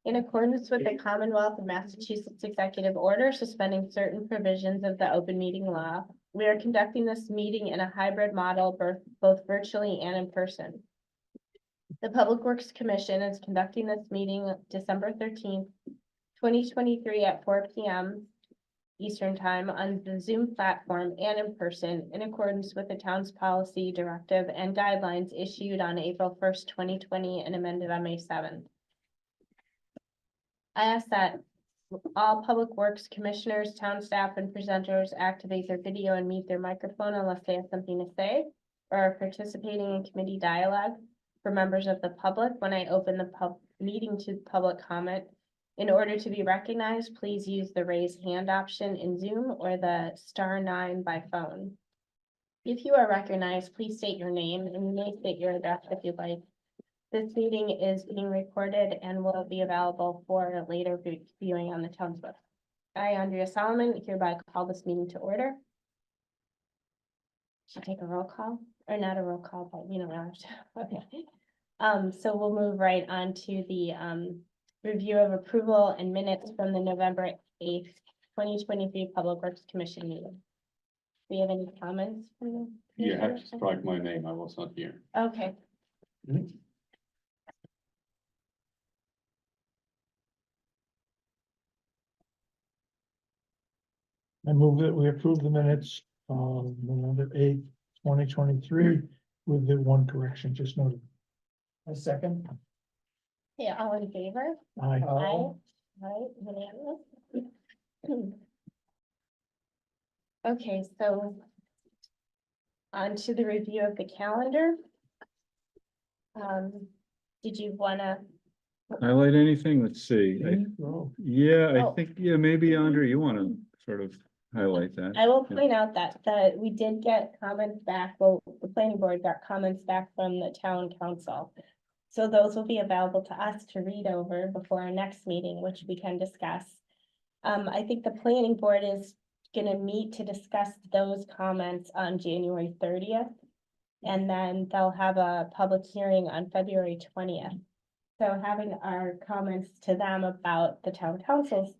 In accordance with the Commonwealth of Massachusetts Executive Order suspending certain provisions of the open meeting law, we are conducting this meeting in a hybrid model, both virtually and in person. The Public Works Commission is conducting this meeting December 13th, 2023 at 4 p.m. Eastern Time on the Zoom platform and in person in accordance with the town's policy directive and guidelines issued on April 1st, 2020 and amended on May 7th. I ask that all Public Works Commissioners, town staff, and presenters activate their video and mute their microphone unless they have something to say or are participating in committee dialogue. For members of the public, when I open the meeting to public comment, in order to be recognized, please use the raise hand option in Zoom or the *9 by phone. If you are recognized, please state your name and you may state your address if you'd like. This meeting is being recorded and will be available for later viewing on the town's website. I, Andrea Solomon, hereby call this meeting to order. Should take a roll call, or not a roll call, but you know, okay. So we'll move right on to the review of approval and minutes from the November 8th, 2023 Public Works Commission meeting. Do you have any comments from the? You have to strike my name. I was not here. Okay. I move that we approve the minutes of November 8th, 2023 with the one correction just noted. A second. Yeah, all in favor? Aye. Aye. Right, unanimous. Okay, so on to the review of the calendar. Did you wanna? Highlight anything? Let's see. Oh, Yeah, Oh. I think, yeah, maybe Andre, you want to sort of highlight that. I will Yeah. point out that we did get comments back, well, the planning board got comments back from the town council. So those will be available to us to read over before our next meeting, which we can discuss. I think the planning board is gonna meet to discuss those comments on January 30th. And then they'll have a public hearing on February 20th. So having our comments to them about the town council's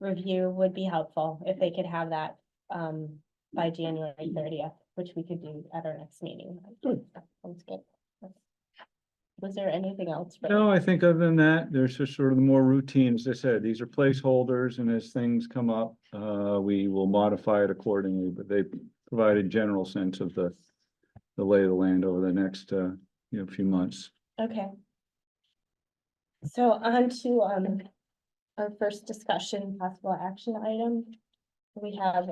review would be helpful if they could have that by January 30th, which we could do at our next meeting. Good. Sounds good. Was there anything else? No, I think other than that, there's just sort of the more routine, as I said, these are placeholders, and as things come up, we will modify it accordingly, but they provide a general sense of the lay of the land over the next few months. Okay. So on to our first discussion, possible action item. We have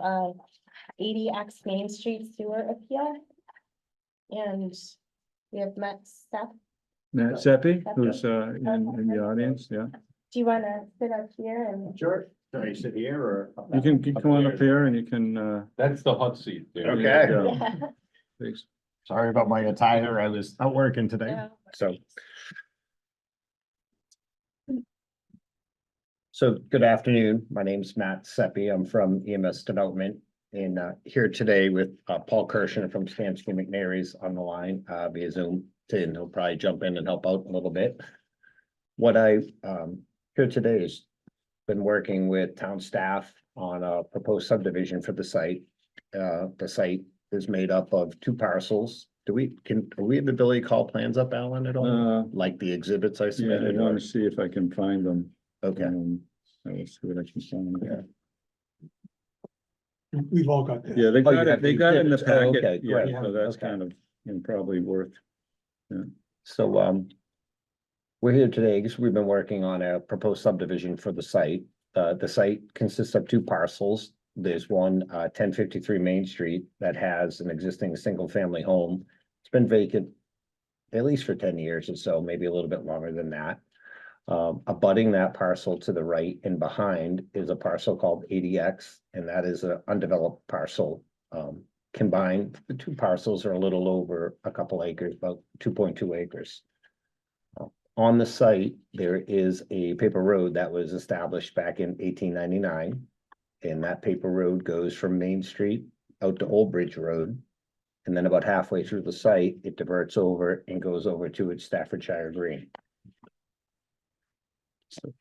80X Main Street Sewer Appeal. And we have Matt Seth. Matt Seppi, who's in the audience, yeah. Do you want to sit up here and? Sure. Can I sit here or? You can come on up here and you can. That's the hot seat there. Okay. there you go. Yeah. Thanks. Sorry about my attire. I was out working today. Yeah. So good afternoon. My name's Matt Seppi. I'm from EMS Development and here today with Paul Kirshen from Stamsky McNary's on the line via Zoom. And he'll probably jump in and help out a little bit. What I here today is been working with town staff on a proposed subdivision for the site. The site is made up of 2 parcels. Do we have the ability to call plans up, Alan, at all? Like the exhibits I Yeah, I submitted? want to see if I can find them. Okay. I will see what I can find. Yeah. we've all got that. Yeah, they Oh, you got have it, they the got it in the exhibits. Oh, packet. okay, Yeah, great. so that's Okay. kind of probably worth. So, we're here today because we've been working on a proposed subdivision for the site. The site consists of 2 parcels. There's one, 1053 Main Street that has an existing single-family home. It's been vacant at least for 10 years or so, maybe a little bit longer than that. Abutting that parcel to the right and behind is a parcel called 80X, and that is an undeveloped parcel. Combined, the 2 parcels are a little over a couple acres, about 2.2 acres. On the site, there is a paper road that was established back in 1899. And that paper road goes from Main Street out to Old Bridge Road. And then about halfway through the site, it diverts over and goes over to its Staffordshire Green. So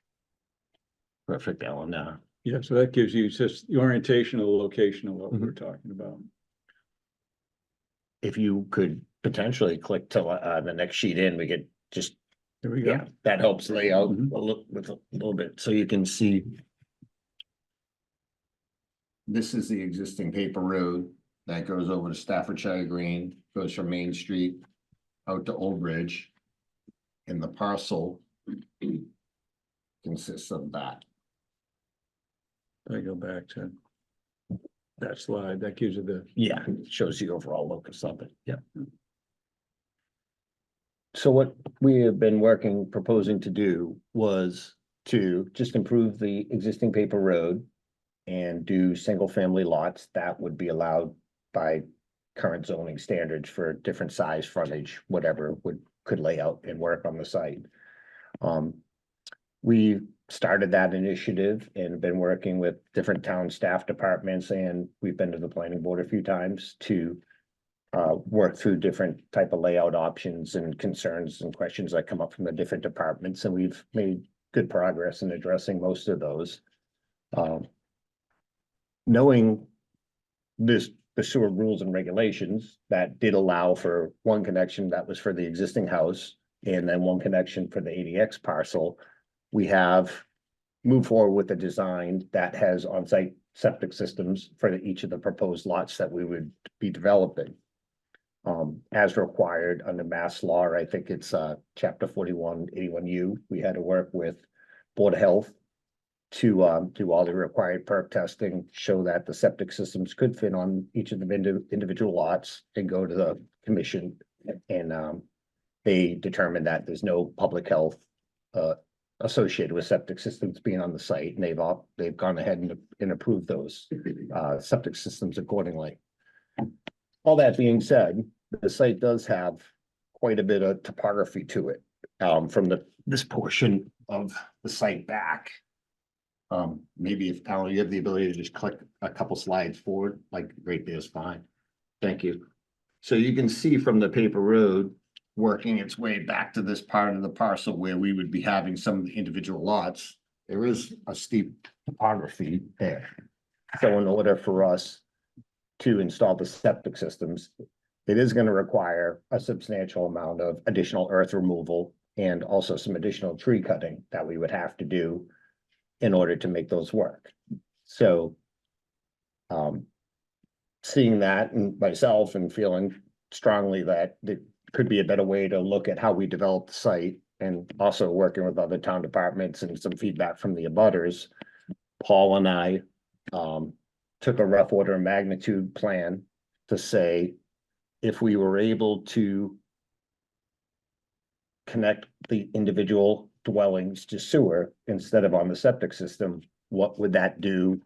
Perfect, Alan, Yeah, so that gives you just the orientation of the location of what we're talking about. if you could potentially click to the next sheet in, we could just, There we go. yeah, that helps lay out Mhm. with a little bit, so you can see. This is the existing paper road that goes over to Staffordshire Green, goes from Main Street out to Old Ridge. And the parcel consists of that. I go back to that slide, that gives you the, Yeah, it shows the overall locus of it, yeah. So what we have been proposing to do was to just improve the existing paper road. And do single family lots that would be allowed by current zoning standards for different size frontage, whatever could lay out and work on the site. We started that initiative and been working with different town staff departments, and we've been to the planning board a few times to work through different type of layout options and concerns and questions that come up from the different departments, and we've made good progress in addressing most of those. Knowing the sewer rules and regulations that did allow for one connection that was for the existing house and then one connection for the ADX parcel, we have moved forward with a design that has on-site septic systems for each of the proposed lots that we would be developing. As required under mass law, I think it's chapter 4181U, we had to work with Board of Health to do all the required perk testing, show that the septic systems could fit on each of the individual lots and go to the commission. And they determined that there's no public health associated with septic systems being on the site, and they've gone ahead and approved those septic systems accordingly. All that being said, the site does have quite a bit of topography to it from this portion of the site back. Maybe if Alan, you have the ability to just click a couple slides forward, like right there's fine. Thank you. So you can see from the paper road working its way back to this part of the parcel where we would be having some of the individual lots. There is a steep topography there. So in order for us to install the septic systems, it is going to require a substantial amount of additional earth removal and also some additional tree cutting that we would have to do in order to make those work. So seeing that and myself and feeling strongly that there could be a better way to look at how we develop the site, and also working with other town departments and some feedback from the abutters, Paul and I took a rough order of magnitude plan to say, if we were able to connect the individual dwellings to sewer instead of on the septic system, what would that do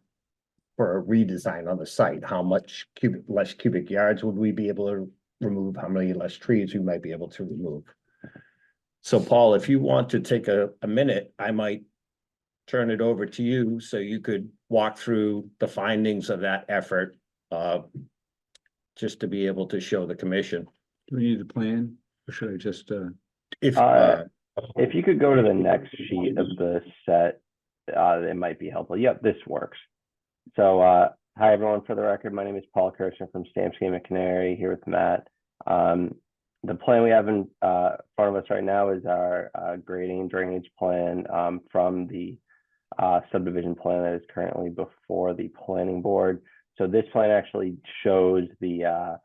for a redesign on the site? How much less cubic yards would we be able to remove? How many less trees we might be able to remove? So Paul, if you want to take a minute, I might turn it over to you so you could walk through the findings of that effort, just to be able to show the commission. do we need the plan, or should I just, If you could go to the next sheet of the set, it might be helpful. Yep, this works. So, hi everyone, for the record, my name is Paul Kirshner from Stamps Game at Canary, here with Matt. The plan we have in front of us right now is our grading and drainage plan from the subdivision plan that is currently before the planning board. So this plan actually shows the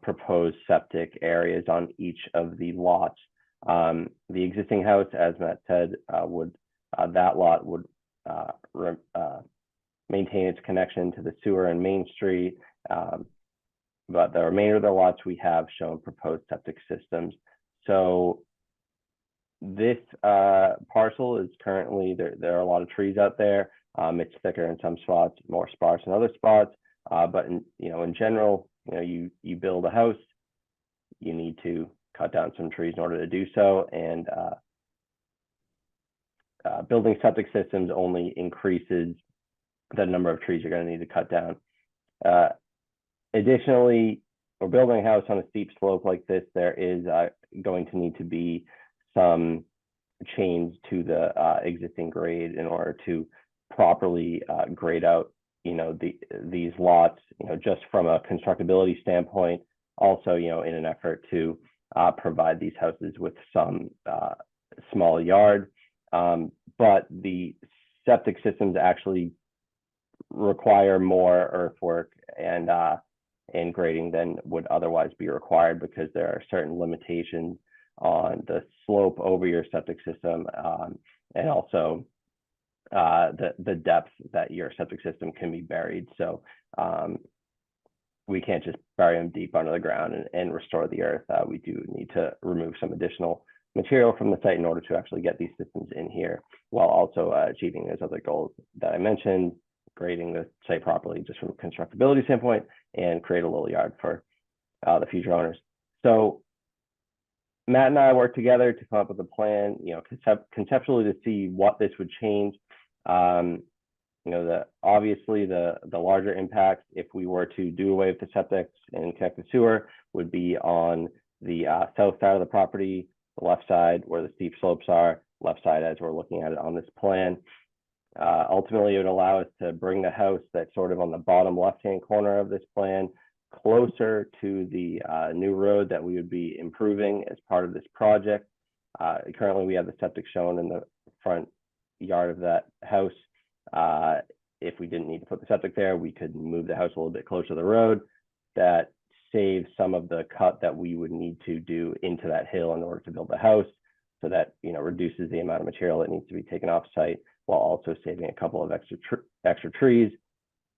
proposed septic areas on each of the lots. The existing house, as Matt said, that lot would maintain its connection to the sewer and Main Street. But the remainder of the lots we have shown proposed septic systems. So this parcel is currently, there are a lot of trees out there. It's thicker in some spots, more sparse in other spots. But in general, you build a house, you need to cut down some trees in order to do so. And building septic systems only increases the number of trees you're going to need to cut down. Additionally, we're building a house on a steep slope like this. There is going to need to be some change to the existing grade in order to properly grade out, these lots, just from a constructability standpoint. Also, in an effort to provide these houses with some small yard. But the septic systems actually require more earthwork and grading than would otherwise be required, because there are certain limitations on the slope over your septic system, and also the depth that your septic system can be buried. So we can't just bury them deep under the ground and restore the earth. We do need to remove some additional material from the site in order to actually get these systems in here, while also achieving those other goals that I mentioned, grading the site properly just from a constructability standpoint, and create a little yard for the future owners. So Matt and I worked together to come up with a plan, conceptually, to see what this would change. Obviously the larger impacts, if we were to do away with the septics and connect the sewer, would be on the south side of the property, the left side where the steep slopes are, left side as we're looking at it on this plan. Ultimately, it would allow us to bring the house that's sort of on the bottom left-hand corner of this plan closer to the new road that we would be improving as part of this project. Currently, we have the septic shown in the front yard of that house. If we didn't need to put the septic there, we could move the house a little bit closer to the road. That saves some of the cut that we would need to do into that hill in order to build the house. So that, reduces the amount of material that needs to be taken off site, while also saving a couple of extra trees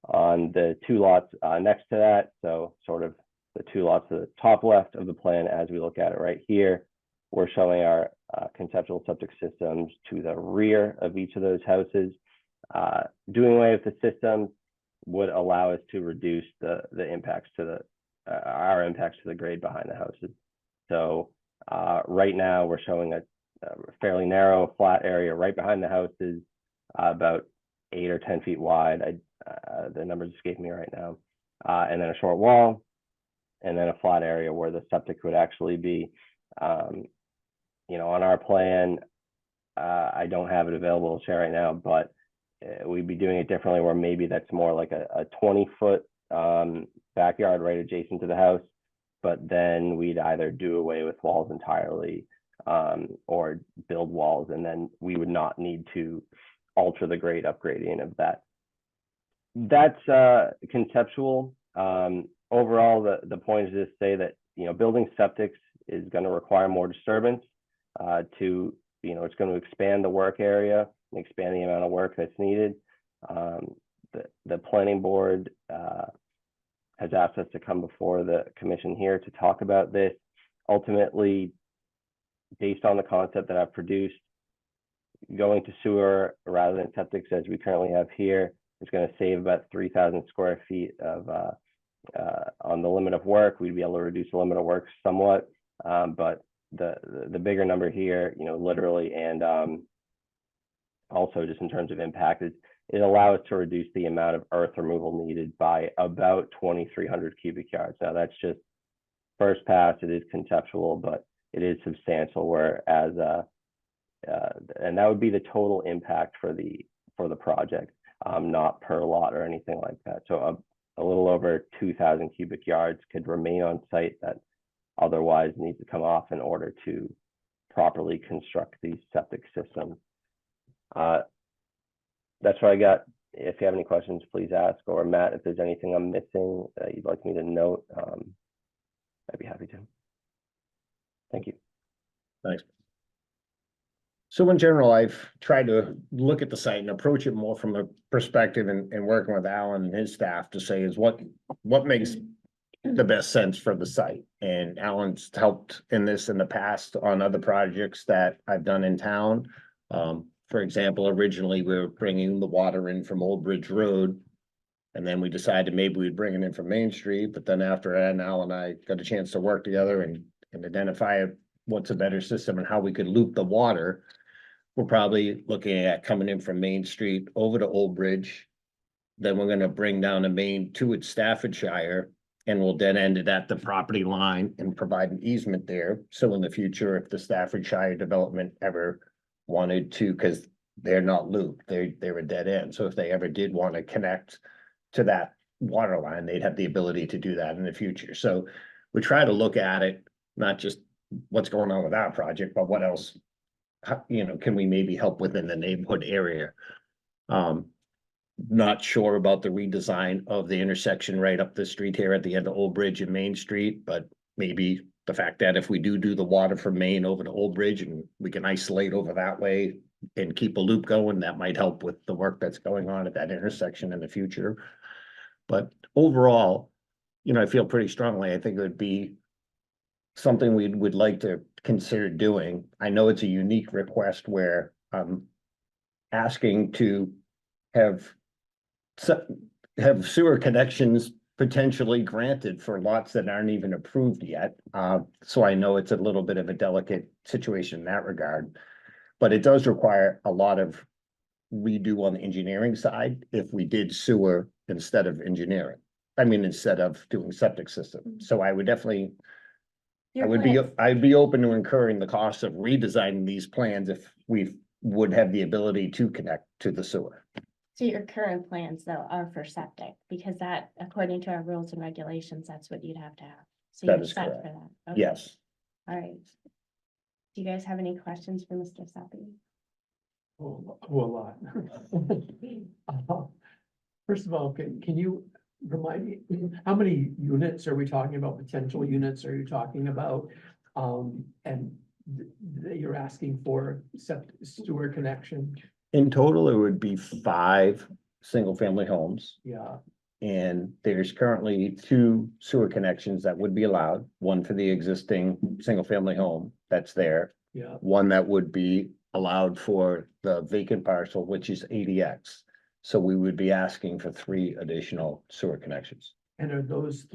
on the two lots next to that. So sort of the two lots to the top left of the plan, as we look at it right here, we're showing our conceptual septic systems to the rear of each of those houses. Doing away with the systems would allow us to reduce the impacts to our impacts to the grade behind the houses. So right now we're showing a fairly narrow flat area right behind the houses, about 8 or 10 feet wide. The numbers escape me right now. And then a short wall, and then a flat area where the septic would actually be. On our plan, I don't have it available to share right now, but we'd be doing it differently, where maybe that's more like a 20-foot backyard right adjacent to the house, but then we'd either do away with walls entirely, or build walls, and then we would not need to alter the grade upgrading of that. That's conceptual. Overall, the point is to say that building septics is going to require more disturbance. It's going to expand the work area and expand the amount of work that's needed. The planning board has asked us to come before the commission here to talk about this. Ultimately, based on the concept that I've produced, going to sewer rather than septics as we currently have here is going to save about 3,000 square feet of on the limit of work. We'd be able to reduce the limit of work somewhat, but the bigger number here, literally, and also just in terms of impact, it allows us to reduce the amount of earth removal needed by about 2,300 cubic yards. Now that's just first pass. It is conceptual, but it is substantial. Whereas, and that would be the total impact for the project, not per lot or anything like that. So a little over 2,000 cubic yards could remain on site that otherwise needs to come off in order to properly construct these septic systems. That's what I got. If you have any questions, please ask, or Matt, if there's anything I'm missing that you'd like me to note, I'd be happy to. Thank you. Thanks. So in general, I've tried to look at the site and approach it more from a perspective and working with Alan and his staff to say is what makes the best sense for the site. And Alan's helped in this in the past on other projects that I've done in town. For example, originally we were bringing the water in from Old Bridge Road, and then we decided maybe we'd bring it in from Main Street. But then after Ed and Al and I got a chance to work together and identify what's a better system and how we could loop the water, we're probably looking at coming in from Main Street over to Old Bridge. Then we're going to bring down the main to its Staffordshire, and we'll then end it at the property line and provide an easement there. So in the future, if the Staffordshire development ever wanted to, because they're not looped, they're a dead end. So if they ever did want to connect to that water line, they'd have the ability to do that in the future. So we try to look at it, not just what's going on with our project, but what else, can we maybe help within the neighborhood area? Not sure about the redesign of the intersection right up the street here at the end of Old Bridge and Main Street, but maybe the fact that if we do the water from Main over to Old Bridge and we can isolate over that way and keep a loop going, that might help with the work that's going on at that intersection in the future. But overall, I feel pretty strongly, I think it would be something we would like to consider doing. I know it's a unique request where I'm asking to have sewer connections potentially granted for lots that aren't even approved yet. So I know it's a little bit of a delicate situation in that regard. But it does require a lot of redo on the engineering side if we did sewer instead of engineering. I mean, instead of doing septic system. So I would definitely, I'd be open to incurring the cost of redesigning these plans if we would have the ability to connect to the sewer. So your current plans though are for septic, because that, according to our rules and regulations, that's what you'd have to have. So That you're is set correct. for that. Okay. Yes. All right. Do you guys have any questions for Mr. Seppi? Oh, a lot. First of all, can you remind me, how many units are we talking about? Potential units are you talking about? And that you're asking for sewer connection? In total, it would be 5 single-family homes. Yeah, And there's currently 2 sewer connections that would be allowed, one for the existing single-family home that's there. yeah. One that would be allowed for the vacant parcel, which is ADX. So we would be asking for 3 additional sewer connections. And are those,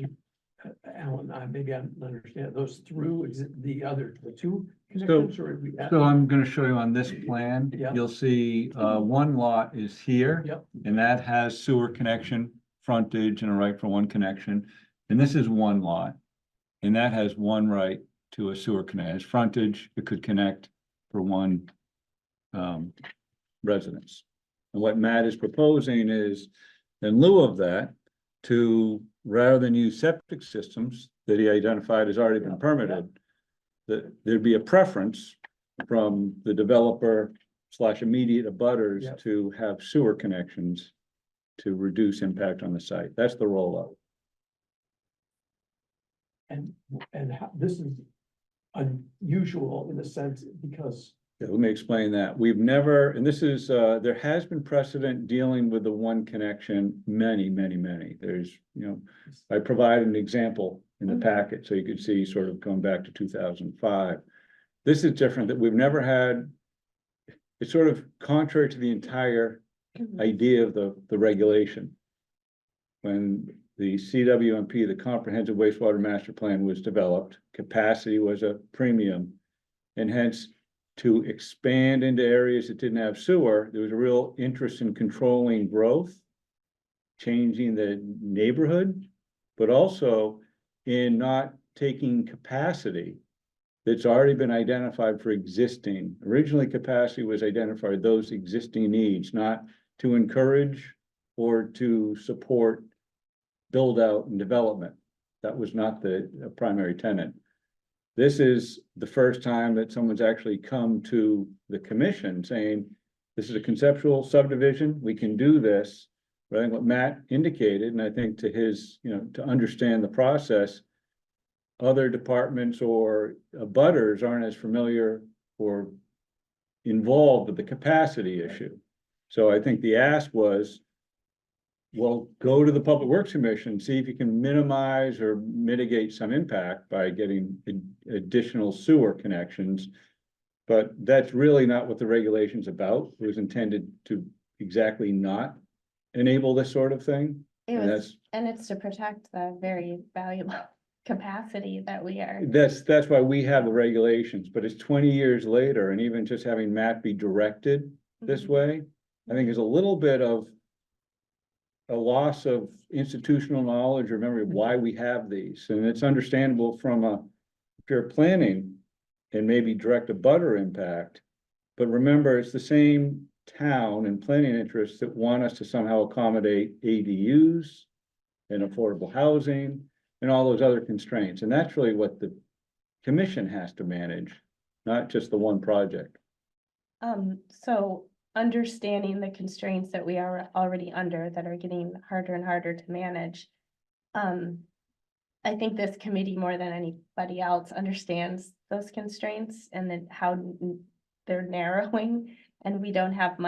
Alan, maybe I don't understand, those through the 2 connections or? are we at- So I'm gonna show you on this plan, Yeah. you'll see, one lot is here. Yep, And that has sewer connection, frontage and a right for one connection. And this is one lot. And that has one right to a sewer connection. As frontage, it could connect for one residence. And what Matt is proposing is, in lieu of that, to, rather than use septic systems that he identified has already been Yeah, permitted, that there'd be a preference from the developer / immediate abutters Yeah. to have sewer connections to reduce impact on the site. That's the rollout. and this is unusual in a sense because, Yeah, let me explain that. We've never, and this is, there has been precedent dealing with the one connection, many. There's, I provided an example in the packet, so you could see sort of going back to 2005. This is different, that we've never had, it's sort of contrary to the entire idea of the regulation. When the CWMP, the Comprehensive Wastewater Master Plan, was developed, capacity was a premium. And hence, to expand into areas that didn't have sewer, there was a real interest in controlling growth, changing the neighborhood, but also in not taking capacity that's already been identified for existing. Originally, capacity was identified those existing needs, not to encourage or to support build out and development. That was not the primary tenet. This is the first time that someone's actually come to the commission saying, this is a conceptual subdivision, we can do this. But I think what Matt indicated, and I think to his, to understand the process, other departments or abutters aren't as familiar or involved with the capacity issue. So I think the ask was, well, go to the Public Works Commission, see if you can minimize or mitigate some impact by getting additional sewer connections. But that's really not what the regulation's about. It was intended to exactly not enable this sort of thing. And And it's to protect the very valuable capacity that we are. that's why we have the regulations, but it's 20 years later, and even just having Matt be directed this way, I think is a little bit of a loss of institutional knowledge or memory of why we have these. And it's understandable from a pure planning and maybe direct a butter impact. But remember, it's the same town and planning interests that want us to somehow accommodate ADUs and affordable housing and all those other constraints. And that's really what the commission has to manage, not just the one project. So understanding the constraints that we are already under that are getting harder and harder to manage. I think this committee more than anybody else understands those constraints and then how they're narrowing. And we don't have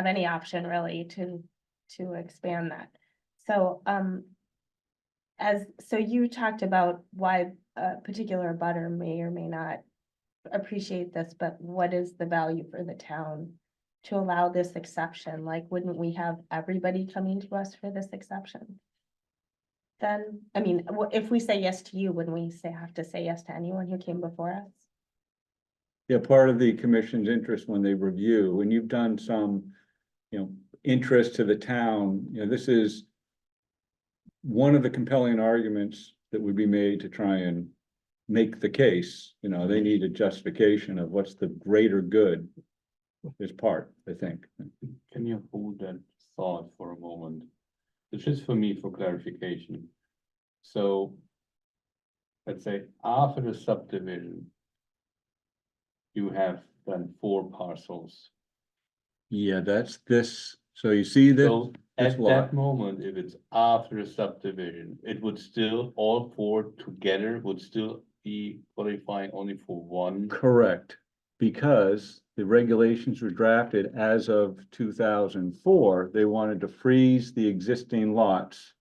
any option really to expand that. So, so you talked about why a particular butter may or may not appreciate this, but what is the value for the town to allow this exception? Like, wouldn't we have everybody coming to us for this exception? Then, I mean, if we say yes to you, wouldn't we have to say yes to anyone who came before us? Yeah, part of the commission's interest when they review, and you've done some, interest to the town, this is one of the compelling arguments that would be made to try and make the case, they need a justification of what's the greater good is part, I think. Can you hold that thought for a moment? It's just for me for clarification. So let's say after the subdivision, you have then 4 parcels. Yeah, that's this, so you see that, So this at lot. that moment, if it's after a subdivision, it would still, all 4 together would still be qualifying only for one. correct, because the regulations were drafted as of 2004, they wanted to freeze the existing lots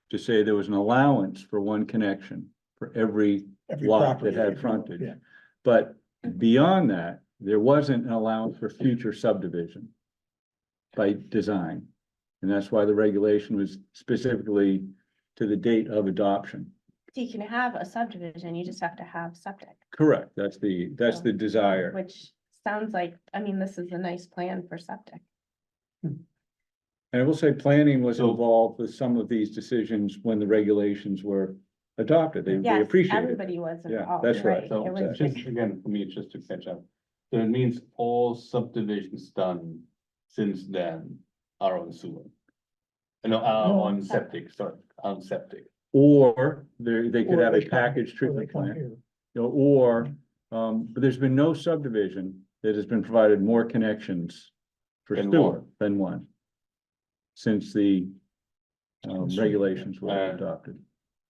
to say there was an allowance for one connection for every lot property that had area, frontage. yeah. But beyond that, there wasn't an allowance for future subdivision by design. And that's why the regulation was specifically to the date of adoption. So you can have a subdivision, you just have to have septic. Correct, that's the desire. Which sounds like, I mean, this is a nice plan for septic. And I will say planning was So- involved with some of these decisions when the regulations were adopted. They Yes, appreciated it. everybody was Yeah, involved, that's right. right? So It was just again, for me, it's just to catch up. So it means all subdivisions done since then are on sewer. No, are No. on septic, sorry, on septic. Or they could Or have they a come- packaged or they treatment come plant. here. Or, but there's been no subdivision that has been provided more connections for Than sewer one. than one. Since the Consumer, regulations were yeah. adopted.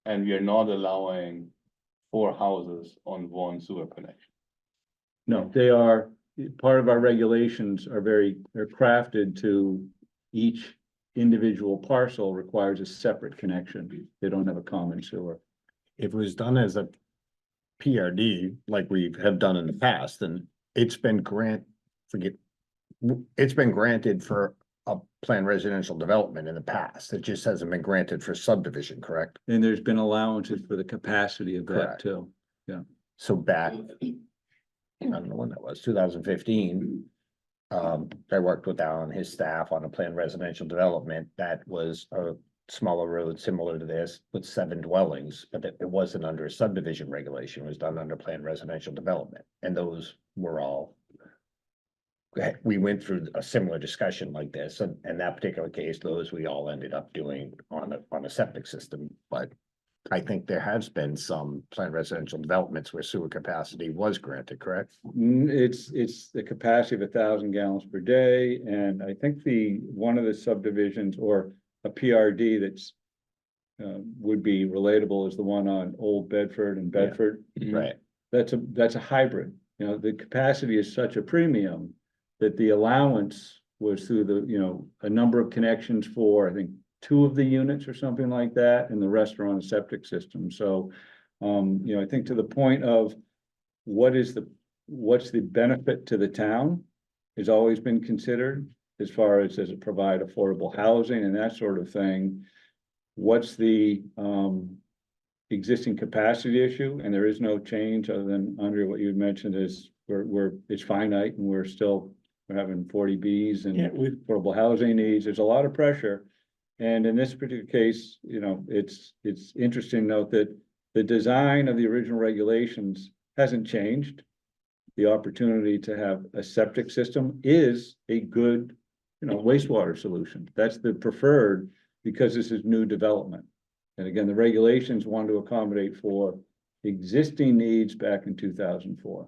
And we are not allowing 4 houses on one sewer connection. No, they are, part of our regulations they're crafted to each individual parcel requires a separate connection. They don't have a common sewer. If it was done as a PRD, like we have done in the past, then it's been it's been granted for a planned residential development in the past. It just hasn't been granted for subdivision, correct? And there's been allowances for the capacity of that Correct. too. So back, I don't know when that was, 2015. I worked with Al and his staff on a planned residential development that was a smaller road similar to this with 7 dwellings, but it wasn't under a subdivision regulation, it was done under planned residential development, and those were all. We went through a similar discussion like this, and in that particular case, those we all ended up doing on a septic system, but. I think there has been some planned residential developments where sewer capacity was granted, correct? It's the capacity of 1,000 gallons per day, and I think one of the subdivisions or a PRD that's. Would be relatable is the one on Old Bedford and Yeah. Bedford. Right. That's a hybrid, the capacity is such a premium. That the allowance was through a number of connections for, I think, 2 of the units or something like that, and the rest are on a septic system, so. I think to the point of what's the benefit to the town? Has always been considered as far as does it provide affordable housing and that sort of thing. What's the existing capacity issue? And there is no change other than Andre, what you had mentioned is it's finite and we're having 40 Bs and Yeah, affordable housing needs. There's a lot of pressure. And in this particular case, it's interesting to note that the design of the original regulations hasn't changed. the opportunity to have a septic system is a good, wastewater solution. That's the preferred, because this is new development. And again, the regulations want to accommodate for existing needs back in 2004.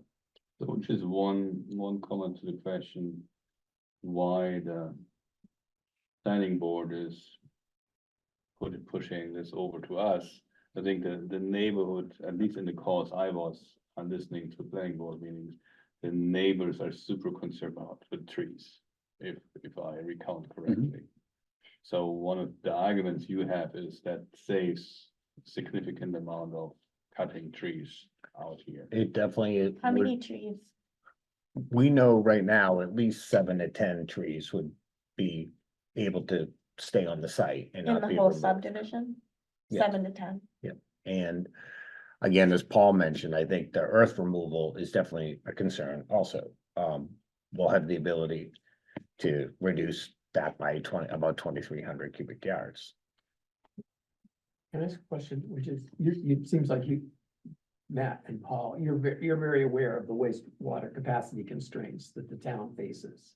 So just one comment to the question, why the planning board is pushing this over to us. I think the neighborhood, at least in the calls I was on listening to planning board meetings, the neighbors are super concerned about the trees, if I recount correctly. So one of the arguments you have is that saves significant amount of cutting trees out here. It definitely. How would- many trees? We know right now, at least 7 to 10 trees would be able to stay on the site and In not the be whole removed. subdivision? Yes. 7 to 10. And again, as Paul mentioned, I think the earth removal is definitely a concern also. We'll have the ability to reduce that by about 2,300 cubic yards. Can I ask a question, which is, it seems like you, Matt and Paul, you're very aware of the wastewater capacity constraints that the town faces.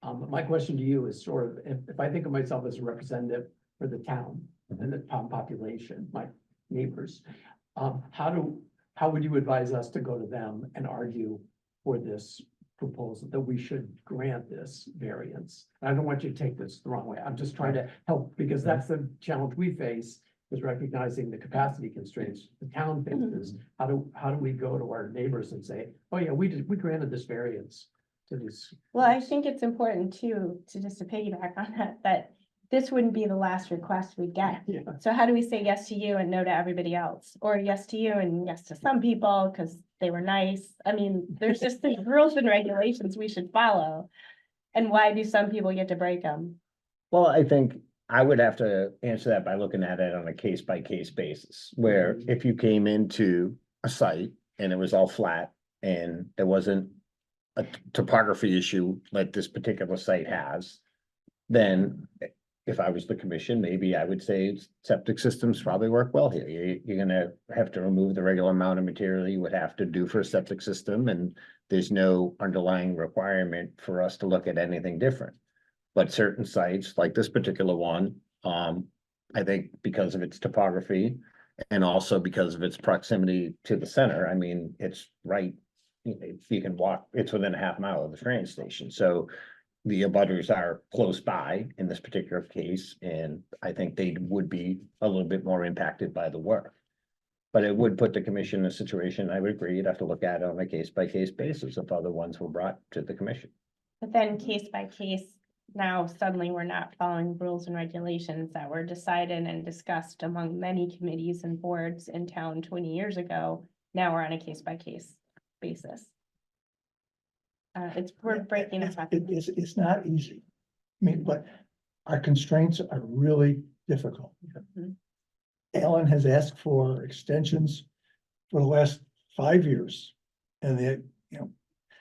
But my question to you is sort of, if I think of myself as a representative for the town and the town population, my neighbors, how would you advise us to go to them and argue for this proposal, that we should grant this variance? And I don't want you to take this the wrong way. I'm just trying to help, because that's the challenge we face, is recognizing the capacity constraints the town faces. How do we go to our neighbors and say, oh yeah, we granted this variance to this? Well, I think it's important too, just to piggyback on that this wouldn't be the last request we get. Yeah. So how do we say yes to you and no to everybody else? Or yes to you and yes to some people because they were nice? I mean, there's just the rules and regulations we should follow. And why do some people get to break them? Well, I think I would have to answer that by looking at it on a case by case basis, where if you came into a site and it was all flat and there wasn't a topography issue like this particular site has, then if I was the commission, maybe I would say septic systems probably work well here. You're gonna have to remove the regular amount of material you would have to do for a septic system, and there's no underlying requirement for us to look at anything different. But certain sites, like this particular one, I think because of its topography and also because of its proximity to the center, I mean, it's right. You can walk, it's within a half mile of the train station, so the abutters are close by in this particular case, and I think they would be a little bit more impacted by the work. But it would put the commission in a situation, I would agree, you'd have to look at it on a case by case basis if other ones were brought to the commission. But then case by case, now suddenly we're not following rules and regulations that were decided and discussed among many committees and boards in town 20 years ago. Now we're on a case by case basis. We're breaking it. It's not easy. I mean, but our constraints are really difficult. Mhm. Alan has asked for extensions for the last 5 years. And they,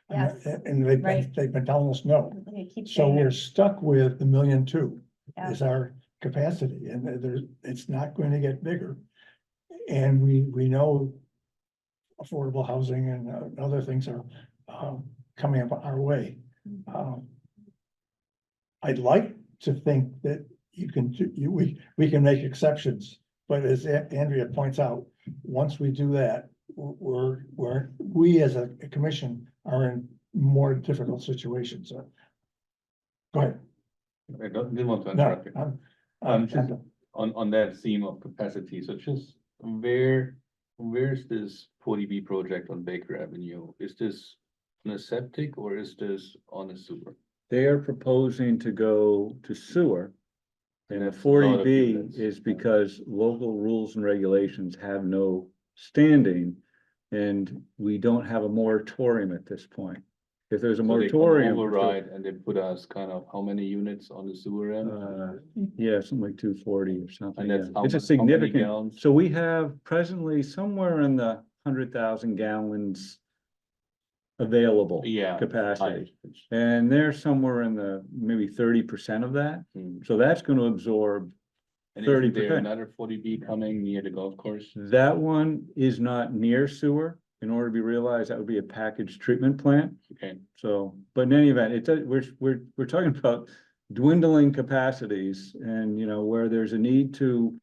Yes. and Right. they've been telling us no. I keep So saying we're that. stuck with the 1,000,002 Yeah. is our capacity, and it's not going to get bigger. And we know affordable housing and other things are coming up our way. I'd like to think that we can make exceptions, but as Andrea points out, once we do that, we as a commission are in more difficult situations. So, go ahead. I didn't want to No, interrupt you. Just on that theme of capacity, so just where's this 40B project on Baker Avenue? Is this on a septic or is this on a sewer? They are proposing to go to sewer. And the That's a lot of 40B units. is because local rules and regulations have no standing. And we don't have a moratorium at this point. If there's a So they can moratorium. override and they put us kind of how many units on the sewer end? Yeah, something like 240 or something. And that's yeah. how It's a how many significant, gallons? so we have presently somewhere in the 100,000 gallons available Yeah. capacity. I- And they're somewhere in the maybe 30% of that. Hmm. So that's going to absorb, And isn't 30%. there another 40B coming near the golf course? that one is not near sewer. in order to be realized, that would be a packaged treatment plant. Okay, So, but in any event, we're talking about dwindling capacities and, you know, where there's a need to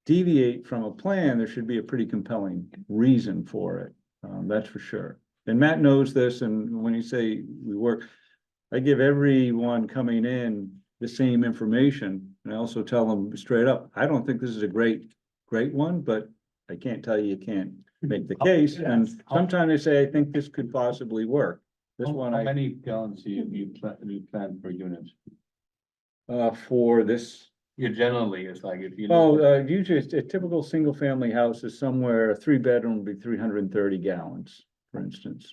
deviate from a plan, there should be a pretty compelling reason for it. That's for sure. And Matt knows this, and when you say we work, I give everyone coming in the same information. And I also tell them straight up, I don't think this is a great one, but I can't tell you can't make the case. And sometimes they say, I think this could possibly work. This one, how many gallons do you plan per unit? For this, Yeah, generally, it's like if you. oh, look at- usually a typical single family house is somewhere, a 3-bedroom would be 330 gallons, for instance.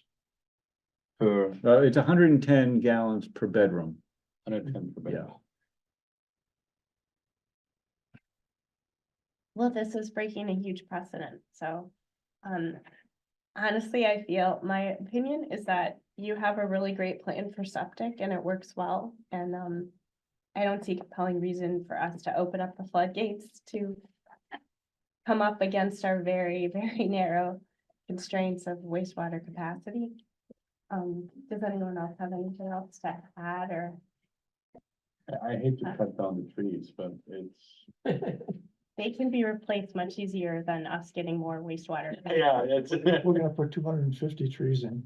Per It's 110 gallons per bedroom. 110 per Yeah. bedroom. Well, this is breaking a huge precedent, so, honestly, I feel, my opinion is that you have a really great plan for septic and it works well, and, I don't see compelling reason for us to open up the floodgates to come up against our very, very narrow constraints of wastewater capacity. Does anyone else have anything else to add, or? I hate to cut down the trees, but it's. They can be replaced much easier than us getting more wastewater. Yeah, it's. We're gonna put 250 trees in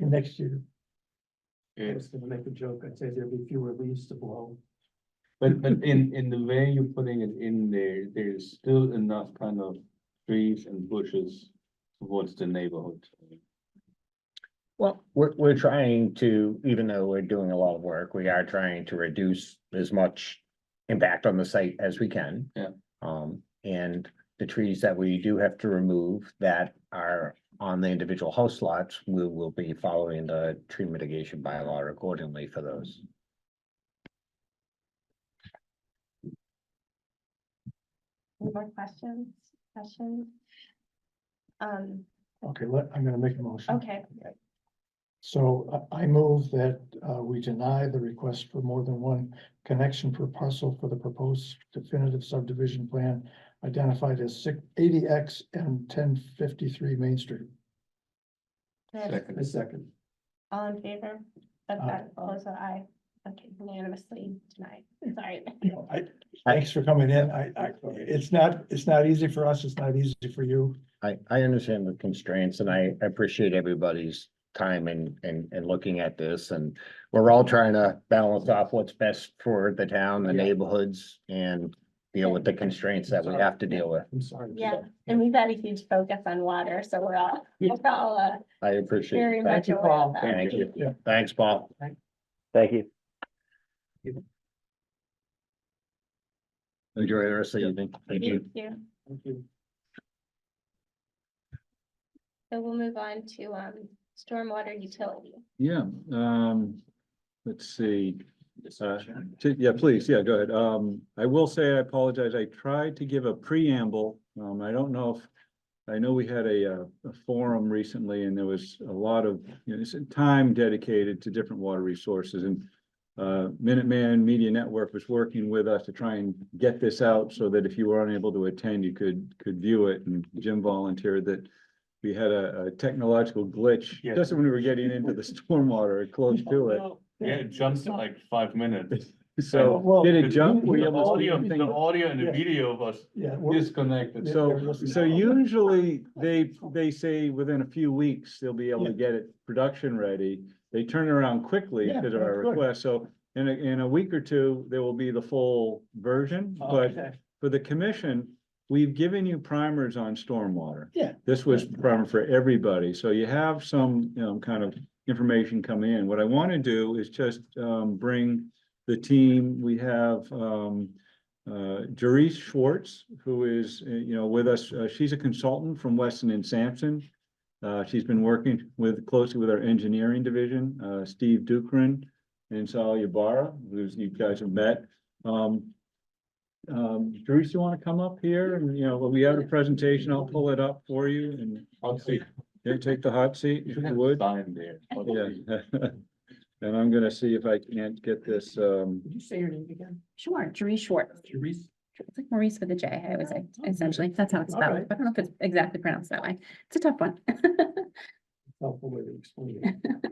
next year. I was gonna make a joke, I'd say there'd be fewer leaves to blow. But in the way you're putting it in there, there's still enough kind of trees and bushes towards the neighborhood. Well, we're trying to, even though we're doing a lot of work, we are trying to reduce as much impact on the site as we can. Yeah. And the trees that we do have to remove that are on the individual house lots, we will be following the tree mitigation bylaw accordingly for those. Any more questions? Okay, I'm gonna make a motion. Okay, So I move that we deny the request for more than one connection per parcel for the proposed definitive subdivision plan identified as 80X and 1053 Main Street. Second. A second. all in favor of Aye. that, also aye. Okay, unanimously tonight, sorry. You know, thanks for coming in. It's not easy for us. It's not easy for you. I understand the constraints and I appreciate everybody's time and looking at this, and we're all trying to balance off what's best for the town, the Yeah. neighborhoods, and deal with the constraints that we have to deal with. I'm sorry. Yeah, and we've had a huge focus on water, so we're all, I appreciate very it. much you, aware Paul. of that. Thank you. Yeah. Thanks, Paul. Thank you. Enjoy the rest of the evening. Thank you. Thank you. Thank you. So we'll move on to, stormwater utility. Yeah, let's see. Yeah, please, yeah, go ahead. I will say, I apologize. I tried to give a preamble. I don't know if, I know we had a forum recently and there was a lot of, you know, time dedicated to different water resources, and Minuteman Media Network was working with us to try and get this out so that if you were unable to attend, you could view it. And Jim volunteered that we had a technological glitch Yeah. just when we were getting into the stormwater, close to it. Yeah, it jumps to like 5 minutes. So Well, did it jump? Were you The able to see audio, anything? the audio and the Yeah. video was Yeah. we're- disconnected. So usually they say within a few weeks, they'll be able to Yeah. get it production ready. They turn around quickly Yeah, because of our that's good. request. So in a week or two, there will be the full version, but Okay. for the commission, we've given you primers on stormwater. Yeah. This was primer for everybody, so you have some, you know, kind of information coming in. What I want to do is just bring the team. We have Jerice Schwartz, who is, you know, with us. She's a consultant from Weston and Sampson. She's been working closely with our engineering division, Steve Dukran and Sal Ybarra, who's you guys have met. Jerice, you want to come up here? And, you know, when we have a presentation, I'll pull it up for you and I'll see. take the hot seat if you would. Sign there. Yeah. And I'm gonna see if I can't get this, Did you say your name again? Sure, Jeree Schwartz. Therese? It's like Maurice with a J, I would say, essentially. That's how it's spelled. Alright. I don't know if it's exactly pronounced that way. It's a tough one. helpful way to explain it.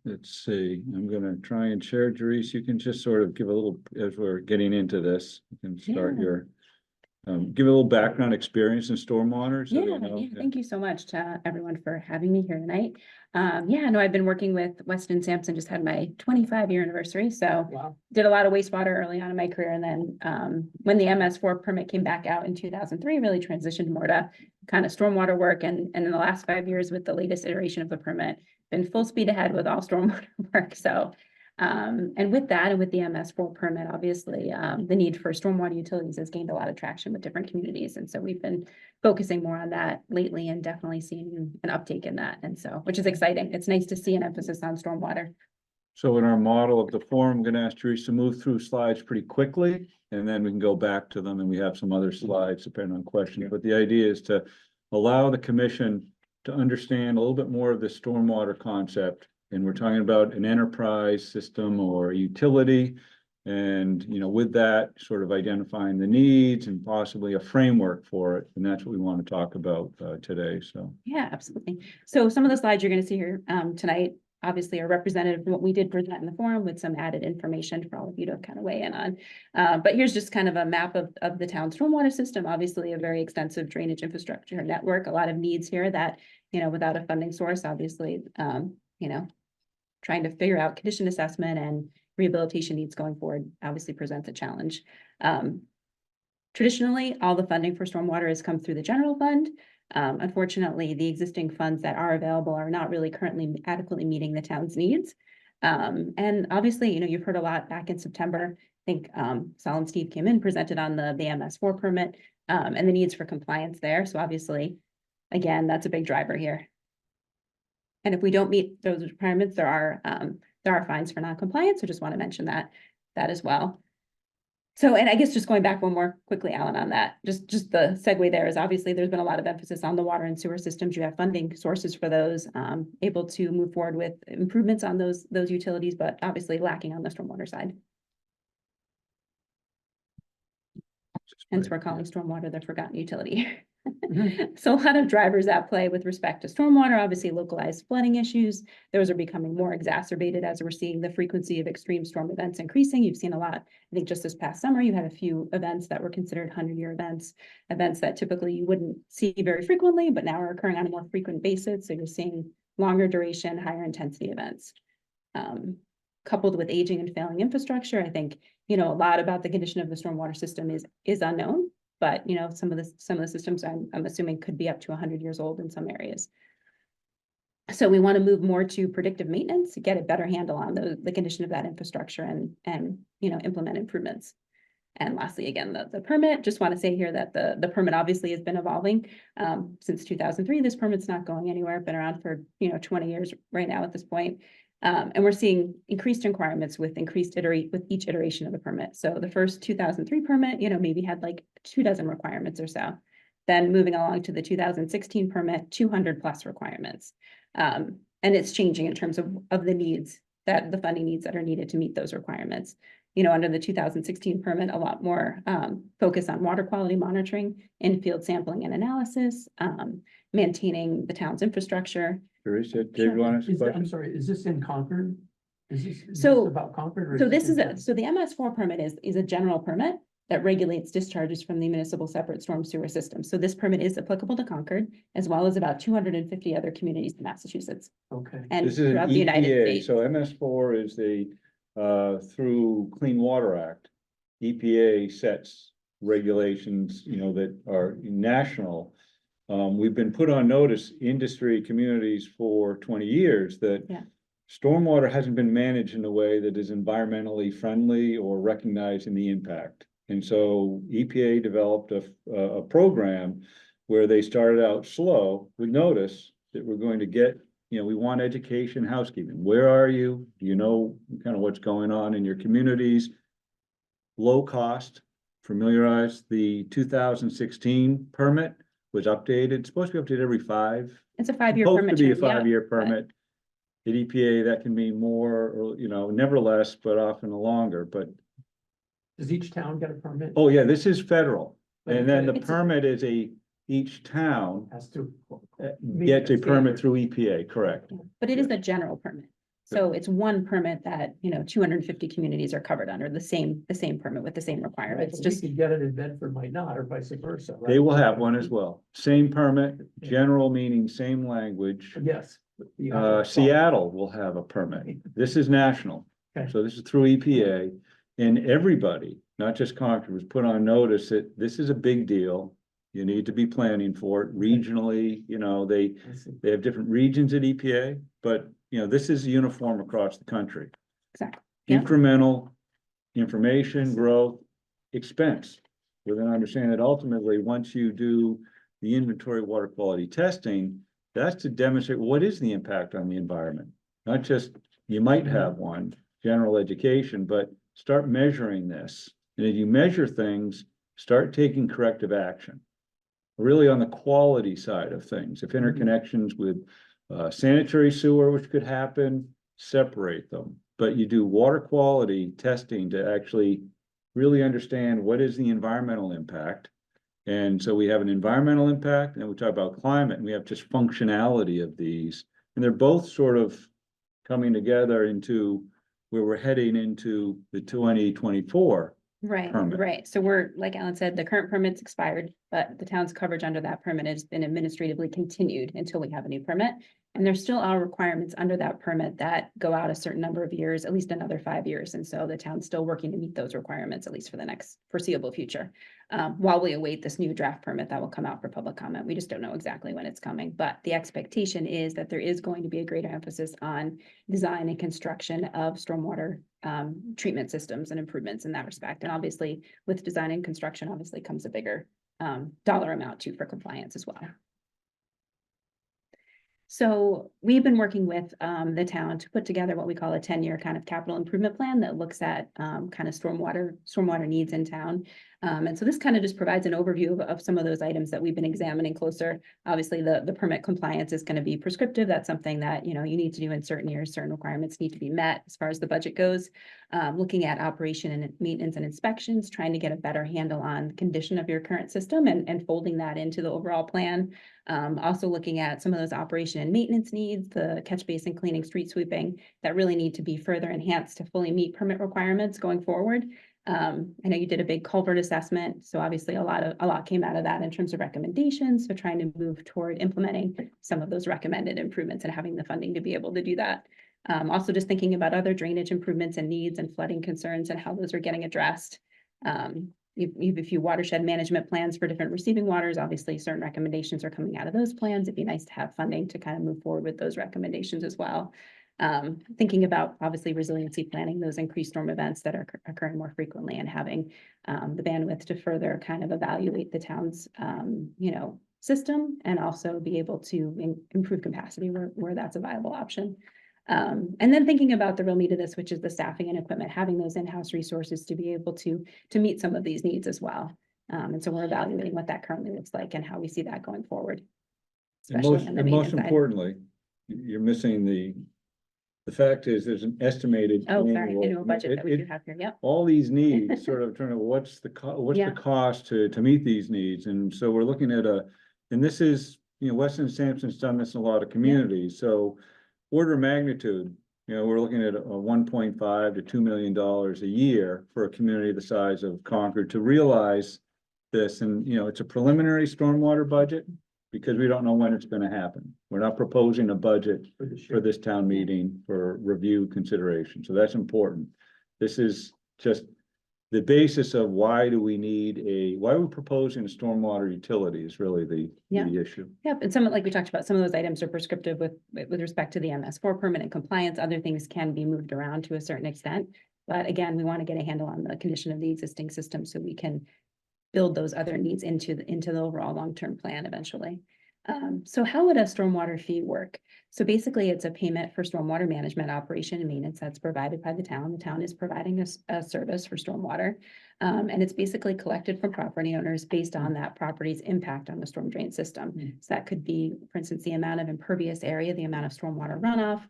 Let's see, I'm gonna try and share, Therese, you can just sort of give a little, as we're getting into this, you can start Yeah. your. Give a little background experience in stormwater. So they Yeah, know. yeah, thank you so much to everyone for having me here tonight. Yeah, no, I've been working with Weston Sampson, just had my 25-year anniversary, so Wow. did a lot of wastewater early on in my career, and then when the MS4 permit came back out in 2003, really transitioned more to kind of stormwater work, and in the last 5 years with the latest iteration of the permit, been full speed ahead with all stormwater work, so and with that, and with the MS4 permit, obviously, the need for stormwater utilities has gained a lot of traction with different communities. And so we've been focusing more on that lately and definitely seeing an uptake in that. And so, which is exciting. It's nice to see an emphasis on stormwater. So in our model of the forum, I'm gonna ask Therese to move through slides pretty quickly, and then we can go back to them, and we have some other slides depending on questions. But the idea is to allow the commission to understand a little bit more of the stormwater concept. And we're talking about an enterprise system or utility. And, you know, with that, sort of identifying the needs and possibly a framework for it. And that's what we want to talk about today, so. Yeah, absolutely. So some of the slides you're going to see here tonight, obviously are representative of what we did present in the forum with some added information for all of you to kind of weigh in on. But here's just kind of a map of the town's stormwater system, obviously a very extensive drainage infrastructure network, a lot of needs here that, you know, without a funding source, obviously, you know, trying to figure out condition assessment and rehabilitation needs going forward obviously presents a challenge. Traditionally, all the funding for stormwater has come through the general fund. Unfortunately, the existing funds that are available are not really currently adequately meeting the town's needs. And obviously, you know, you've heard a lot back in September. I think Sol and Steve came in, presented on the MS4 permit and the needs for compliance there. So obviously, again, that's a big driver here. And if we don't meet those requirements, there are fines for non-compliance. So just want to mention that as well. So, and I guess just going back one more quickly, Alan, on that, just the segue there is obviously there's been a lot of emphasis on the water and sewer systems. You have funding sources for those, able to move forward with improvements on those utilities, but obviously lacking on the stormwater side. Hence, we're calling stormwater the forgotten utility. So a lot of drivers at play with respect to stormwater, obviously localized flooding issues. Those are becoming more exacerbated as we're seeing the frequency of extreme storm events increasing. You've seen a lot. I think just this past summer, you had a few events that were considered 100-year events that typically you wouldn't see very frequently, but now are occurring on a more frequent basis. So you're seeing longer duration, higher intensity events. Coupled with aging and failing infrastructure, I think, you know, a lot about the condition of the stormwater system is unknown. But, you know, some of the systems I'm assuming could be up to 100 years old in some areas. So we want to move more to predictive maintenance to get a better handle on the condition of that infrastructure and, you know, implement improvements. And lastly, again, the permit, just want to say here that the permit obviously has been evolving since 2003. This permit's not going anywhere, been around for, you know, 20 years right now at this point. And we're seeing increased requirements with each iteration of the permit. So the first 2003 permit, you know, maybe had like 24 requirements or so. Then moving along to the 2016 permit, 200 plus requirements. And it's changing in terms of the needs that the funding needs that are needed to meet those requirements. You know, under the 2016 permit, a lot more focus on water quality monitoring, in-field sampling and analysis, maintaining the town's infrastructure. Therese, did you want to ask a I'm question? sorry, is this in Concord? Is this So- about Concord? Or So this is in- so the MS4 permit is a general permit that regulates discharges from the municipal separate storm sewer system. So this permit is applicable to Concord as well as about 250 other communities in Massachusetts Okay. and This is an throughout the United EPA, States. so MS4 is through Clean Water Act. EPA sets regulations, you know, that are national. We've been put on notice, industry communities for 20 years that Yeah. stormwater hasn't been managed in a way that is environmentally friendly or recognizing the impact. And so EPA developed a program where they started out slow with notice that we're going to get, you know, we want education, housekeeping. Where are you? Do you know kind of what's going on in your communities? Low cost, familiarize. The 2016 permit was updated. It's supposed to be updated every 5. It's a 5-year Supposed permit. to be a term, yeah, 5-year but- permit. At EPA, that can be more, or, you know, never less, but often longer, but, Does each town get a permit? oh yeah, this is federal. And then the It's- permit is a each town Has to. gets a the permit standard. through EPA, correct? But it is a general permit. So it's one permit that, 250 communities are covered under the same permit with the same Right, requirements, but we just, could get it in Bedford might not, or vice versa, right? They will have one as well. Same permit, general meaning same language. Yes. The other- Seattle will have a permit. This is national. Okay. So this is through EPA. And everybody, not just Concord, was put on notice that this is a big deal. You need to be planning for it regionally, I see. they have different regions at EPA, but this is uniform across the country. exactly. Yeah. Incremental information, growth, expense. With an understanding that ultimately, once you do the inventory water quality testing, that's to demonstrate what is the impact on the environment. Not just, you might have one, general education, but start measuring this. And as you measure things, start taking corrective action. Really on the quality side of things, if interconnections with sanitary sewer, which could happen, separate them. But you do water quality testing to actually really understand what is the environmental impact. And so we have an environmental impact, and then we talk about climate, and we have just functionality of these. And they're both sort of coming together into where we're heading into the 2024. Right, permit. right. So we're, like Alan said, the current permit's expired, but the town's coverage under that permit has been administratively continued until we have a new permit. And there still are requirements under that permit that go out a certain number of years, at least another 5 years. And so the town's still working to meet those requirements, at least for the next foreseeable future. While we await this new draft permit that will come out for public comment. We just don't know exactly when it's coming, but the expectation is that there is going to be a greater emphasis on design and construction of stormwater treatment systems and improvements in that respect. And obviously, with design and construction, obviously comes a bigger dollar amount too for compliance as well. So we've been working with the town to put together what we call a 10-year kind of capital improvement plan that looks at kind of stormwater needs in town. And so this kind of just provides an overview of some of those items that we've been examining closer. Obviously, the permit compliance is going to be prescriptive. That's something that, you need to do in certain years, certain requirements need to be met as far as the budget goes. Looking at operation and maintenance and inspections, trying to get a better handle on the condition of your current system and folding that into the overall plan. Also looking at some of those operation and maintenance needs, the catch basin cleaning, street sweeping, that really need to be further enhanced to fully meet permit requirements going forward. I know you did a big culvert assessment, so obviously a lot came out of that in terms of recommendations. So trying to move toward implementing some of those recommended improvements and having the funding to be able to do that. Also just thinking about other drainage improvements and needs and flooding concerns and how those are getting addressed. You have a few watershed management plans for different receiving waters. Obviously, certain recommendations are coming out of those plans. It'd be nice to have funding to kind of move forward with those recommendations as well. Thinking about obviously resiliency planning, those increased storm events that are occurring more frequently and having the bandwidth to further kind of evaluate the town's, system and also be able to improve capacity where that's a viable option. And then thinking about the real meat of this, which is the staffing and equipment, having those in-house resources to be able to meet some of these needs as well. And so we're evaluating what that currently looks like and how we see that going forward. And Especially on the most maintenance side. importantly, you're missing the fact is there's an estimated. Oh, sorry, annual- annual budget that we it- do have here, yep. All these needs, sort of trying to, what's the Yeah. cost to meet these needs? And so we're looking at and this is, Weston and Sampson's done this in a lot of communities, so order of magnitude, we're looking at a $1.5 to $2 million a year for a community the size of Concord to realize this. And, it's a preliminary stormwater budget because we don't know when it's gonna happen. We're not proposing a budget for this town meeting for review consideration. So that's important. This is just the basis of why are we proposing a stormwater utility is really the issue. Yep, and like we talked about, some of those items are prescriptive with respect to the MS4 permit and compliance. Other things can be moved around to a certain extent. But again, we want to get a handle on the condition of the existing system so we can build those other needs into the overall long-term plan eventually. So how would a stormwater fee work? So basically, it's a payment for stormwater management operation and maintenance that's provided by the town. The town is providing a service for stormwater. And it's basically collected from property owners based on that property's impact on the storm drain system. So that could be, for instance, the amount of impervious area, the amount of stormwater runoff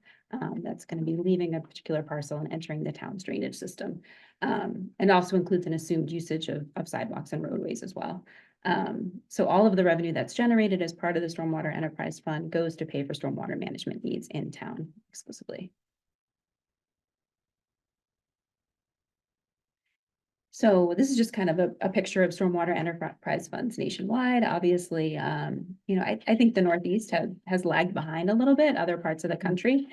that's going to be leaving a particular parcel and entering the town's drainage system. And also includes an assumed usage of sidewalks and roadways as well. So all of the revenue that's generated as part of the Stormwater Enterprise Fund goes to pay for stormwater management needs in town exclusively. So this is just kind of a picture of stormwater enterprise funds nationwide. Obviously, I think the Northeast has lagged behind a little bit, other parts of the country,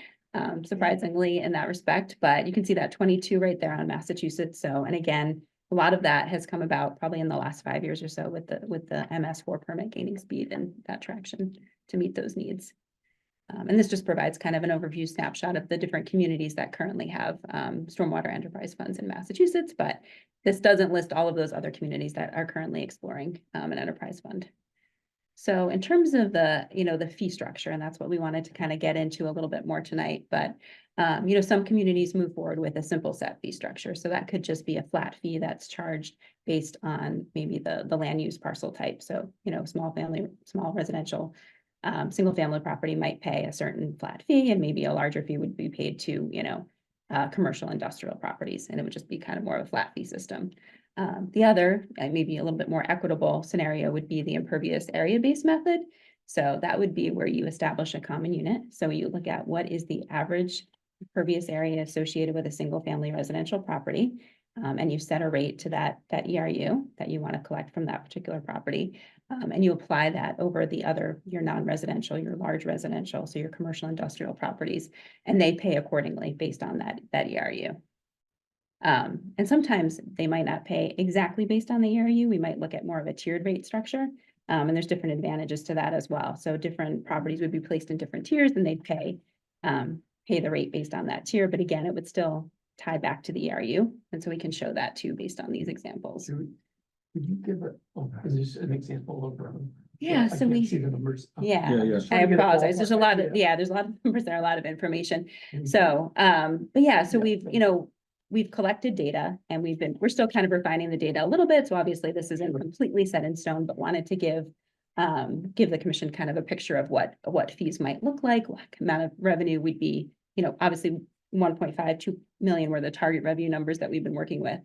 surprisingly in that respect, but you can see that 22 right there on Massachusetts. So, and again, a lot of that has come about probably in the last 5 years or so with the MS4 permit gaining speed and that traction to meet those needs. And this just provides kind of an overview snapshot of the different communities that currently have stormwater enterprise funds in Massachusetts, but this doesn't list all of those other communities that are currently exploring an enterprise fund. So in terms of the fee structure, and that's what we wanted to kind of get into a little bit more tonight, but some communities move forward with a simple set fee structure. So that could just be a flat fee that's charged based on maybe the land use parcel type. So, small residential, single family property might pay a certain flat fee, and maybe a larger fee would be paid to, commercial industrial properties, and it would just be kind of more of a flat fee system. The other, maybe a little bit more equitable scenario would be the impervious area-based method. So that would be where you establish a common unit. So you look at what is the average impervious area associated with a single family residential property. And you set a rate to that ERU that you want to collect from that particular property. And you apply that over your non-residential, your large residential, so your commercial industrial properties, and they pay accordingly based on that ERU. And sometimes they might not pay exactly based on the ERU. We might look at more of a tiered rate structure. And there's different advantages to that as well. So different properties would be placed in different tiers and they'd pay the rate based on that tier. But again, it would still tie back to the ERU. And so we can show that too, based on these examples. Could you give is this an example of? Yeah, I so can't we- see the numbers. Yeah, Yeah, yeah. just I trying to get a apologize. There's a ballpark lot of, idea. there's a lot of numbers there, a lot of information. Mhm. So, but yeah, so Yeah. we've collected data and we're still kind of refining the data a little bit. So obviously this isn't completely set in stone, but wanted to give the commission kind of a picture of what fees might look like, what amount of revenue would be, obviously 1.52 million were the target revenue numbers that we've been working with.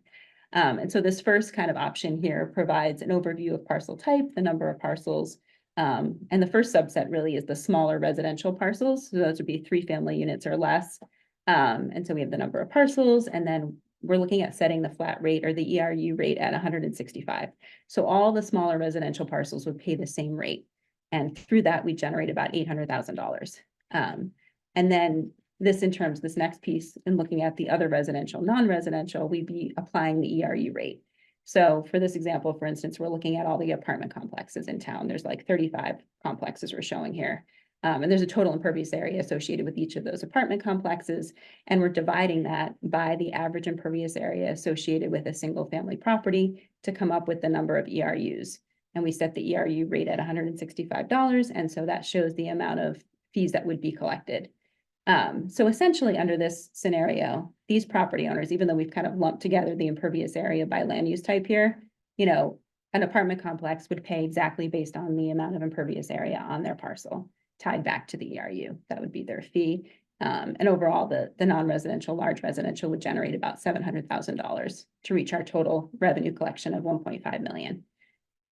And so this first kind of option here provides an overview of parcel type, the number of parcels. And the first subset really is the smaller residential parcels. So those would be 3 family units or less. And so we have the number of parcels, and then we're looking at setting the flat rate or the ERU rate at 165. So all the smaller residential parcels would pay the same rate. And through that, we generate about $800,000. And then this next piece, in looking at the other residential, non-residential, we'd be applying the ERU rate. So for this example, for instance, we're looking at all the apartment complexes in town. There's like 35 complexes we're showing here. And there's a total impervious area associated with each of those apartment complexes. And we're dividing that by the average impervious area associated with a single family property to come up with the number of ERUs. And we set the ERU rate at $165. And so that shows the amount of fees that would be collected. So essentially under this scenario, these property owners, even though we've kind of lumped together the impervious area by land use type here, an apartment complex would pay exactly based on the amount of impervious area on their parcel, tied back to the ERU. That would be their fee. And overall, the non-residential, large residential would generate about $700,000 to reach our total revenue collection of 1.5 million.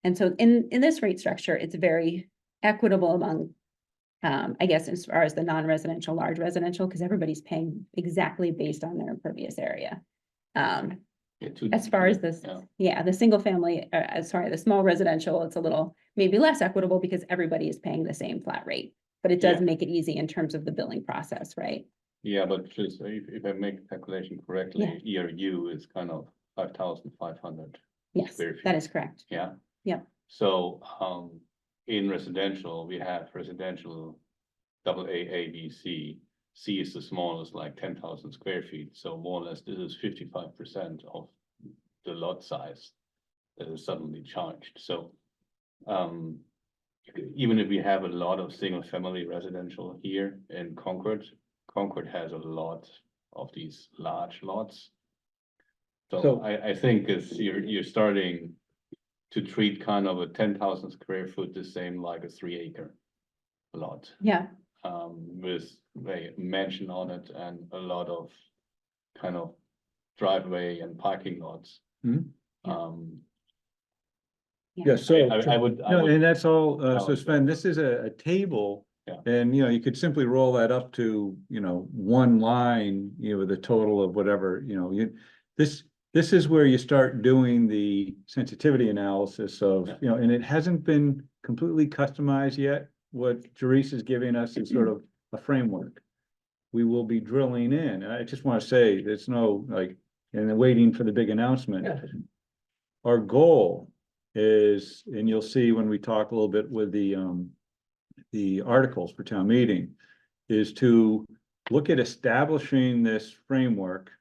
And so in this rate structure, it's very equitable among, I guess, as far as the non-residential, large residential, because everybody's paying exactly based on their impervious area. As far as this, the single family, the small residential, it's a little maybe less equitable because everybody is paying the same flat rate, but it does make it easy in terms of the billing process, right? Yeah, but just if I make the calculation correctly, ERU is kind of 5,500. Yes, square feet. that is correct. Yeah. Yeah. So, in residential, we have residential AA, A, B, C. C is the smallest, like 10,000 square feet. So more or less, this is 55% of the lot size that is suddenly charged. So, even if we have a lot of single family residential here in Concord, Concord has a lot of these large lots. So So- I think you're starting to treat kind of a 10,000 square foot the same like a 3-acre lot. Yeah, With a mansion on it and a lot of kind of driveway and parking lots. Mhm. Yeah. Yeah, so, I would. no, and that's all, I so would- Sven, this is a table. Yeah. And, you could simply roll that up to, one line, with a total of whatever, this is where you start doing the sensitivity analysis of, Yeah. and it hasn't been completely customized yet. What Jerice is giving us is sort of a framework. We will be drilling in, and I just want to say, there's no, and then waiting for the big announcement. Yeah. Our goal is, and you'll see when we talk a little bit with the articles for town meeting, is to look at establishing this framework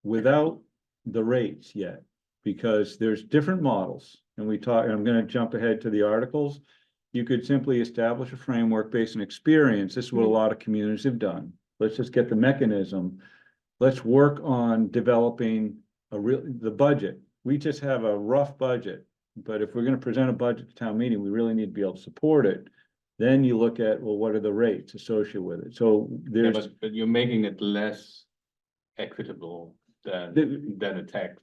without the rates yet, because there's different models, and I'm gonna jump ahead to the articles. You could simply establish a framework based on experience. This is what a lot of communities have done. Let's just get the mechanism. Let's work on developing the budget. We just have a rough budget, but if we're gonna present a budget to town meeting, we really need to be able to support it. Then you look at, well, what are the rates associated with it? So Yeah, there's, but you're making it less equitable than a tax,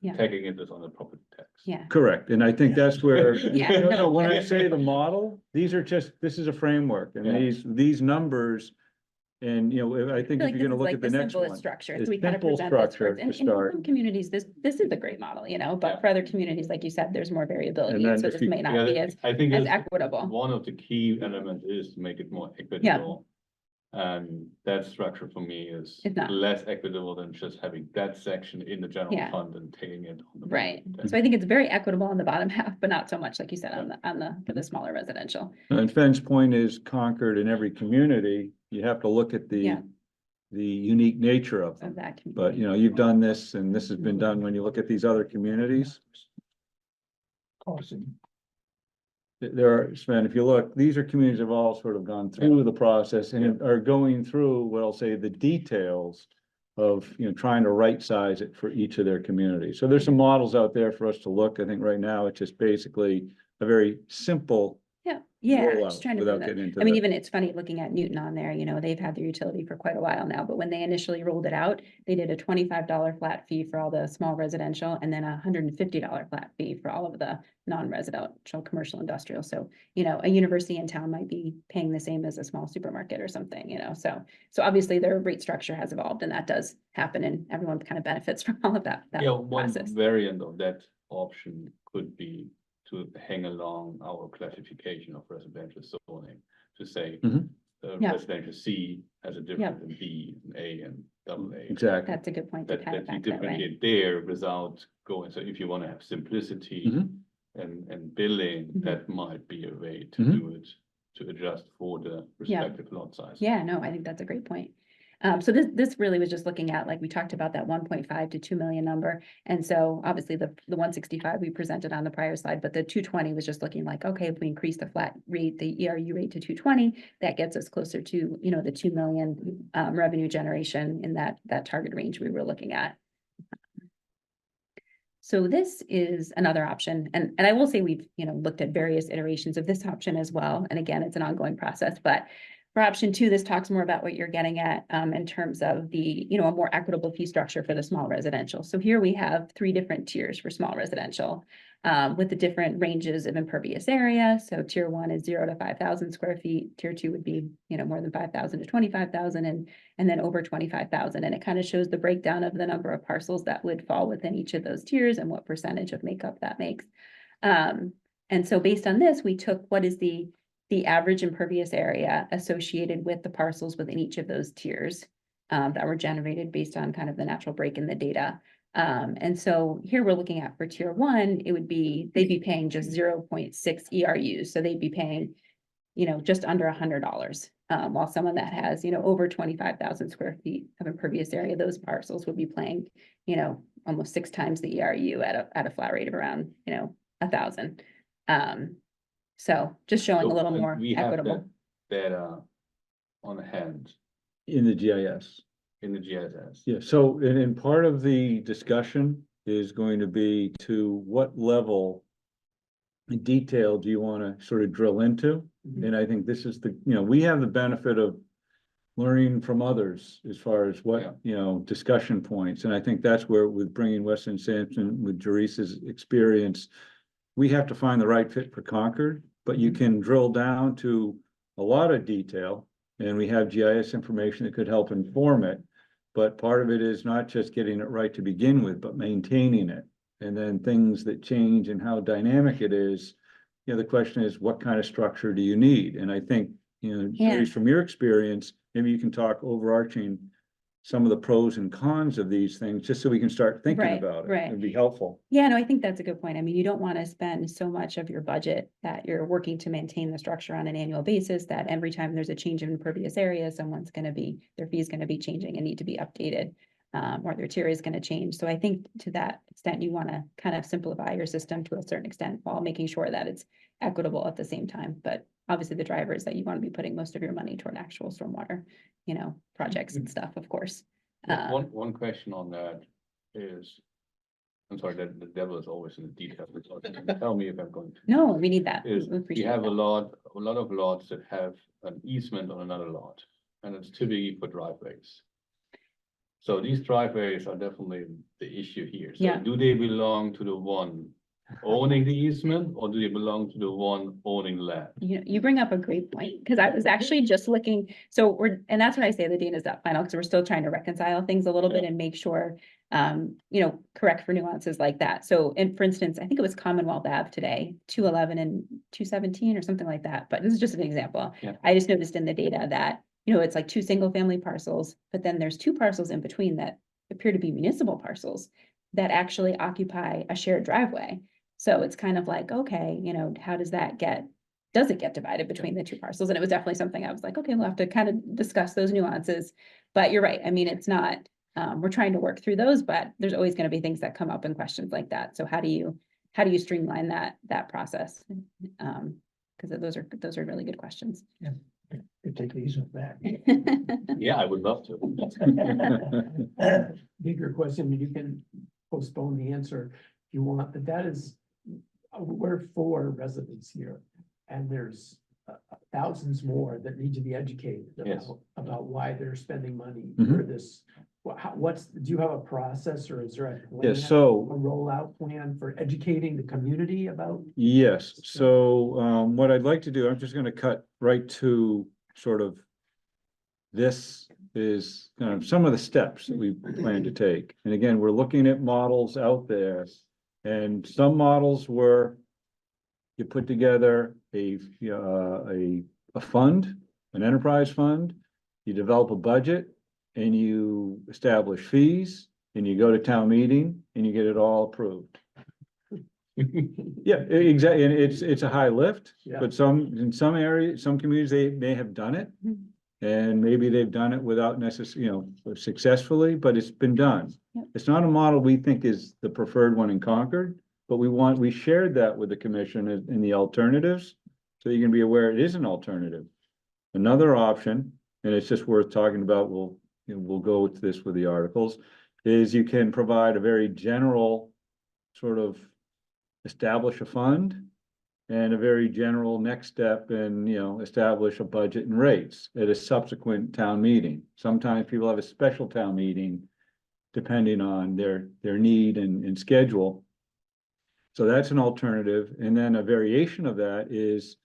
Yeah. tagging it as on a property tax. Yeah, correct, and I think that's where, Yeah. no, when I say the model, this is a framework, and Yeah. these numbers. And, I think I if feel you're like gonna look this at the is like the next simplest one. structure, it's so we kind of simple present this structure first. to And in start. some communities, this is a great model, Yeah. but for other communities, like you said, there's more variability, And then and so if this you- may not Yeah, be as I think as that's equitable. one of the key elements is to make it more equitable. And that structure for me is It's not. less equitable than just having that section in the general Yeah. fund and taking it on the. Right, property tax. so I think it's very equitable on the bottom half, but not so much, like you said, for the smaller residential. And Fenn's point is Concord in every community, you have to look at Yeah. the unique nature of Of them. that. But, community. you've done this, and this has been done when you look at these other communities. Costing. There are, Sven, if you look, these are communities that have all sort of gone through the process and are going through, what I'll say, the details of, trying to right size it for each of their communities. So there's some models out there for us to look. I think right now it's just basically a very simple Yeah, rollout just trying to. without bring that- getting into I mean, the- even it's funny looking at Newton on there, they've had their utility for quite a while now, but when they initially rolled it out, they did a $25 flat fee for all the small residential and then a $150 flat fee for all of the non-residential, commercial, industrial. So, a university in town might be paying the same as a small supermarket or something, so obviously their rate structure has evolved and that does happen and everyone kind of benefits from all of that Yeah, one process. variant of that option could be to hang along our classification of residential zoning, to say. Mhm. Yeah. Residential C has a difference in B, and A, and double A. Exactly. That's a good point to That, kind of that you back that way. differentiate there without going, so if you wanna have simplicity Mhm. and billing, Mhm. that might be a way to Mhm. do it, to adjust for the respective lot size. Yeah, no, I think that's a great point. So this really was just looking at, like, we talked about that 1.5 to 2 million number. And so obviously the 165 we presented on the prior slide, but the 220 was just looking like, okay, if we increase the flat rate, the ERU rate to 220, that gets us closer to, the 2 million revenue generation in that target range we were looking at. So this is another option, and I will say we've, looked at various iterations of this option as well. And again, it's an ongoing process, but for option 2, this talks more about what you're getting at in terms of the, a more equitable fee structure for the small residential. So here we have 3 different tiers for small residential with the different ranges of impervious area. So tier 1 is 0 to 5,000 square feet. Tier 2 would be, more than 5,000 to 25,000 and then over 25,000. And it kind of shows the breakdown of the number of parcels that would fall within each of those tiers and what percentage of makeup that makes. And so based on this, we took what is the average impervious area associated with the parcels within each of those tiers that were generated based on kind of the natural break in the data. And so here we're looking at for tier 1, they'd be paying just 0.6 ERUs. So they'd be paying, just under $100. While someone that has, over 25,000 square feet of impervious area, those parcels would be paying, almost 6 times the ERU at a flat rate of around, 1,000. So just showing a So, little and more we have equitable. that data on hand In the GIS. in the GIS. Yeah, so and part of the discussion is going to be to what level in detail do you want to sort of drill into? Mhm. And I think this is we have the benefit of learning from others as far as what, discussion points. And I think that's where with bringing Weston Sampson with Jerice's experience, we have to find the right fit for Concord, but you can drill down to a lot of detail. And we have GIS information that could help inform it. But part of it is not just getting it right to begin with, but maintaining it. And then things that change and how dynamic it is. You know, the question is, what kind of structure do you need? And I think, you know, Yeah. Joyce, from your experience, maybe you can talk overarching some of the pros and cons of these things, just so we can start thinking Right, about it. right. It'd be helpful. Yeah, no, I think that's a good point. I mean, you don't want to spend so much of your budget that you're working to maintain the structure on an annual basis, that every time there's a change in impervious area, someone's gonna be, their fee is gonna be changing and need to be updated. Or their tier is gonna change. So I think to that extent, you wanna kind of simplify your system to a certain extent while making sure that it's equitable at the same time. But obviously the driver is that you want to be putting most of your money toward actual stormwater, you know, projects and stuff, of course. One question on that is, I'm sorry, the devil is always in the details. So tell me if I'm going to. No, we need that. Is We you appreciate have that. a lot of lots that have an easement on another lot, and it's typically for driveways. So these driveways are definitely the issue here. So Yeah. do they belong to the one owning the easement, or do they belong to the one owning land? You bring up a great point, because I was actually just looking, so and that's when I say the data's not final, because we're still trying to reconcile things a little bit and make sure, you know, correct for nuances like that. So, and for instance, I think it was Commonwealth Ave today, 211 and 217 or something like that, but this is just an example. Yeah. I just noticed in the data that, you know, it's like 2 single-family parcels, but then there's 2 parcels in between that appear to be municipal parcels that actually occupy a shared driveway. So it's kind of like, okay, you know, how does it get divided between the 2 parcels? And it was definitely something I was like, okay, we'll have to kind of discuss those nuances. But you're right. I mean, it's not, we're trying to work through those, but there's always going to be things that come up in questions like that. So how do you streamline that process? Because those are really good questions. You take the easement back. Yeah, I would love to. Bigger question, you can postpone the answer if you want, but that is, we're 4 residents here. And there's thousands more that need to be educated Yes. about why they're spending money Mhm. for this. Do you have a process, or is there a plan? Yes, so- A rollout plan for educating the community about? Yes, so what I'd like to do, I'm just gonna cut right to sort of. This is kind of some of the steps that we plan to take. And again, we're looking at models out there. And some models were. You put together a fund, an enterprise fund, you develop a budget. And you establish fees, and you go to town meeting, and you get it all approved. Yeah, exactly, and it's a high lift, Yeah. but in some areas, some communities, they may have done it. Mhm. And maybe they've done it without necessarily, successfully, but it's been done. Yep. It's not a model we think is the preferred one in Concord, but we shared that with the commission in the alternatives. So you can be aware it is an alternative. Another option, and it's just worth talking about, we'll go with this with the articles, is you can provide a very general sort of establish a fund and a very general next step and, establish a budget and rates at a subsequent town meeting. Sometimes people have a special town meeting depending on their need and schedule. So that's an alternative. And then a variation of that is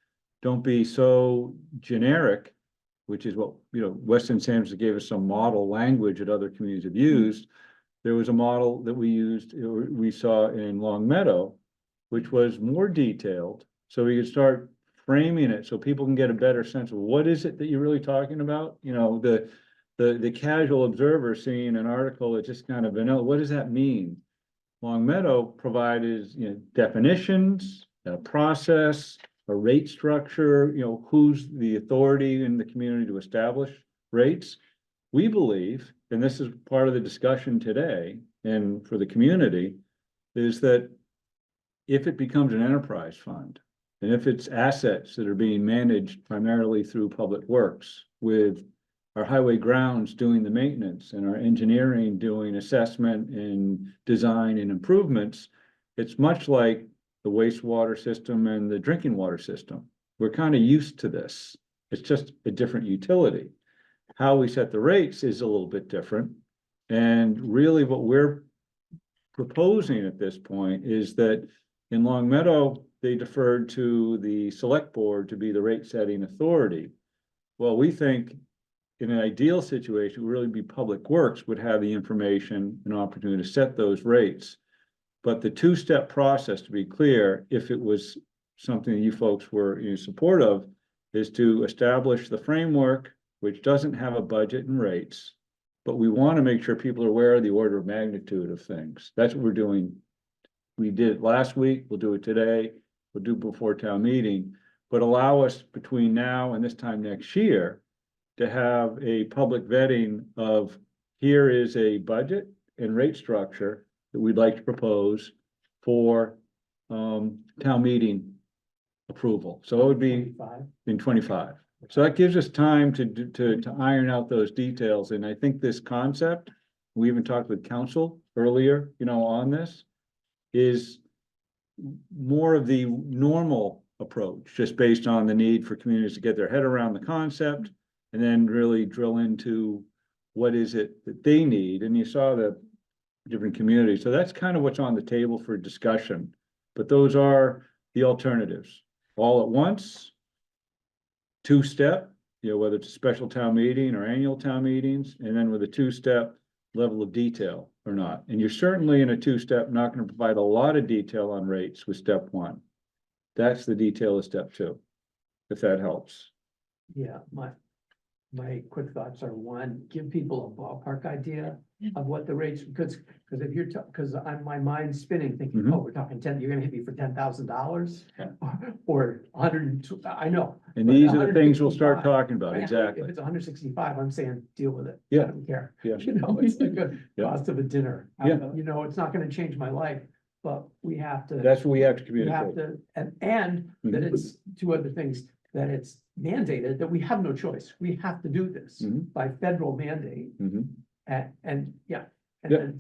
don't be so generic, which is what, Weston Sampson gave us some model language that other communities have used. There was a model that we saw in Long Meadow, which was more detailed. So we could start framing it so people can get a better sense of what is it that you're really talking about? The casual observer seeing an article that just kind of vanilla, what does that mean? Long Meadow provided, definitions, a process, a rate structure, who's the authority in the community to establish rates. We believe, and this is part of the discussion today and for the community, is that if it becomes an enterprise fund, and if it's assets that are being managed primarily through public works, with our highway grounds doing the maintenance and our engineering doing assessment and design and improvements, it's much like the wastewater system and the drinking water system. We're kind of used to this. It's just a different utility. How we set the rates is a little bit different. And really what we're proposing at this point is that In Long Meadow, they deferred to the select board to be the rate setting authority. Well, we think in an ideal situation, it would really be Public Works would have the information and opportunity to set those rates. But the two-step process, to be clear, if it was something you folks were in support of, is to establish the framework, which doesn't have a budget and rates. But we want to make sure people are aware of the order of magnitude of things. That's what we're doing. We did it last week, we'll do it today, we'll do it before town meeting, but allow us between now and this time next year to have a public vetting of, here is a budget and rate structure that we'd like to propose for town meeting approval. So it would be 25. in 25. So that gives us time to iron out those details. And I think this concept, we even talked with council earlier, on this, is more of the normal approach, just based on the need for communities to get their head around the concept and then really drill into what is it that they need. And you saw the different communities. So that's kind of what's on the table for discussion. But those are the alternatives. All at once, two-step, whether it's a special town meeting or annual town meetings, and then with a two-step level of detail or not. And you're certainly in a two-step not going to provide a lot of detail on rates with step one. That's the detail of step two, if that helps. Yeah, my quick thoughts are, one, give people a ballpark idea of what the rates, because if you're, because my mind's spinning thinking, Mhm. oh, we're talking 10, you're gonna hit me for $10,000. Yeah. Or 102, I know. And But these are the things we'll start 165, talking about, right? exactly. If it's 165, I'm saying, deal with it. Yeah. I don't care. Yeah. It's like a Yeah. cost of a dinner. Yeah. It's not gonna change my life, but we have to. That's what we have to We have communicate. to, and that Mhm. it's two other things, that it's mandated, that we have no choice. We have to do this Mhm. by federal mandate. Mhm. And yeah, and Yep.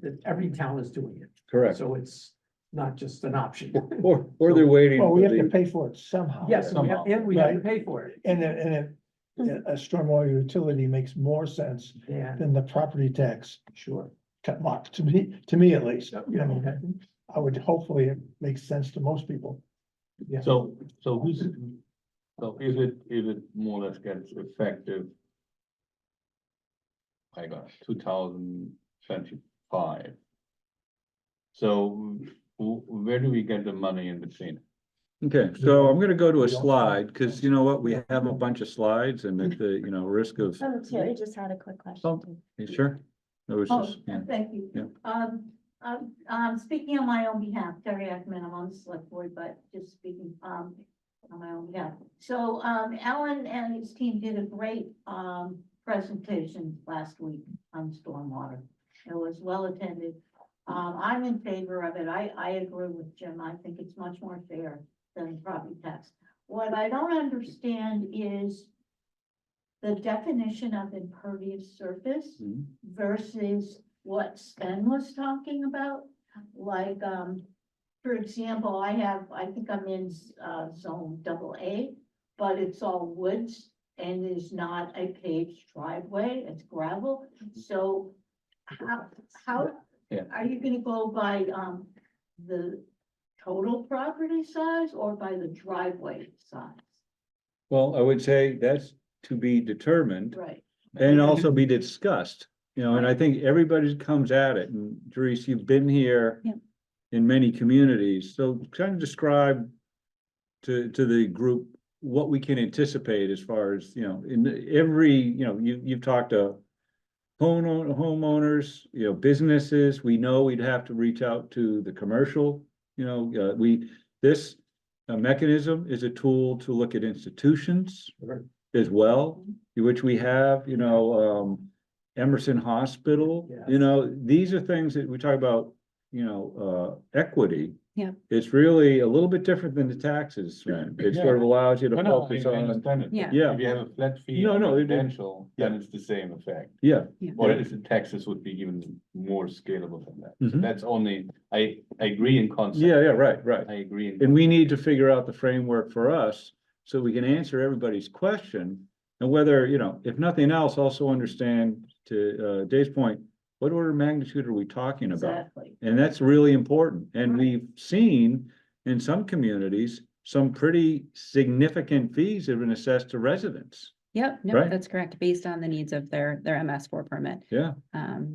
that every town is doing it. Correct. So it's not just an option. Or they're waiting Well, we for have to the, pay for it somehow. Yes, and we have, Somehow. and we have to Right. pay for it. And a stormwater utility makes more sense Yeah, than the property tax sure. cut mark, to me at least. Yeah. I mean, I would, hopefully it makes sense to most people. Yeah. So if it more or less gets effective, I got 2025. So where do we get the money in between? okay, so I'm gonna go to a slide, because you know what, we have a bunch of slides and at the, risk of, Terry just had a quick Oh. question. you sure? It was Oh, just, yeah. thank you. Yeah. Speaking on my own behalf, Terry Ackman, I'm on the select board, but just speaking, on my own behalf. So, Alan and his team did a great, presentation last week on stormwater. It was well attended. I'm in favor of it. I agree with Jim. I think it's much more fair than property tax. What I don't understand is the definition of impervious surface Mhm. versus what Sven was talking about. Like, for example, I think I'm in, zone AA, but it's all woods and is not a paved driveway, it's gravel. So how Yeah. are you gonna go by, the total property size or by the driveway size? Well, I would say that's to be determined Right. and also be discussed, and I think everybody comes at it, and Therese, you've been here Yeah. in many communities, so kind of describe to the group what we can anticipate as far as, in every, you've talked to homeowners, businesses, we know we'd have to reach out to the commercial, this mechanism is a tool to look at institutions as well, which we have, Emerson Hospital, Yes. these are things that we talk about, equity. Yeah. It's really a little bit different than the taxes, man. It sort of allows you to focus I on, understand it. Yeah. Yeah. If you have a flat fee No, on no, it- residential, then it's the same effect. yeah. Or if the taxes would be even more scalable than that. So Mhm. that's only, I agree in concept. Yeah, right. I agree. in And we need to figure out the framework for us so we can answer everybody's question. And whether, if nothing else, also understand to Dave's point, what order of magnitude are we talking about? Exactly. And that's really important. And Right. we've seen in some communities, some pretty significant fees have been assessed to residents. Yep, no, Right. that's correct, based on the needs of their MS4 permit. Yeah,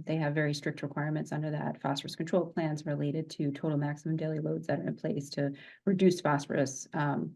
They have very strict requirements under that. Phosphorus control plans related to total maximum daily loads that are in place to reduce phosphorus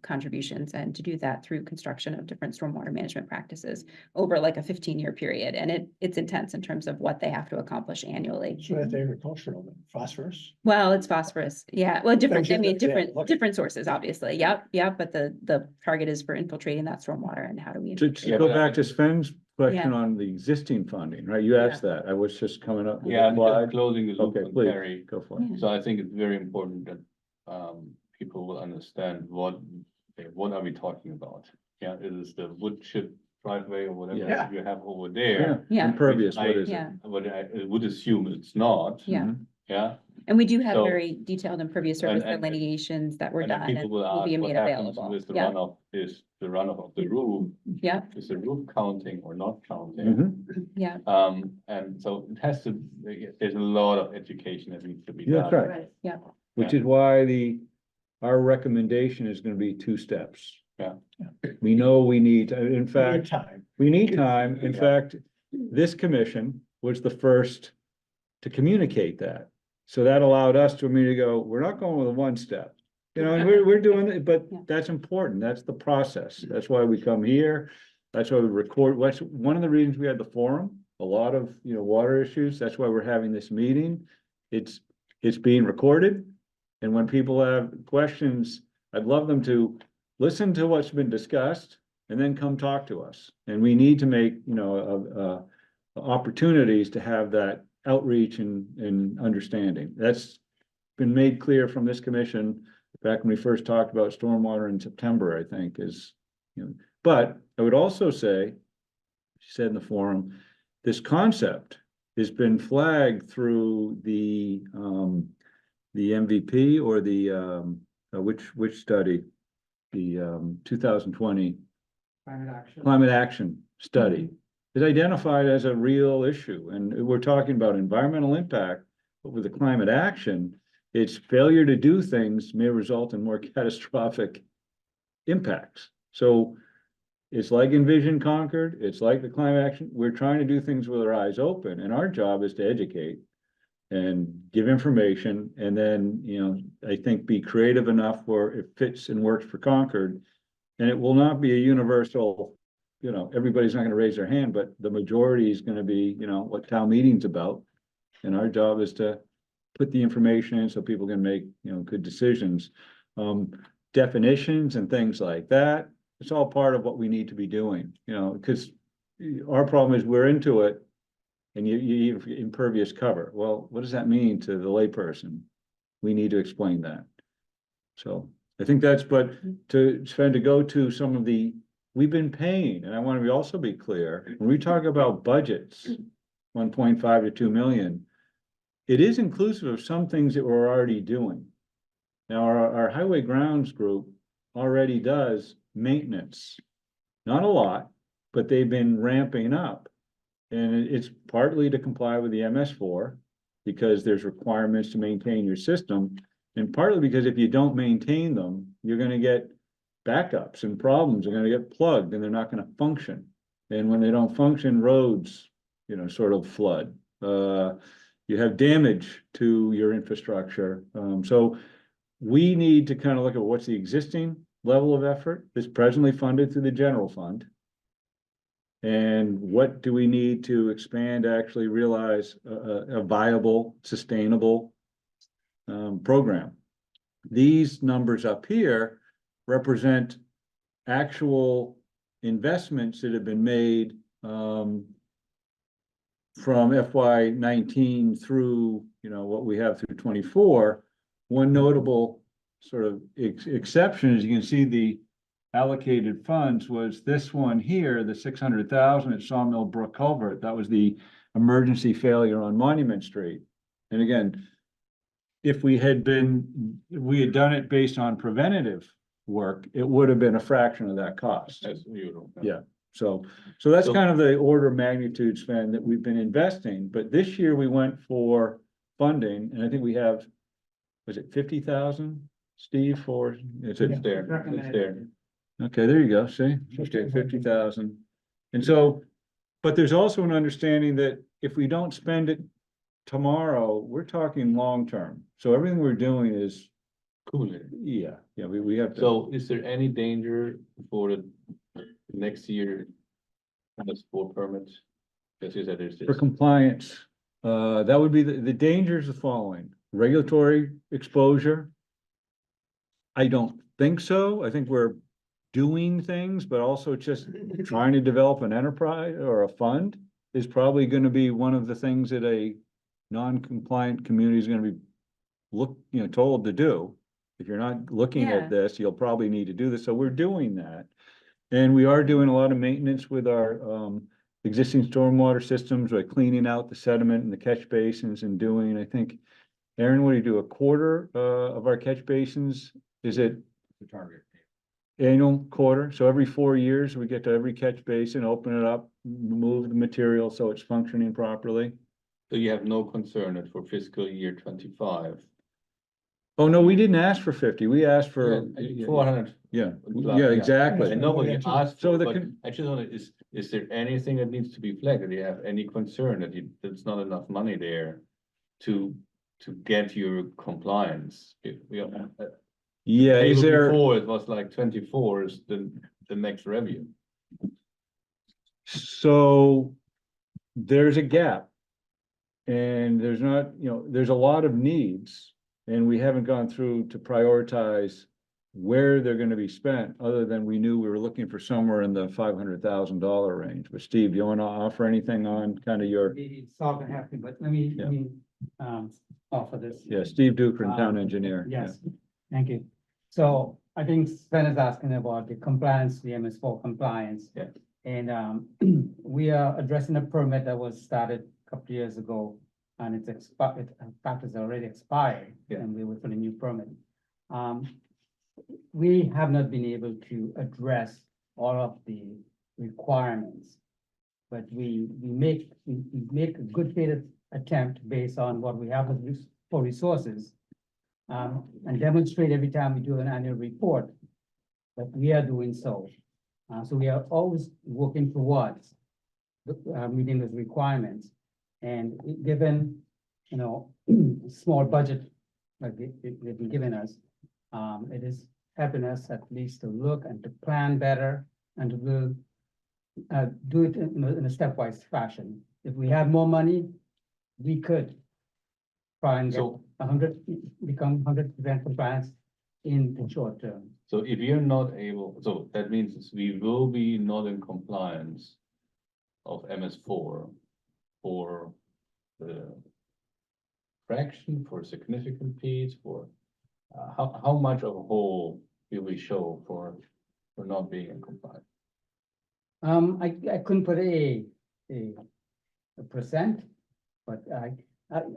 contributions, and to do that through construction of different stormwater management practices over like a 15-year period. And it's intense in terms of what they have to accomplish annually. So that's agricultural, then, phosphorus. Well, it's phosphorus. Yeah, well, different, I Things mean, that- yeah, different, look- different sources, obviously. Yep, but the target is for infiltrating that stormwater, and how do we? to infiltrate go but I back to Sven's question Yeah. on the existing funding, right? You asked that. I was just coming up. with a Yeah, I'm slide. just closing the loop Okay, on please, Terry. go for it. Yeah. So I think it's very important that people will understand what are we talking about? Yeah, it is the wood chip driveway or whatever Yeah. you have over Yeah, there. Yeah. impervious, Which what I- is it? Yeah. What I would assume it's not. Yeah. Mhm. Yeah, And we do have So- very detailed impervious surface and- delineations that were and then done and people will will be ask what made happens available. with the Yeah, runoff, is the runoff of the roof, yeah, is the roof counting or not counting? Mhm. yeah. And so it has to, there's a lot of education that needs to be That's done. right. Right. Which is why our recommendation is gonna be 2 steps. Yeah. We know we need, in Need fact, time. we need time. In Yeah. fact, this commission was the first to communicate that. So that allowed us to immediately go, we're not going with a 1 step. You know, and we're doing it, but Yeah. that's important. That's the process. That's why we come here. That's why we record. That's one of the reasons we had the forum, a lot of, water issues. That's why we're having this meeting. It's being recorded. And when people have questions, I'd love them to listen to what's been discussed and then come talk to us. And we need to make, opportunities to have that outreach and understanding. That's been made clear from this commission back when we first talked about stormwater in September, I think but I would also say, she said in the forum, this concept has been flagged through the MVP or which study? The 2020 climate action study is identified as a real issue. And we're talking about environmental impact, but with the climate action, its failure to do things may result in more catastrophic impacts. So it's like Envision Concord, it's like the climate action. We're trying to do things with our eyes open, and our job is to educate and give information, and then, I think be creative enough where it fits and works for Concord. And it will not be a universal, everybody's not gonna raise their hand, but the majority is gonna be, what town meeting's about. And our job is to put the information in so people can make, good decisions. Definitions and things like that, it's all part of what we need to be doing, because our problem is we're into it. And you impervious cover. Well, what does that mean to the layperson? We need to explain that. So I think that's, but to spend to go to some of we've been paying, and I want to also be clear, when we talk about budgets, 1.5 to 2 million, it is inclusive of some things that we're already doing. Now, our highway grounds group already does maintenance. Not a lot, but they've been ramping up. And it's partly to comply with the MS4, because there's requirements to maintain your system. And partly because if you don't maintain them, you're gonna get backups and problems are gonna get plugged and they're not gonna function. And when they don't function, roads, sort of flood. You have damage to your infrastructure. So we need to kind of look at what's the existing level of effort that's presently funded through the general fund. And what do we need to expand to actually realize a viable, sustainable program? These numbers up here represent actual investments that have been made from FY19 through, what we have through 24. One notable sort of exception is you can see the allocated funds was this one here, the 600,000 at Sawmill Brook Culvert. That was the emergency failure on Monument Street. And again, if we had done it based on preventative work, it would have been a fraction of that cost. As usual. Yeah. So that's So- kind of the order of magnitude spend that we've been investing, but this year we went for funding, and I think we have, was it 50,000, Steve, for, It's there, it's there. Okay, there you go, see, okay, 50,000. And so, but there's also an understanding that if we don't spend it tomorrow, we're talking long-term. So everything we're doing is, Cool. yeah, we have to. So is there any danger for the next year? That's for permits? Because you said there's For this, compliance, that would be the dangers of the following: regulatory exposure. I don't think so. I think we're doing things, but also just trying to develop an enterprise or a fund is probably gonna be one of the things that a non-compliant community is gonna be told to do. If you're not looking Yeah. at this, you'll probably need to do this. So we're doing that. And we are doing a lot of maintenance with our existing stormwater systems, like cleaning out the sediment and the catch basins and doing, I think, Aaron, what do you do, a quarter of our catch basins? Is it the target. annual quarter? So every 4 years, we get to every catch basin, open it up, remove the material so it's functioning properly. So you have no concern that for fiscal year 25? Oh, no, we didn't ask for 50. We asked for, 400. yeah, Yeah. exactly. I know what you asked So for, the but con- I just want to, is there anything that needs to be flagged? Do you have any concern that there's not enough money there to get your compliance? If we are, Yeah, is table there? before, it was like 24 is the next review. So there's a gap. And there's not, there's a lot of needs, and we haven't gone through to prioritize where they're gonna be spent, other than we knew we were looking for somewhere in the $500,000 range. But Steve, you wanna offer anything on kind of your, It's all gonna happen, but let me, offer this. yeah, Steve Dukran, town engineer. yeah. Yes, thank you. So I think Sven is asking about the compliance, the MS4 compliance. Yeah. And we are addressing a permit that was started a couple of years ago, and it's expired, in fact, it's already expired. Yeah. And we were for the new permit. We have not been able to address all of the requirements. But we make a good faith attempt based on what we have for resources. And demonstrate every time we do an annual report that we are doing so. So we are always working towards meeting those requirements. And given, small budget like they've been giving us, it is helping us at least to look and to plan better and to do it in a stepwise fashion. If we had more money, we could try and get So, 100% compliance in the short term. so if you're not able, so that means we will be not in compliance of MS4 for the fraction, for significant piece, for how much of a whole will we show for not being in compliance? I couldn't put a percent, but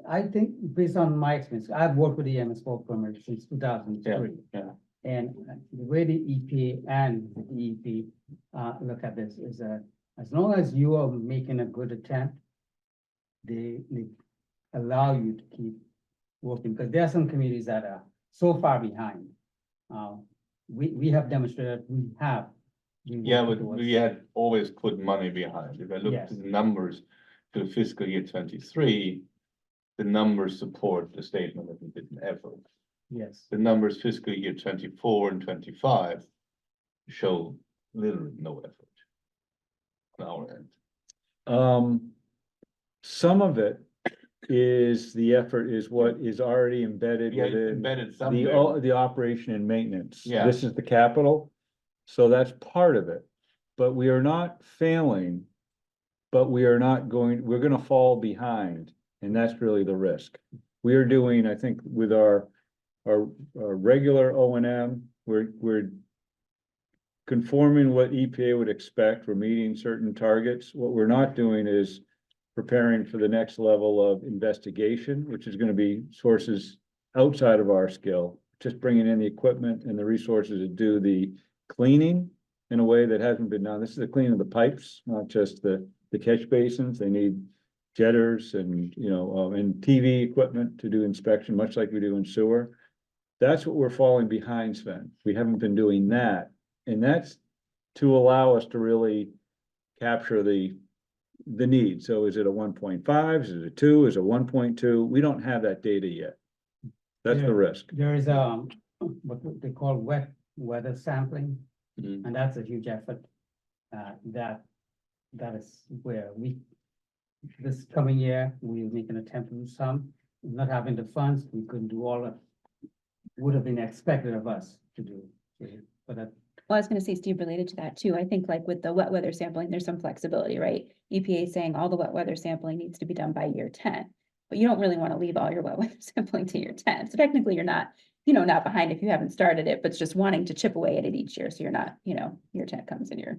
I think based on my experience, I've worked with the MS4 permit since 2003. Yeah. And the way the EPA and the DEP look at this is as long as you are making a good attempt, they allow you to keep working, because there are some communities that are so far behind. We have demonstrated we have. been Yeah, working but towards- we had always put money behind. If I look at Yes. the numbers to fiscal year 23, the numbers support the statement that we did an effort. Yes, The numbers fiscal year 24 and 25 show literally no effort on our end. Some of it is the effort is what is already embedded Yeah, within embedded somewhere. the operation and maintenance. Yeah. This is the capital, so that's part of it. But we are not failing, but we're gonna fall behind, and that's really the risk. We are doing, I think, with our regular O and M, we're conforming what EPA would expect. We're meeting certain targets. What we're not doing is preparing for the next level of investigation, which is gonna be sources outside of our skill, just bringing in the equipment and the resources to do the cleaning in a way that hasn't been done. This is the cleaning of the pipes, not just the catch basins. They need jetters and, and TV equipment to do inspection, much like we do in sewer. That's what we're falling behind, Sven. We haven't been doing that. And that's to allow us to really capture the need. So is it a 1.5? Is it a 2? Is it 1.2? We don't have that data yet. That's the risk. There is what they call wet weather sampling, Mhm. and that's a huge effort. That is where this coming year, we'll make an attempt to do some, not having the funds, we couldn't do all of, would have been expected of us to do. But that, Well, I was gonna say, Steve, related to that too, I think like with the wet weather sampling, there's some flexibility, right? EPA is saying all the wet weather sampling needs to be done by year 10. But you don't really wanna leave all your wet weather sampling to year 10. So technically you're not, not behind if you haven't started it, but it's just wanting to chip away at it each year. So you're not, year 10 comes and you're,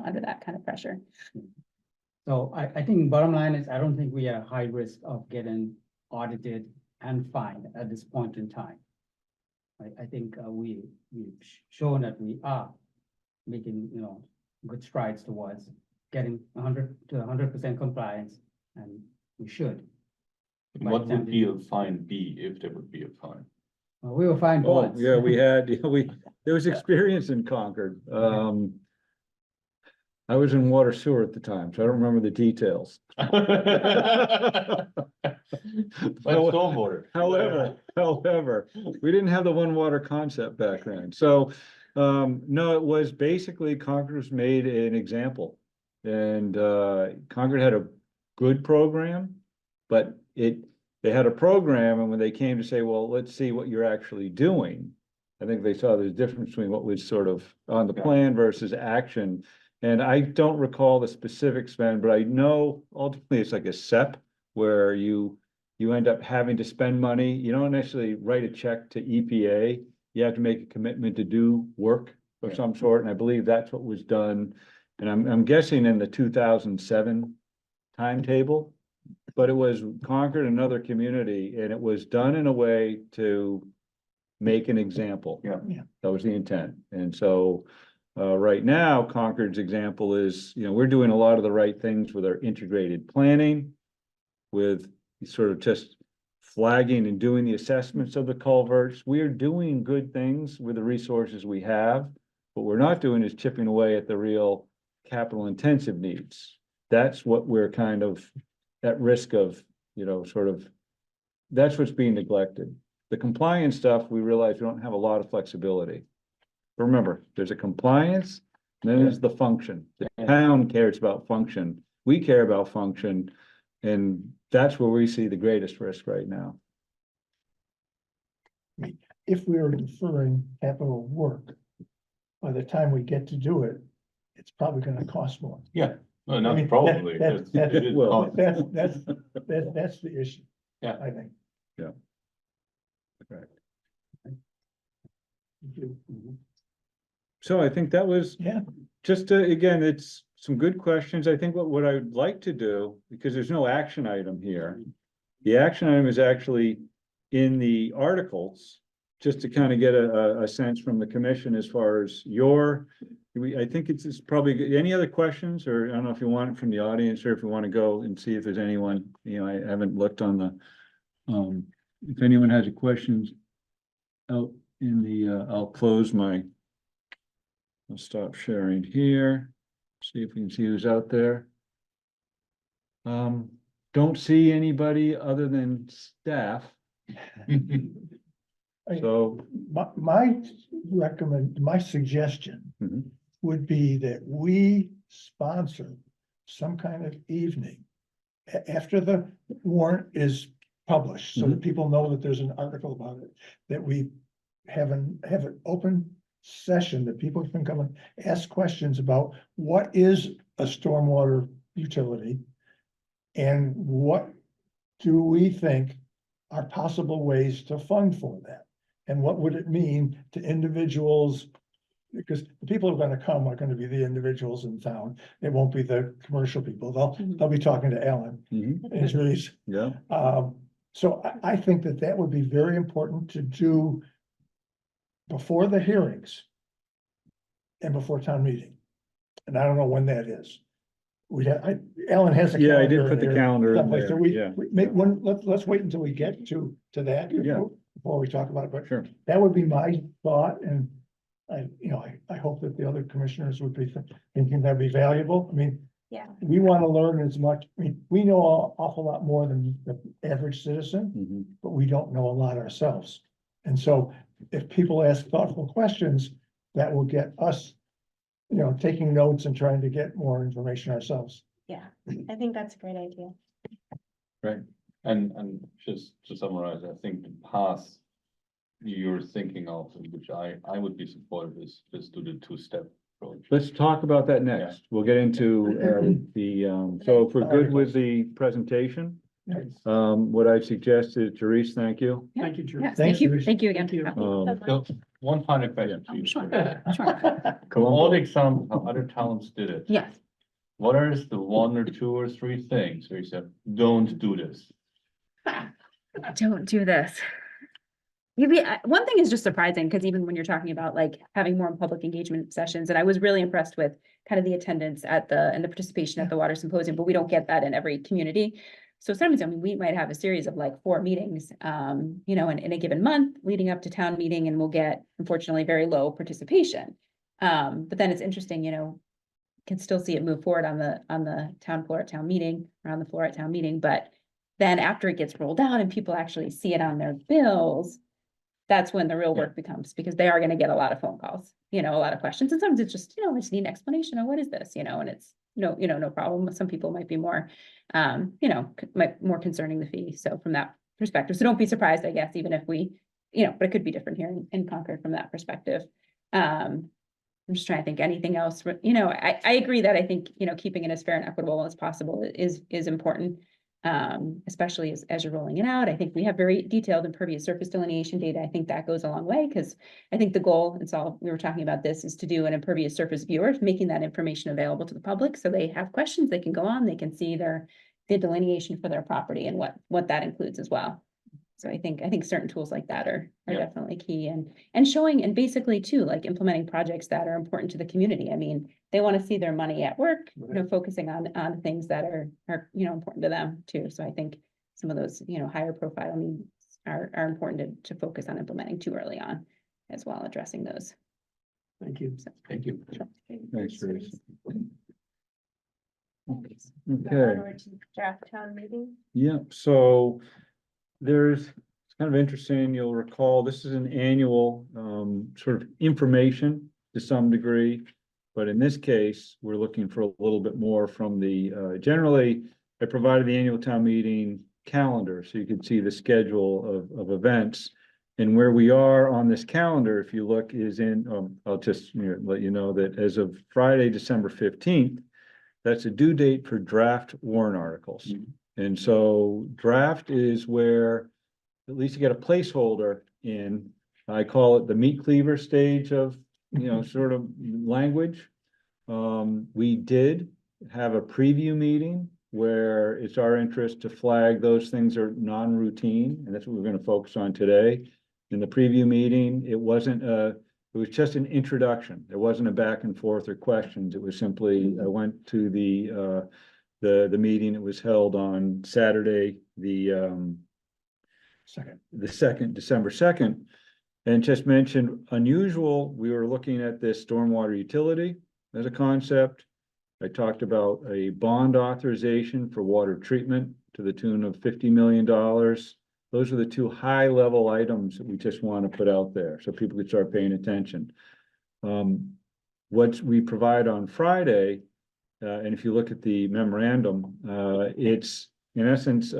under that kind of pressure. so I think bottom line is, I don't think we are high risk of getting audited and fined at this point in time. I think we've shown that we are making, good strides towards getting 100% compliance, and we should. What would be a fine be if there would be a fine? We will find Oh, bonds. yeah, there was experience in Concord. I was in water sewer at the time, so I don't remember the details. But stormwater. However, we didn't have the one water concept back then. So, no, it was basically Concord's made an example. And, Concord had a good program, but they had a program, and when they came to say, well, let's see what you're actually doing, I think they saw the difference between what was sort of on the plan versus action. And I don't recall the specifics, Sven, but I know ultimately it's like a SEP where you end up having to spend money. You don't necessarily write a check to EPA. You have to make a commitment to do work of some sort. And I believe that's what was done. And I'm guessing in the 2007 timetable, but it was Concord, another community, and it was done in a way to make an example. Yeah. Yeah. That was the intent. And so right now, Concord's example is, we're doing a lot of the right things with our integrated planning, with sort of just flagging and doing the assessments of the culverts. We are doing good things with the resources we have. What we're not doing is chipping away at the real capital intensive needs. That's what we're kind of at risk of, that's what's being neglected. The compliance stuff, we realize we don't have a lot of flexibility. Remember, there's a compliance, then there's the function. The town cares about function. We care about function. And that's where we see the greatest risk right now. If we are deferring capital work, by the time we get to do it, it's probably gonna cost more. Yeah, well, I not mean, probably. that's- It is well, cost. That's the issue. Yeah. I think. Right. You So I think that was Yeah. just, again, it's some good questions. I think what I'd like to do, because there's no action item here. The action item is actually in the articles, just to kind of get a sense from the commission as far as I think it's probably, good. Any other questions, or I don't know if you want it from the audience, or if you want to go and see if there's anyone, I haven't looked on the, if anyone has any questions out in the, I'll stop sharing here, see if we can see who's out there. Don't see anybody other than staff, so. My suggestion Mhm. would be that we sponsor some kind of evening after the warrant is published, so that people know that there's an article about it, that we have an open session that people can come and ask questions about what is a stormwater utility and what do we think are possible ways to fund for that? And what would it mean to individuals? Because the people who are gonna come are gonna be the individuals in town. It won't be the commercial people. They'll be talking to Alan Mhm. and Therese. Yeah, So I think that would be very important to do before the hearings. and before town meeting. And I don't know when that is. Ellen has a Yeah, I calendar. did put the calendar in someplace, so there, yeah. let's wait until we get to that Yeah. before we talk about it, but Sure. that would be my thought, and I hope that the other commissioners would be thinking that'd be valuable. I mean, Yeah. we want to learn as much, I mean, we know an awful lot more than the average citizen, Mhm. but we don't know a lot ourselves. And so if people ask thoughtful questions, that will get us, taking notes and trying to get more information ourselves. Yeah, I think that's a great idea. Right, and just to summarize, I think the path you're thinking of, which I would be supportive is, just do the two-step approach. Let's talk about that next. We'll get into so if we're good with the presentation, what I suggest is, Therese, thank you. Thank you, Drew. Yes, Thanks, thank you, Teresa. thank you again. Thank you. So, one final question to you. Sure, From sure. all the examples how other towns did it. Yes. What are the one or two or three things where you said, don't do this? Don't do this. One thing is just surprising, because even when you're talking about like having more public engagement sessions, and I was really impressed with kind of the attendance and the participation at the water symposium, but we don't get that in every community. So sometimes, I mean, we might have a series of like 4 meetings, in a given month leading up to town meeting, and we'll get, unfortunately, very low participation. But then it's interesting, can still see it move forward on the town floor at town meeting, or on the floor at town meeting, but then after it gets rolled out and people actually see it on their bills, that's when the real work becomes, because they are gonna get a lot of phone calls, a lot of questions, and sometimes it's just, I just need an explanation of what is this, and it's no problem. Some people might be more, more concerning the fee, so from that perspective, so don't be surprised, I guess, even if we, but it could be different here in Concord from that perspective. I'm just trying to think anything else, I agree that I think, keeping it as fair and equitable as possible is important. Especially as you're rolling it out. I think we have very detailed impervious surface delineation data. I think that goes a long way, because I think the goal, and so we were talking about this, is to do an impervious surface viewer, making that information available to the public, so they have questions, they can go on, they can see the delineation for their property and what that includes as well. So I think certain tools like that are definitely key, and showing, and basically too, like implementing projects that are important to the community. I mean, they want to see their money at work, focusing on things that are important to them too. So I think some of those, higher profile needs are important to focus on implementing too early on as well, addressing those. Thank you. So, Thank you. Thanks, Therese. Okay, Onward to draft town meeting. yeah, so it's kind of interesting, you'll recall, this is an annual sort of information to some degree. But in this case, we're looking for a little bit more from generally, I provided the annual town meeting calendar, so you can see the schedule of events. And where we are on this calendar, if you look, is I'll just let you know that as of Friday, December 15th, that's a due date for draft warrant articles. Mm-hmm. And so draft is where at least you get a placeholder in, I call it the meat cleaver stage of, sort of language. We did have a preview meeting where it's our interest to flag those things are non-routine, and that's what we're going to focus on today. In the preview meeting, it was just an introduction. There wasn't a back and forth or questions. It was simply, I went to the meeting. It was held on Saturday, the second, December 2nd. And just mentioned unusual, we were looking at this stormwater utility as a concept. I talked about a bond authorization for water treatment to the tune of $50 million. Those are the two high-level items that we just want to put out there so people could start paying attention. What we provide on Friday, and if you look at the memorandum, it's in essence,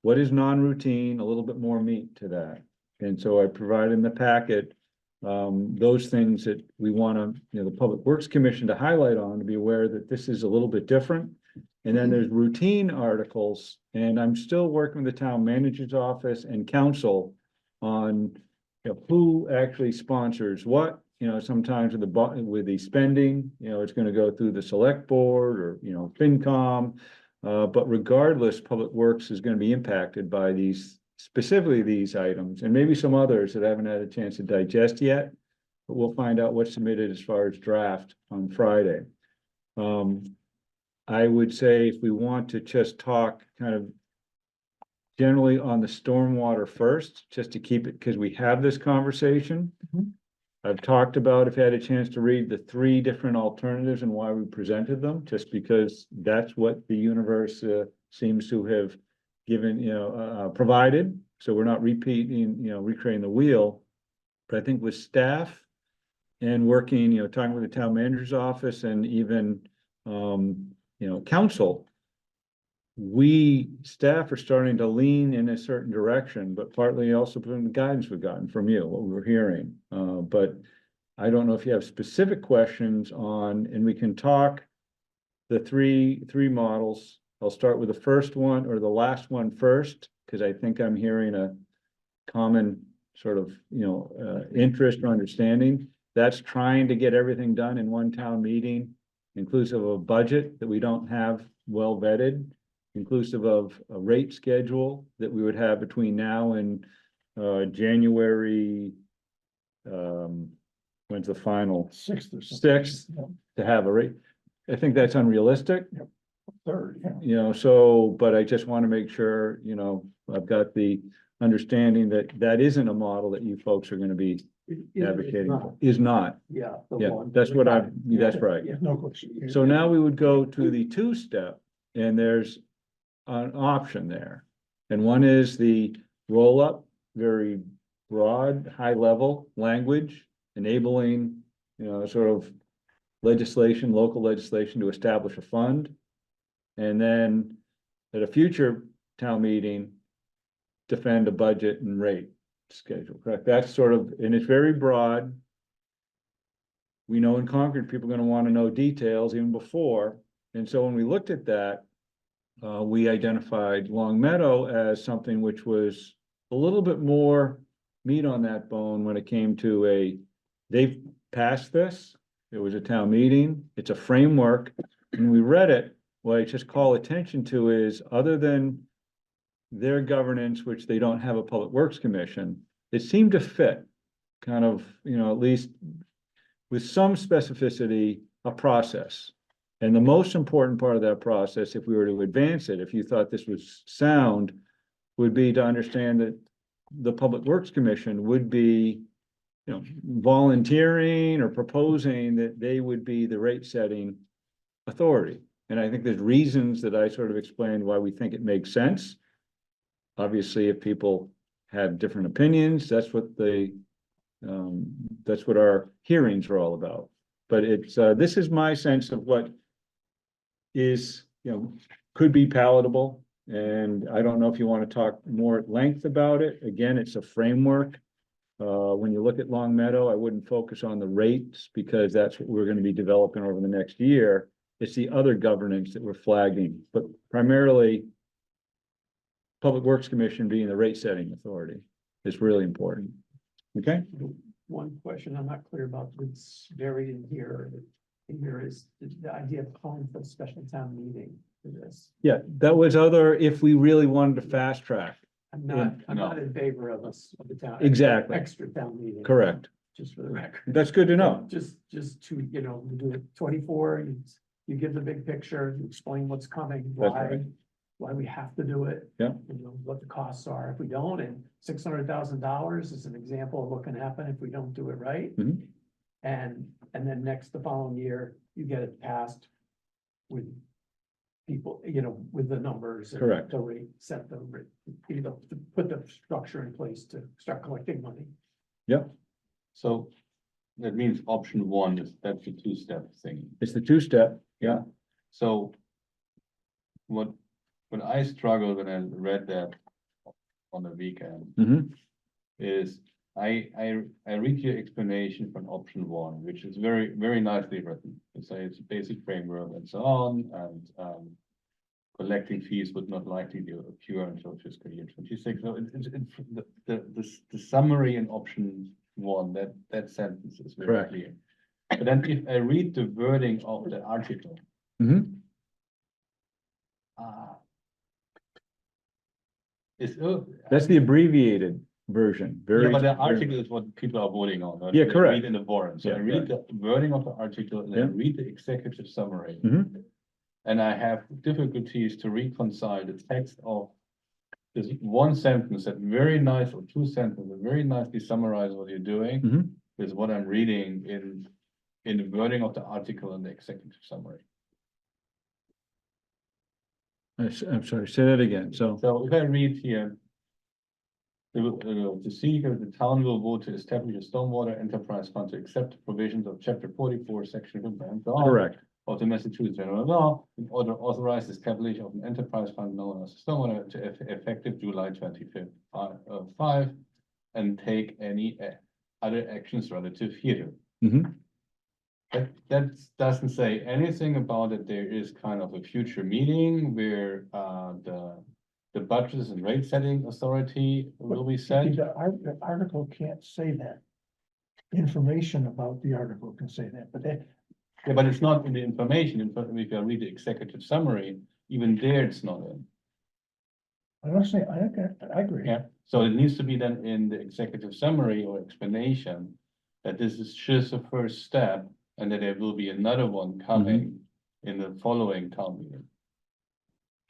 what is non-routine, a little bit more meat to that. And so I provide in the packet those things that we want to, the Public Works Commission to highlight on, to be aware that this is a little bit different. And then there's routine articles, and I'm still working with the town manager's office and council on who actually sponsors what. Sometimes with the spending, it's going to go through the select board or FinCom. But regardless, Public Works is going to be impacted by specifically these items, and maybe some others that I haven't had a chance to digest yet. but we'll find out what's submitted as far as draft on Friday. I would say if we want to just talk kind of generally on the stormwater first, just to keep it, because we have this conversation. Mhm. I've talked about, if you had a chance to read the 3 different alternatives and why we presented them, just because that's what the universe seems to have given, provided. So we're not repeating, recreating the wheel. But I think with staff and working, talking with the town manager's office and even, council, staff are starting to lean in a certain direction, but partly also from the guidance we've gotten from you, what we're hearing. But I don't know if you have specific questions on, and we can talk the three models. I'll start with the first one or the last one first, because I think I'm hearing a common sort of, interest or understanding. That's trying to get everything done in one town meeting, inclusive of a budget that we don't have well vetted, inclusive of a rate schedule that we would have between now and January, when's the final? 6th or something. 6th, to have a rate. I think that's unrealistic, 3rd, yeah. but I just want to make sure, I've got the understanding that that isn't a model that you folks are going to be advocating for. Is not. Yeah. Yeah, that's what that's right. Yeah. No question. So now we would go to the 2-step, and there's an option there. And one is the roll-up, very broad, high-level language, enabling, sort of legislation, local legislation to establish a fund. And then at a future town meeting, defend a budget and rate schedule, correct? That's sort of, and it's very broad. We know in Concord, people are going to want to know details even before. And so when we looked at that, we identified Long Meadow as something which was a little bit more meat on that bone when it came to they've passed this. It was a town meeting. It's a framework. And we read it. What I just call attention to is, other than their governance, which they don't have a Public Works Commission, it seemed to fit kind of, at least with some specificity, a process. And the most important part of that process, if we were to advance it, if you thought this was sound, would be to understand that the Public Works Commission would be, volunteering or proposing that they would be the rate setting authority. And I think there's reasons that I sort of explained why we think it makes sense. Obviously, if people have different opinions, that's what our hearings are all about. But it's, this is my sense of what is, could be palatable. And I don't know if you want to talk more at length about it. Again, it's a framework. When you look at Long Meadow, I wouldn't focus on the rates, because that's what we're going to be developing over the next year. It's the other governance that we're flagging, but primarily Public Works Commission being the rate setting authority is really important. Okay. One question I'm not clear about, it's buried in here. Here is the idea of calling for a special town meeting for this. Yeah, that was if we really wanted to fast track. I'm Yeah, not in favor of the town. Exactly. Extra town meeting. Correct. Just for the record. That's good to know. Just to, we do it 24, you give the big picture, you explain what's coming, That's right. why we have to do it. Yeah. What the costs are if we don't, and $600,000 is an example of what can happen if we don't do it right. Mhm. And then the following year, you get it passed with people, with the numbers. and Correct. The rate, set the rate, to put the structure in place to start collecting money. Yep. So that means option 1 that's the 2-step thing. It's the 2-step. Yeah. So what I struggled when I read that on the weekend Mhm. is I read your explanation for option 1, which is very, very nicely written. It's a basic framework and so on, and collecting fees would not likely be occur until fiscal year 26. So the summary in option 1, that sentence is very Correct. clear. But then if I read the wording of the article, Mhm. it's That's the abbreviated version, Yeah, very. but the very- article is what people are voting on. Yeah, They correct. Read in the warrant, so I Yeah, read the wording of the article and then I Yeah. read the executive summary. Mhm. And I have difficulties to reconcile the text of this one sentence that very nice, or two sentences, that very nicely summarize what you're doing. Mhm. With what I'm reading in the wording of the article and the executive summary. I'm sorry, say that again, so, So if I read here. The seeker, the town will vote to establish a stormwater enterprise fund to accept the provisions of chapter 44, section 5, and so on correct, of the Massachusetts General Law in order to authorize the establishment of an enterprise fund known as stormwater to effective July 25th, 5, and take any other actions relative here. Mhm. That doesn't say anything about it. There is kind of a future meeting where the budgets and rate setting authority will be set. The article can't say that. Information about the article can say that, but that, Yeah, but it's not in the information. If you read the executive summary, even there it's not in. I don't say, I agree. Yeah, so it needs to be then in the executive summary or explanation that this is just a first step and that there will be another one coming in the following town meeting.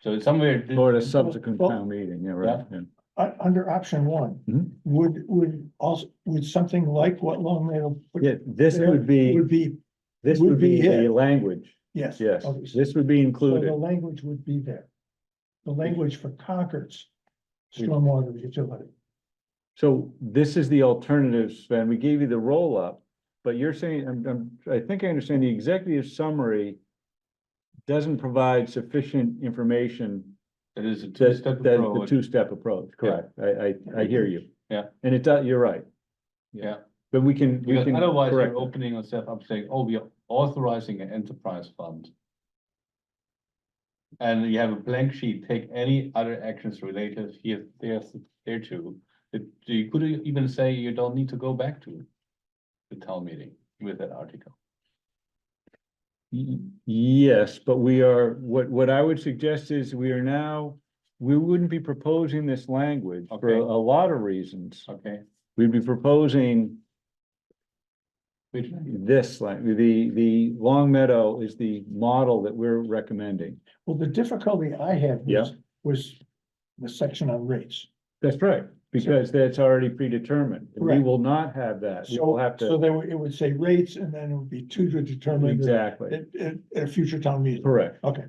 So it's somewhere. or a subsequent Well, town meeting, yeah, right, yeah. Under option one, Mhm. would something like what Long Meadow? put Yeah, this there would be, Would be, this would would be be the it. language, yes. yes, Okay, so- this would be So the included. language would be there. The language for Concord's stormwater utility. So this is the alternative, Sven, we gave you the roll-up, but you're saying, I think I understand the executive summary doesn't provide sufficient information. It is a That, two-step the approach. two-step approach, correct, I hear you. Yeah. And it does, you're right. Yeah. But we can Because otherwise correct you're it. opening yourself up saying, oh, we are authorizing an enterprise fund. And you have a blank sheet, take any other actions related here, there too. You could even say you don't need to go back to the town meeting with that article. Yes, but we are, what I would suggest is we wouldn't be proposing this language for Okay. a lot of reasons. Okay, We'd be proposing which, this, like, the Long Meadow is the model that we're recommending. Well, the difficulty I had Yeah. was the section on rates. That's right, because that's already predetermined. We Correct. will not have that. We will have So to, there, it would say rates and then it would be to determine. exactly, At a future town meeting. correct. Okay,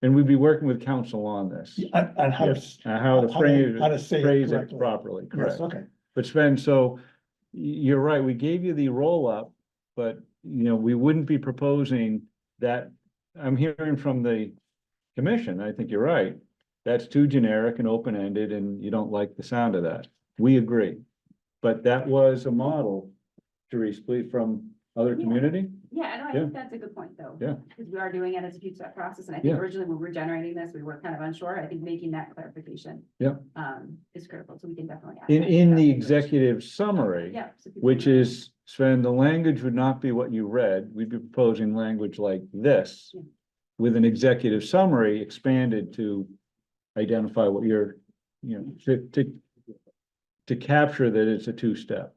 And we'd be working with council on this. on how Yes, to. and how to how to say it phrase it correctly. properly, Yes, correct. okay. But Sven, so you're right, we gave you the roll-up, but we wouldn't be proposing that. I'm hearing from the commission, I think you're right. That's too generic and open-ended and you don't like the sound of that. We agree. But that was a model, Therese, please, from other Yeah. community? Yeah, no, I Yeah. think that's a good point, though. Yeah. Because we are doing it as a two-step process, and I think Yeah. originally when we were generating this, we were kind of unsure. I think making that clarification. Yeah. Is critical, so we can definitely. add In, that. in the That's executive summary, Yeah. so people which can- is, Sven, the language would not be what you read. We'd be proposing language like this Yeah. with an executive summary expanded to identify what you're, to capture that it's a two-step.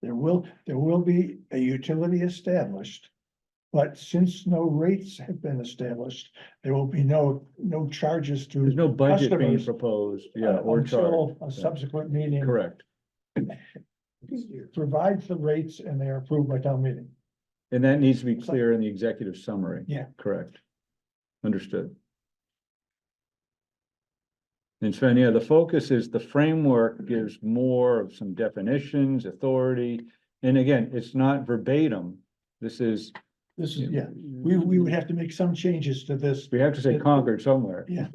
There will be a utility established. But since no rates have been established, there will be no charges to. There's no budget being Customers, proposed, yeah, or Until charge. a subsequent meeting. Correct. Provides the rates and they are approved by town meeting. And that needs to be clear in the executive summary. Yeah. Correct. Understood. And Sven, yeah, the focus is the framework gives more of some definitions, authority. And again, it's not verbatim. This is. This is, yeah, we would have to make some changes to this. We have to say Concord somewhere. Yeah.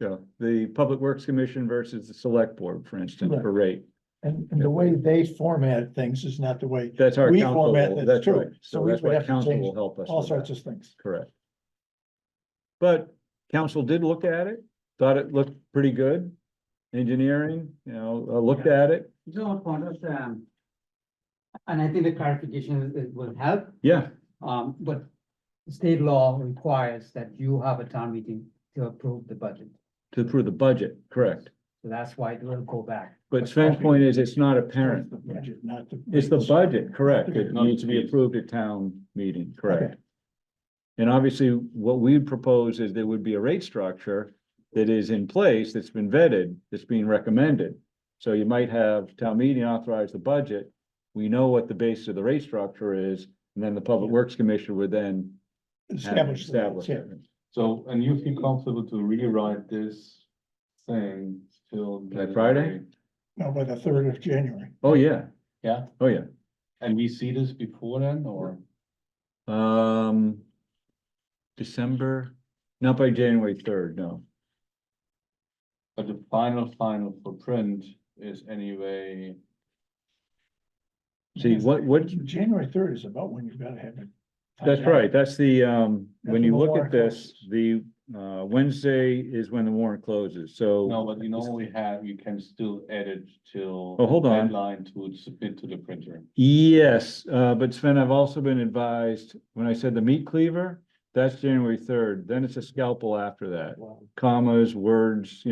Yeah, the Public Works Commission versus the Select Board, for instance, for rate. And the way they format things is not the way That's our we council, format this that's too. right. So So we that's would why have to council change will help us all with sorts that. of things. Correct. But council did look at it, thought it looked pretty good. Engineering, looked at it. So on point of, and I think the clarification will help, Yeah, but state law requires that you have a town meeting to approve the budget. To approve the budget, correct. So that's why it will go back. But Sven's point is, it's not apparent. The budget, not the. It's the budget, correct. It Not needs to be fees. approved at town meeting, correct. Okay. And obviously, what we propose is there would be a rate structure that is in place, that's been vetted, that's being recommended. So you might have town meeting authorize the budget. We know what the basis of the rate structure is, and then the Public Works Commission would then have Establish. establish Yeah. it. So, and you feel comfortable to rewrite this thing till. Like Friday? No, by the 3rd of January. Oh, yeah, Yeah, oh, yeah. and we see this before then, or? December, not by January 3rd, no. But the final for print is anyway, See, what, January 3rd is about when you've got to have it. that's right, that's the, when you the look at warrant this, closes. the, Wednesday is when the warrant closes, so. no, but you normally have, you can still edit till. Oh, hold on. Deadline to submit to the printer. Yes, but Sven, I've also been advised, when I said the meat cleaver, that's January 3rd, then it's a scalpel after that. Commas, words,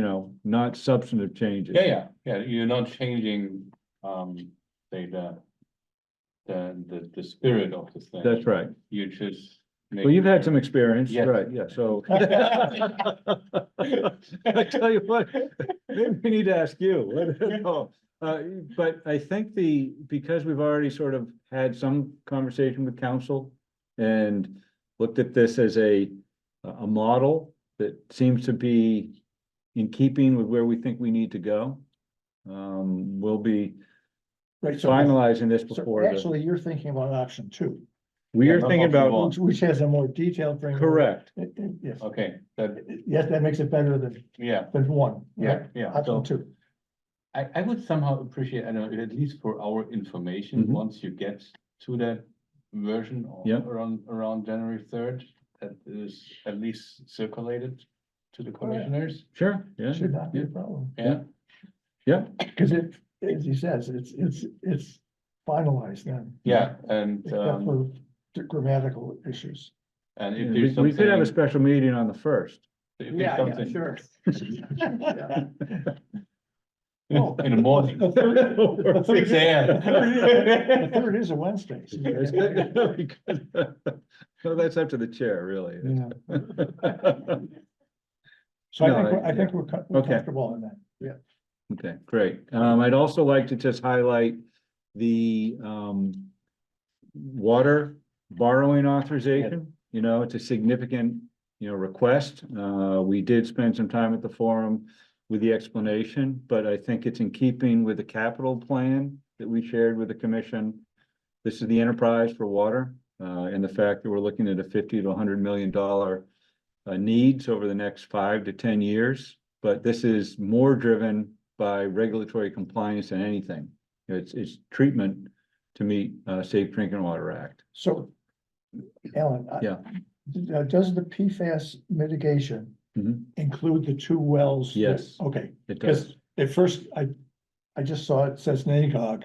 not substantive changes. Yeah, you're not changing, say, the spirit of the thing. That's right. You just. Well, you've had some experience, Yes. right, yeah, so. I tell you what, maybe we need to ask you. No, but I think because we've already sort of had some conversation with council and looked at this as a model that seems to be in keeping with where we think we need to go. We'll be Right, so, finalizing this so before the, actually, you're thinking about option 2, we Yeah, are not thinking option about, one. which has a more detailed framework. correct, Yes, Okay, that, yes, that makes it better yeah, than 1. yeah, yeah, so. Option 2. I would somehow appreciate, I know, at least for our information, Mhm. once you get to that version Yep. around January 3rd, that is at least circulated to the commissioners, sure, yeah, Should not be yeah, a problem. yeah? yeah, Because it, as he says, it's finalized then. Yeah, and, Except for the grammatical issues. and if we there's we could have a something, special meeting on the 1st. if there's something Sure. Oh. in the morning. The third- 6 a.m. The 3rd is a Wednesday. So that's up to the chair, really. Yeah. So I No, think, I think we're we're Okay. comfortable in that. Yeah. Okay, great. I'd also like to just highlight the water borrowing authorization. It's a significant, request. We did spend some time at the forum with the explanation, but I think it's in keeping with the capital plan that we shared with the commission. This is the enterprise for water, and the fact that we're looking at a $50 to $100 million needs over the next 5 to 10 years. But this is more driven by regulatory compliance than anything. It's treatment to meet Safe Drinking Water Act. So, Alan. Yeah. Does the PFAS mitigation Mhm. include the 2 wells? that- Yes. Okay, It does. because at first, I just saw it says NACOG.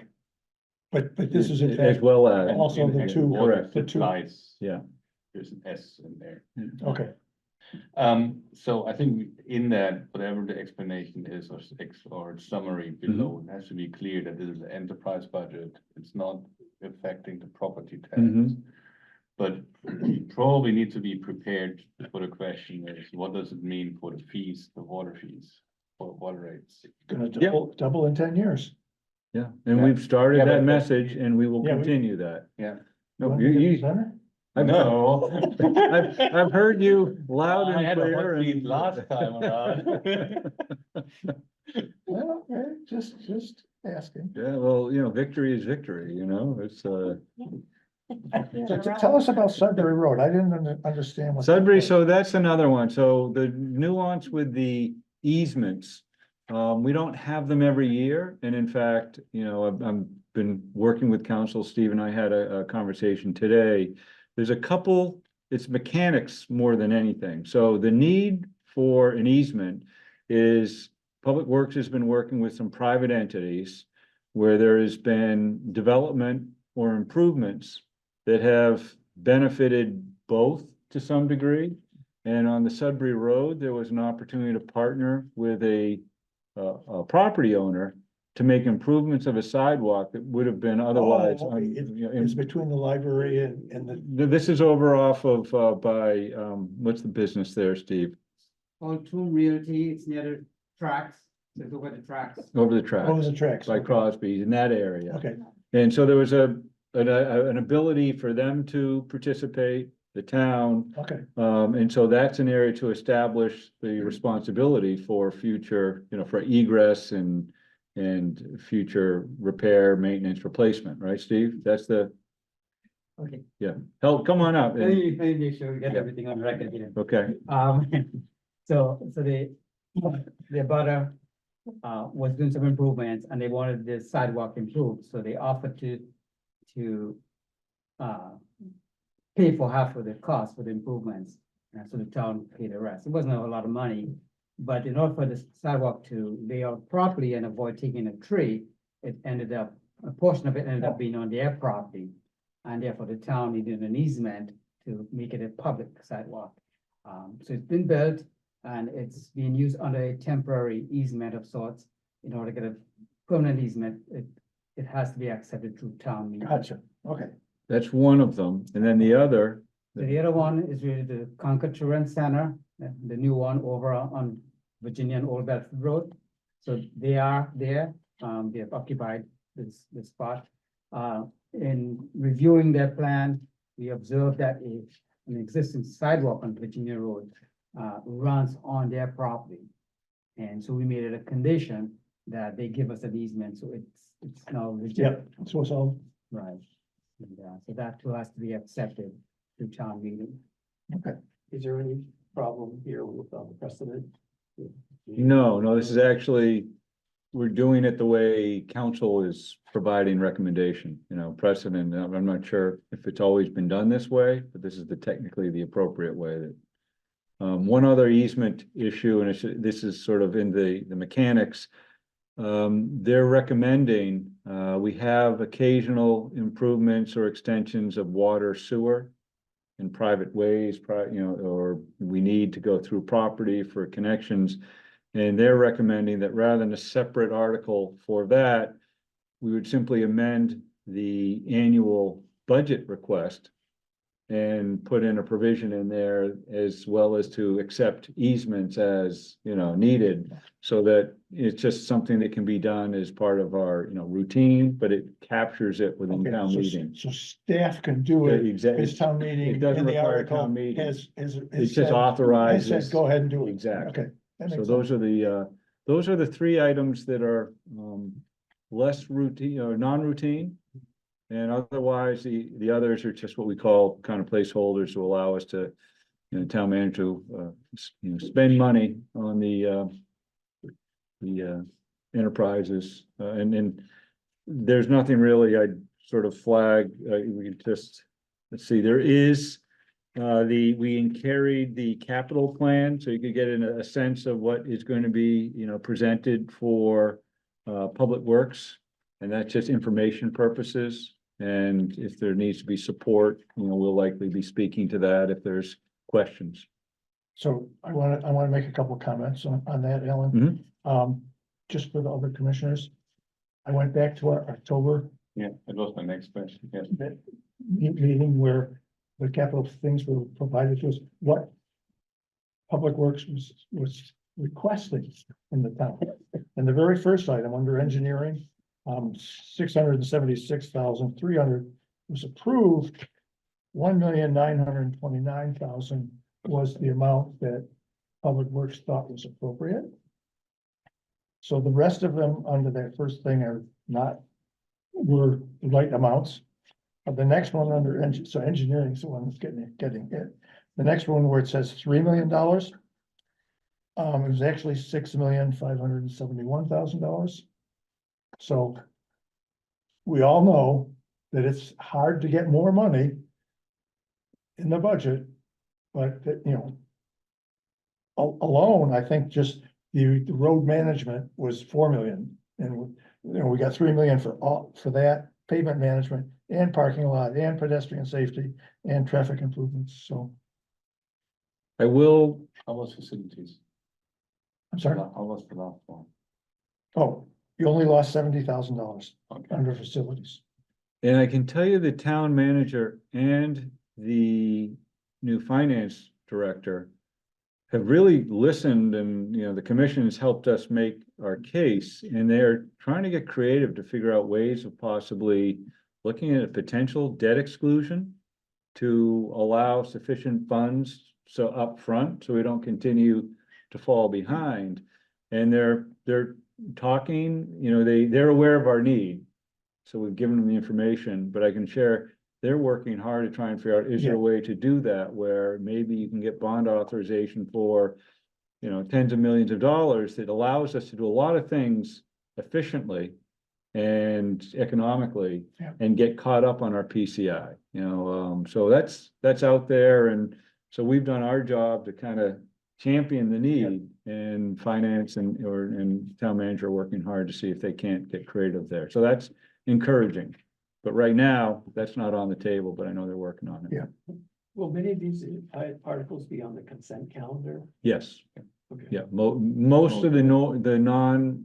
But this is in As fact, well as, Also the And two- water correct, the two- supplies, yeah. there's an S in there. okay, So I think in that, whatever the explanation is or summary below, it has to be clear that this is an enterprise budget. It's not affecting the property tax. Mhm. But you probably need to be prepared for the question is, what does it mean for the fees, the water fees, for water rates? gonna Yeah. double in 10 years. Yeah, and Yeah. we've started Yeah, that but- message and we will Yeah, we- continue that. Yeah. No, Wanna you, get you, better? No. I've heard you loud I and had a clear. hot seat and- last time around. Well, okay, just asking. Yeah, well, victory is victory, it's, So tell us about Sudbury Road. I didn't understand what. that Sudbury, was. so that's another one. So the nuance with the easements. We don't have them every year. And in fact, I've been working with council. Steve and I had a conversation today. There's a couple, it's mechanics more than anything. So the need for an easement is Public Works has been working with some private entities where there has been development or improvements that have benefited both to some degree. And on the Sudbury Road, there was an opportunity to partner with a property owner to make improvements of a sidewalk that would have been otherwise. Oh, okay. It's between the library and the, This is over off of, by, what's the business there, Steve? On Tomb Realty, it's near the tracks, so it's over the tracks. Over the track. over the tracks. By Crosby's in that area. Okay, And so there was an ability for them to participate, the town. okay, And so that's an area to establish the responsibility for future, for egress and future repair, maintenance, replacement, right, Steve? That's the, Okay. help, come on up. Let me make sure we get Yeah. everything on record here. Okay, So the butter was doing some improvements and they wanted the sidewalk improved, so they offered to pay for half of the cost for the improvements. And so the town paid the rest. It wasn't a lot of money, but in order for the sidewalk to lay out properly and avoid taking a tree, it ended up, a portion of it ended up being on their property. And therefore the town needed an easement to make it a public sidewalk. So it's been built and it's being used under a temporary easement of sorts. In order to get a permanent easement, it has to be accepted through town meeting. gotcha, okay. that's one of them. And then the other, So the other one is really the Concord Children's Center, the new one over on Virginia and Old Bedford Road. So they are there, they have occupied this spot. In reviewing their plan, we observed that an existing sidewalk on Virginia Road runs on their property. And so we made it a condition that they give us an easement, so it's now legit. Yep, so it's all, Right. And, so that too has to be accepted through town meeting. okay. Is there any problem here with the precedent? no, this is actually, we're doing it the way council is providing recommendation, precedent. I'm not sure if it's always been done this way, but this is technically the appropriate way that. One other easement issue, and this is sort of in the mechanics. They're recommending, we have occasional improvements or extensions of water sewer in private ways, or we need to go through property for connections. And they're recommending that rather than a separate article for that, we would simply amend the annual budget request and put in a provision in there as well as to accept easements as, needed. So that it's just something that can be done as part of our, routine, but it captures it within Okay, town so- meeting. So staff can do it, Exactly. this town meeting, It doesn't in the require article town meeting. has It just said, authorizes. go ahead and do it. Exactly. Okay. that So makes those are the three items that are less routine or non-routine. And otherwise, the others are just what we call kind of placeholders to allow us to, town manager to, spend money on the enterprises. And there's nothing really I'd sort of flag, we could just, let's see, there is we carried the capital plan, so you could get a sense of what is going to be, presented for public works. And that's just information purposes. And if there needs to be support, we'll likely be speaking to that if there's questions. So I wanna make a couple of comments on that, Ellen. Just for the other commissioners. I went back to our October Yeah, that was my next question, yes. meeting where the capital things were provided to us, what Public Works was requesting in the town. And the very first item under engineering, $676,300 was approved. $1,929,000 was the amount that Public Works thought was appropriate. So the rest of them under that first thing were the right amounts. The next one under engineering is the one that's getting hit. The next one where it says $3 million. It was actually $6,571,000. So we all know that it's hard to get more money in the budget, but that, alone, I think just the road management was 4 million. And, we got 3 million for that, pavement management and parking lot and pedestrian safety and traffic improvements. So I will, How was facilities? I'm sorry, How was the last one? oh, you only lost $70,000 Okay. under facilities. and I can tell you the town manager and the new finance director have really listened, and, you know, the commission has helped us make our case, and they're trying to get creative to figure out ways of possibly looking at a potential debt exclusion to allow sufficient funds so upfront, so we don't continue to fall behind. And they're talking, you know, they're aware of our need. So we've given them the information, but I can share, they're working hard to try and figure out, is there a way to do that where maybe you can get bond authorization for, you know, tens of millions of dollars that allows us to do a lot of things efficiently and economically, Yeah. and get caught up on our PCI, you know, so that's out there. And so we've done our job to kind of champion the need, and finance and town manager are working hard to see if they can't get creative there. So that's encouraging. But right now, that's not on the table, but I know they're working on it. Yeah. Will many of these articles be on the consent calendar? Yes, Okay. yeah, most of the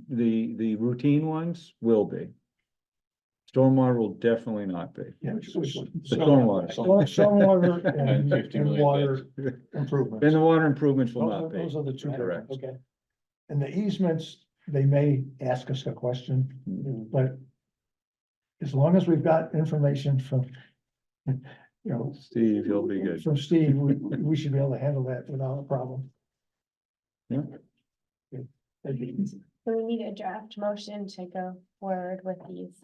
the routine ones will be. Stormwater will definitely not be. Yeah. Which one? The stormwater. Stormwater And and 50 and million water And improvements. the water improvements will not be. Those are the two. Correct. Okay. And the easements, they may ask us a question, but as long as we've got information from, you know, Steve, you'll be good. from Steve, we should be able to handle that without a problem. That'd be easy. So we need a draft motion to go forward with these,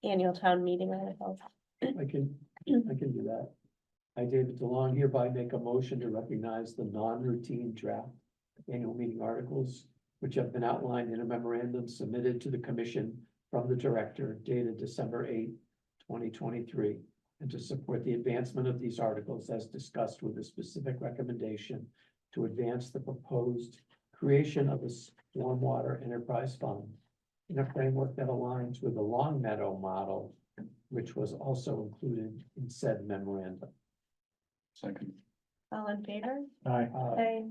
annual town meeting articles. I can do that. I, David DeLong, hereby make a motion to recognize the non-routine draft annual meeting articles, which have been outlined in a memorandum submitted to the commission from the director dated December 8th, 2023, and to support the advancement of these articles as discussed with a specific recommendation to advance the proposed creation of a stormwater enterprise fund in a framework that aligns with the Long Meadow model, which was also included in said memorandum. Second. All in favor? Aye. Aye.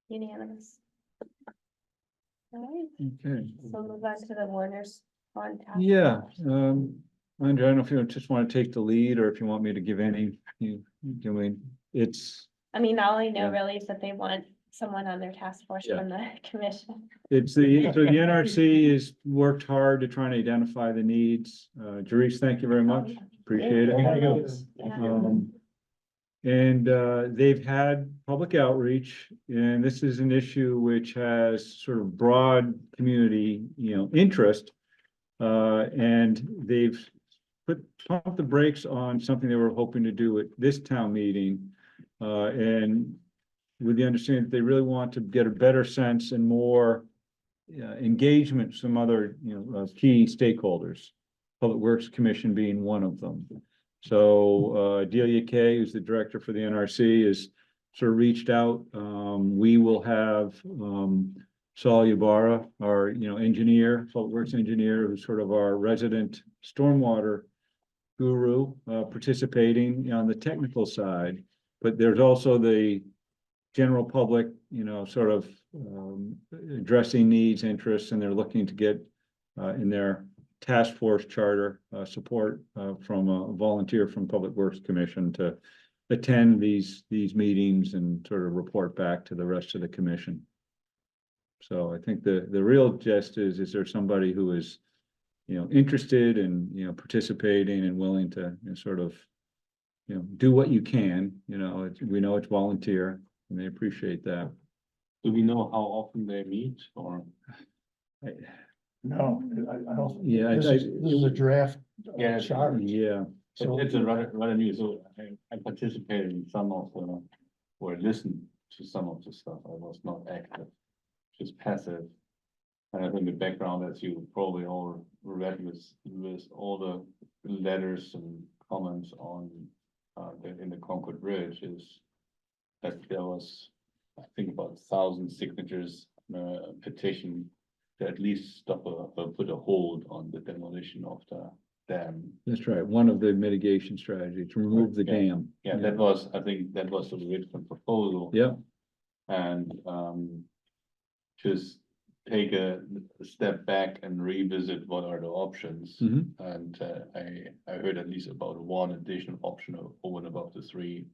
Unanimous. All right, Okay. so move on to the Warner's Pond Task Yeah, Force. Andrea, I don't know if you just want to take the lead or if you want me to give any, it's, I mean, all I know Yeah. really is that they want someone on their task force Yeah. from the commission. it's so the NRC has worked hard to try and identify the needs. Jerice, thank you very much. Appreciate it. Thank you. Yeah. And they've had public outreach, and this is an issue which has sort of broad community, interest. And they've pumped the brakes on something they were hoping to do at this town meeting. And with the understanding that they really want to get a better sense and more engagement from some other, key stakeholders, Public Works Commission being one of them. So Delia Kay, who's the director for the NRC, has sort of reached out. We will have Saul Ybarra, our engineer, Public Works engineer, who's sort of our resident stormwater guru, participating on the technical side. But there's also the general public, sort of addressing needs, interests, and they're looking to get in their task force charter support from a volunteer from Public Works Commission to attend these meetings and sort of report back to the rest of the commission. So I think the real gist is there somebody who is, interested in, participating and willing to sort of, do what you can, we know it's volunteer and they appreciate that. Do we know how often they meet or? No, I don't. Yeah, This is a draft. Yeah. Chart. Yeah, So It's a rather new, so I participated in some of the, or listened to some of the stuff. I was not active, just passive. And I think the background, as you probably all read with all the letters and comments on in the Concord Bridge is that there was, I think, about 1,000 signatures petition to at least stop put a hold on the demolition of the dam. That's right. One of the mitigation strategies, to remove the Yeah. dam. Yeah, that was, I think that was the original proposal. Yep, And, just take a step back and revisit what are the options. mhm, And, I heard at least about one additional option over and above the three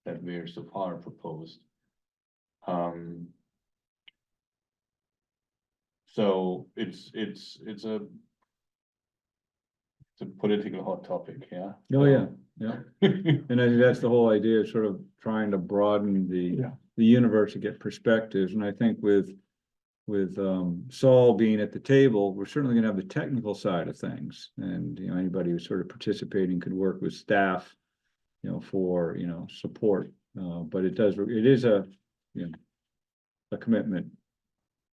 that were so far proposed. So it's a political hot topic, yeah. oh, yeah, yeah. And I think that's the whole idea, of sort of trying to broaden Yeah. the universe to get perspectives, and I think with Saul being at the table, we're certainly gonna have the technical side of things, and, you know, anybody who's sort of participating could work with staff, you know, for, you know, support, but it is a, you know, a commitment.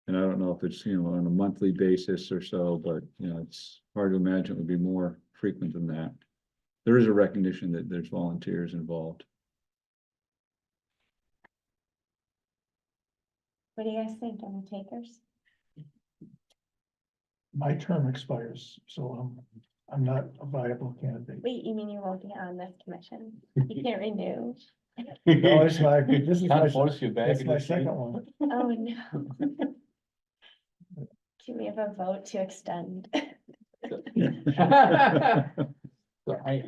And I don't know if it's, you know, on a monthly basis or so, but, you know, it's hard to imagine it would be more frequent than that. There is a recognition that there's volunteers involved. What do you guys think, any takers? My term expires, so I'm not a viable candidate. Wait, you mean you won't be on this commission? You can't renew? No, it's my, this is my, Can't force you back. it's in my the seat. second one. Oh, no. Can we have a vote to extend? So I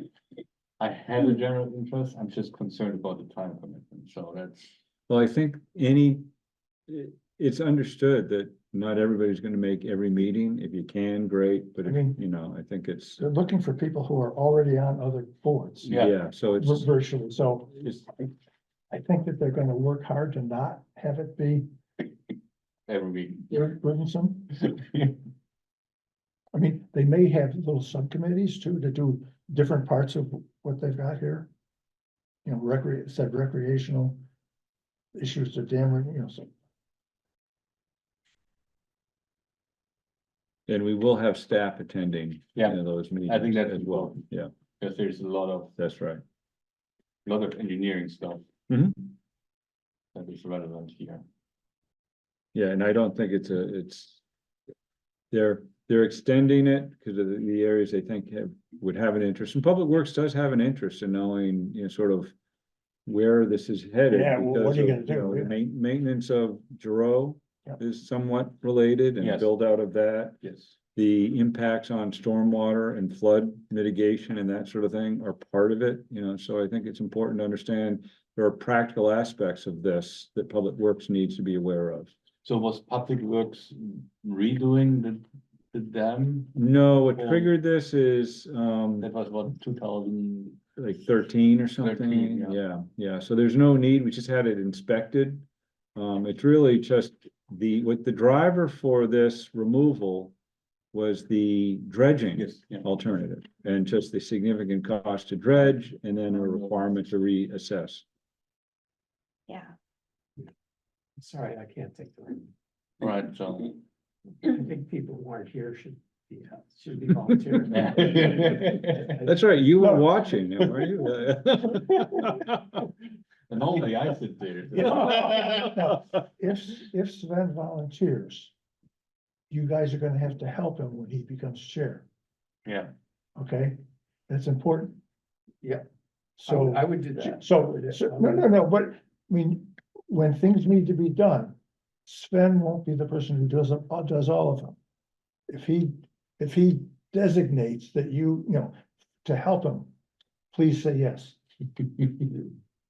have a general interest, I'm just concerned about the time commitment, so that's. Well, I think it's understood that not everybody's gonna make every meeting. If you can, great, but I if, mean- you know, I think it's, They're looking for people who are already on other boards. Yeah. yeah, so it's, Virtually, so it's, I think that they're gonna work hard to not have it be Every week. burdensome. I mean, they may have little subcommittees too, to do different parts of what they've got here. You know, recreational issues to dam, you know, so. and we will have staff attending. Yeah, you know, those meetings I think that's as well. important. Yeah, Because there's a lot that's right. of engineering stuff. Mhm. That is relevant here. Yeah, and I don't think they're extending it because of the areas they think would have an interest. And Public Works does have an interest in knowing, you know, sort of where this is headed. Yeah, well, what because are you of, gonna do? know, the Yeah. Maintenance of Giroux Yep. is somewhat related and Yes. build out of that. Yes. The impacts on stormwater and flood mitigation and that sort of thing are part of it, you know, so I think it's important to understand there are practical aspects of this that Public Works needs to be aware of. So was Public Works redoing the dam? No, what Well, triggered this is, That was what, 2000? like 13 or something, 13, yeah, so there's no need, we just had it inspected. It's really just what the driver for this removal was the dredging Yes, yeah. alternative, and just the significant cost to dredge, and then a requirement to reassess. Yeah, Sorry, I can't take the lead. Right, so. I think people who aren't here should be volunteering. That's right, you were No. watching, were you? And normally I sit there. Now, if Sven volunteers, you guys are gonna have to help him when he becomes chair, Yeah, okay? That's important. Yeah. So. I would do that. So, no, but, I mean, when things need to be done, Sven won't be the person who does all of them. If he designates that you know, to help him, please say yes.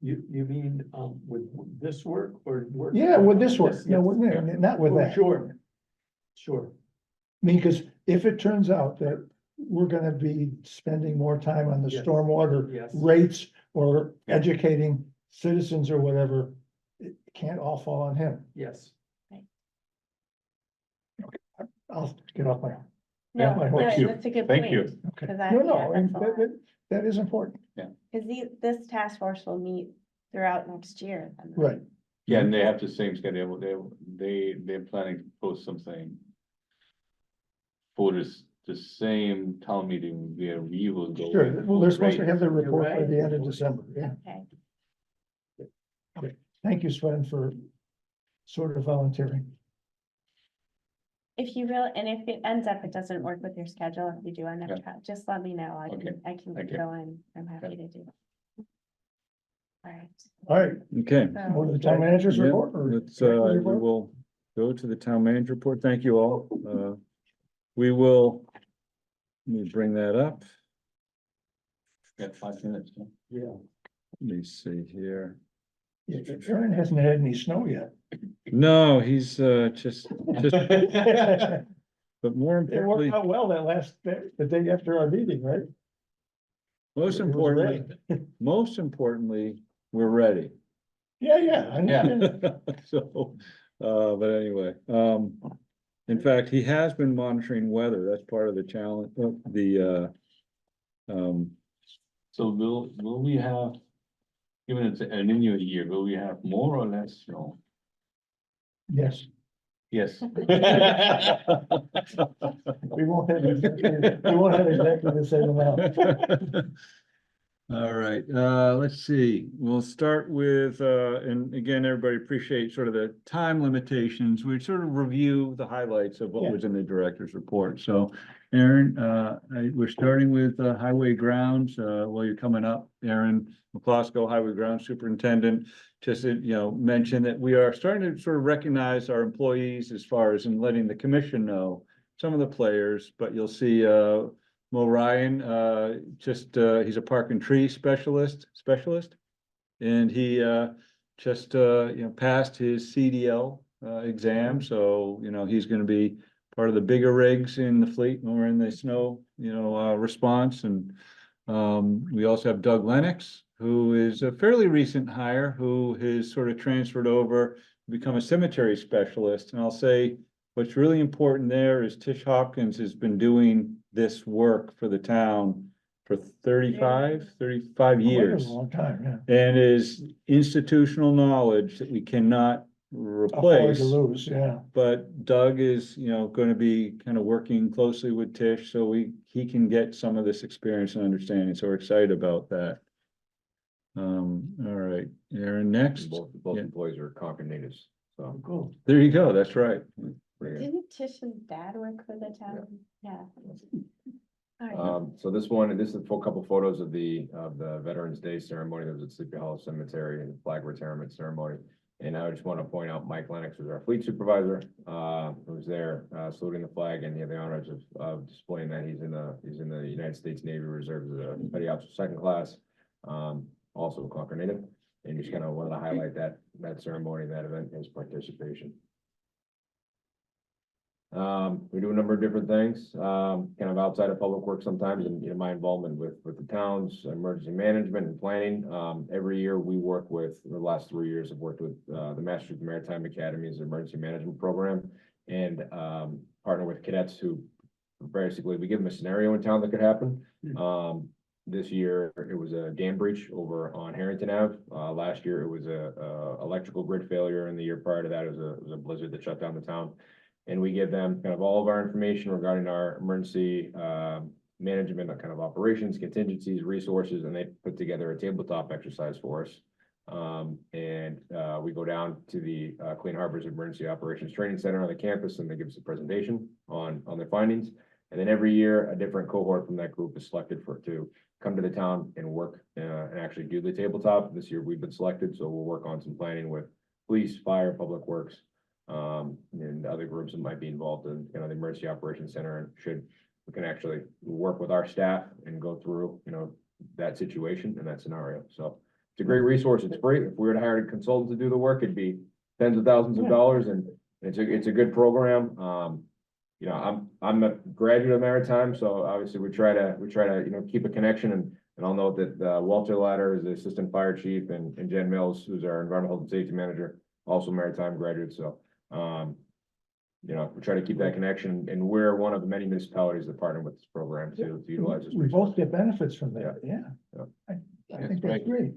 You mean, with this work or work? Yeah, with this one, Yes, no, yes. not with Oh, that. Sure. Sure. I mean, because if it turns out that we're gonna be spending more time on the Yes. stormwater Yes. rates or Yeah. educating citizens or whatever, it can't all fall on him. Yes. I'll get off my, no, my no, hopes. that's a good Thank point. you. okay. 'Cause I- No, yeah, no, and that's a lot. that is important, Cause this task force will meet throughout next year. then, right? Yeah, and they have the same schedule, they're planning to post something. For the same town meeting where we will go. Sure, well, they're supposed to have their You're report by right. the end of December, yeah. Okay, Thank you, Sven, for sort of volunteering. If you really, and if it ends up, it doesn't work with your schedule, if you do end Yeah. up, just let me know. I Okay. can Thank get you. going. I'm happy to do. All right. All right, Okay. So, go to the town manager's Yeah, report or? let's, director's we report? will go to the town manager report. Thank you all. We will, let me bring that up. Got 5 minutes. huh? Yeah. Let me see here. Yeah, Aaron hasn't had any snow yet. No, he's, just, It but more worked importantly, out well that last, the day after our meeting, right? most It was importantly, great. most importantly, we're ready. Yeah, I understand. So, but anyway, in fact, he has been monitoring weather. That's part of the challenge, So will we have, given it's an new year, will we have more or less snow? Yes, Yes. we won't have exactly the same amount. All right, let's see, we'll start with, and again, everybody appreciate sort of the time limitations. We sort of review the highlights of what Yeah. was in the director's report. So Aaron, we're starting with highway grounds, while you're coming up, Aaron McCloskey, Highway Grounds Superintendent. Just, mention that we are starting to sort of recognize our employees as far as in letting the commission know some of the players, but you'll see, Mo Ryan, he's a park and tree specialist. And he, passed his CDL, exam, so, he's gonna be part of the bigger rigs in the fleet when we're in the snow, response. And we also have Doug Lennox, who is a fairly recent hire, who has sort of transferred over, to become a cemetery specialist. And I'll say, what's really important there is Tish Hopkins has been doing this work for the town for 35 Quite a years. long time, yeah. And is institutional knowledge that we cannot Afford replace. to lose, yeah. But Doug is, gonna be kind of working closely with Tish, so he can get some of this experience and understanding, so we're excited about that. All right, Aaron, next. Both Yeah. employees are Concord natives, so. Cool. There you go, that's right. pretty good. Didn't Tish's dad work for the town? Yeah. All right. So this is a full couple photos of the Veterans Day ceremony that was at Sleepy Hollow Cemetery and the flag retirement ceremony. And I just want to point out Mike Lennox was our fleet supervisor, who was there, saluting the flag, and he had the honors of displaying that he's in the United States Navy Reserve as a petty officer second class, also a Concord native. And just kind of wanted to highlight that ceremony, that event, his participation. We do a number of different things, kind of outside of public work sometimes, and my involvement with the town's emergency management and planning. Every year we work with, the last 3 years, I've worked with the Masters of Maritime Academy's emergency management program, and partner with cadets who basically, we give them a scenario in town that could happen. This year it was a dam breach over on Harrington Ave. Last year it was a electrical grid failure, and the year prior to that it was a blizzard that shut down the town. And we give them kind of all of our information regarding our emergency management, kind of operations, contingencies, resources, and they put together a tabletop exercise for us. We go down to the Clean Harbors Emergency Operations Training Center on the campus, and they give us a presentation on their findings. And then every year, a different cohort from that group is selected to come to the town and work and actually do the tabletop. This year we've been selected, so we'll work on some planning with police, fire, public works, and other groups that might be involved in, the emergency operations center, and we can actually work with our staff and go through, that situation and that scenario. So it's a great resource. It's free. If we were to hire a consultant to do the work, it'd be tens of thousands of dollars, and it's a good program. I'm a graduate of maritime, so obviously we try to keep a connection, and I'll note that Walter Latter is the assistant fire chief, and Jen Mills, who's our environmental health and safety manager, also maritime graduate. So we try to keep that connection, and we're one of the many municipalities that partner with this program to utilize this. We both get benefits from that, yeah. Yeah. I think that's great.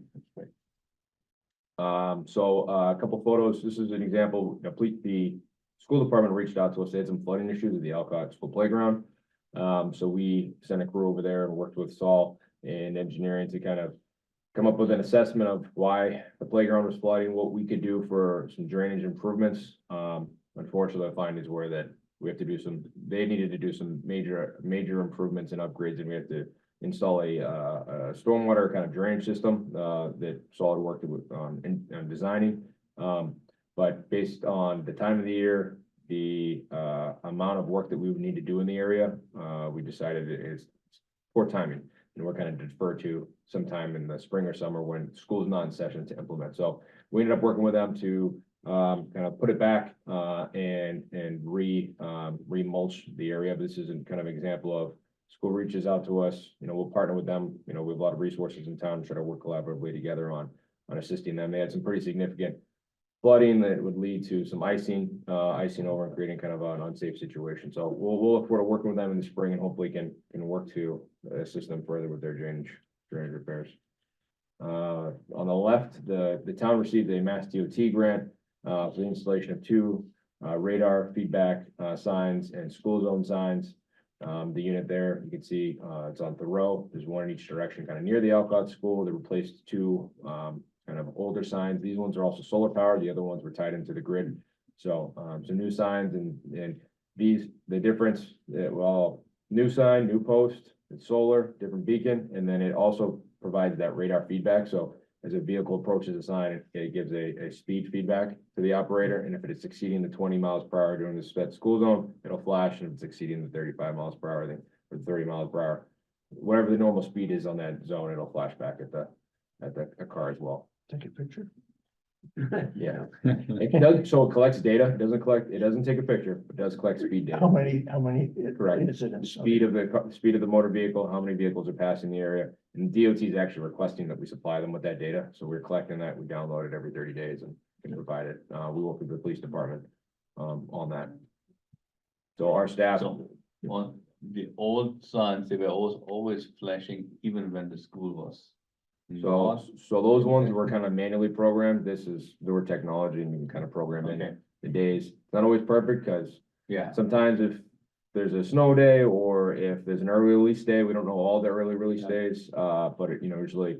So a couple photos. This is an example. The school department reached out to us. They had some flooding issues at the Alcott School playground. So we sent a crew over there and worked with Saul and engineering to kind of come up with an assessment of why the playground was flooding, what we could do for some drainage improvements. Unfortunately, the findings were that we have to do some, they needed to do some major improvements and upgrades, and we have to install a stormwater kind of drainage system, that Solid worked with, in designing. But based on the time of the year, the, amount of work that we would need to do in the area, we decided it is poor timing. And we're kind of deferred to sometime in the spring or summer when school's not in session to implement. So we ended up working with them to kind of put it back and re-mulch the area. This is a kind of example of school reaches out to us, we'll partner with them. We have a lot of resources in town, try to work collaboratively together on assisting them. They had some pretty significant flooding that would lead to some icing over and creating kind of an unsafe situation. So we'll look forward to working with them in the spring and hopefully can work to assist them further with their drainage repairs. On the left, the town received a Mass DOT grant for the installation of 2 radar feedback signs and school zone signs. The unit there, you can see it's on Thoreau. There's one in each direction, kind of near the Alcott School. They replaced 2 kind of older signs. These ones are also solar powered. The other ones were tied into the grid. So some new signs and the difference, well, new sign, new post, it's solar, different beacon, and then it also provides that radar feedback. So as a vehicle approaches a sign, it gives a speed feedback to the operator. And if it is exceeding the 20 miles per hour during the sped school zone, it'll flash. And if it's exceeding the 35 miles per hour, then or 30 miles per hour, whatever the normal speed is on that zone, it'll flash back at the car as well. Take a picture. Yeah, it does, so it collects data. It doesn't take a picture, it does collect speed data. How many Correct. incidents? Speed of the motor vehicle, how many vehicles are passing the area, and DOT is actually requesting that we supply them with that data. So we're collecting that. We download it every 30 days and can provide it. We work with the police department on that. So our staff. So on the old signs, they were always flashing even when the school was. So those ones were kind of manually programmed. This is newer technology and you can kind of program Okay. in the days. It's not always perfect because Yeah, sometimes if there's a snow day or if there's an early release day, we don't know all the early release days. But usually,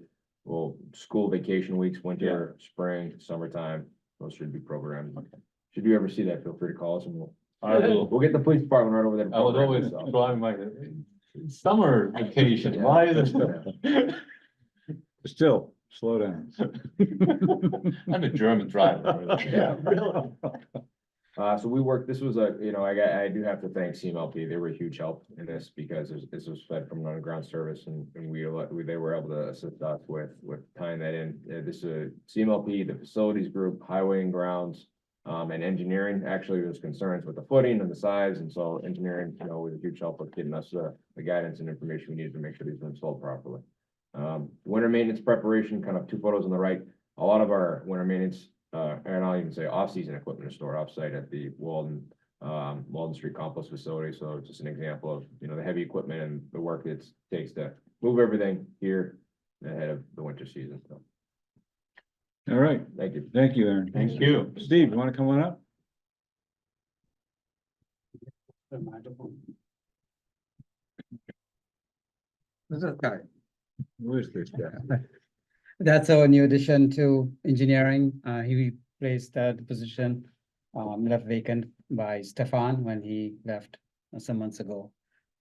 school vacation weeks, winter, spring, summertime, those should be programmed. Okay. Should you ever see that, feel free to call us and I will. we'll get the police department right over there. to I was program always it, so. driving my summer vacation. Yeah. Why is it? Still, slow down. I'm a German driver. Yeah, really. So we worked, this was I do have to thank CMLP. They were a huge help in this because this was fed from an underground service and they were able to assist us with tying that in. This is CMLP, the facilities group, highway and grounds, and engineering. Actually, there's concerns with the footing and the size. And so engineering, was a huge help with getting us the guidance and information we needed to make sure these were installed properly. Winter maintenance preparation, kind of 2 photos on the right. A lot of our winter maintenance, and I'll even say off-season equipment is stored off-site at the Walden Street compost facility. So it's just an example of, the heavy equipment and the work it takes to move everything here ahead of the winter season. So, All right, thank you. thank you, Aaron. Thank you. Steve, you want to come on up? This is guy. Who is this guy? That's our new addition to engineering. He replaced the position left vacant by Stefan when he left some months ago.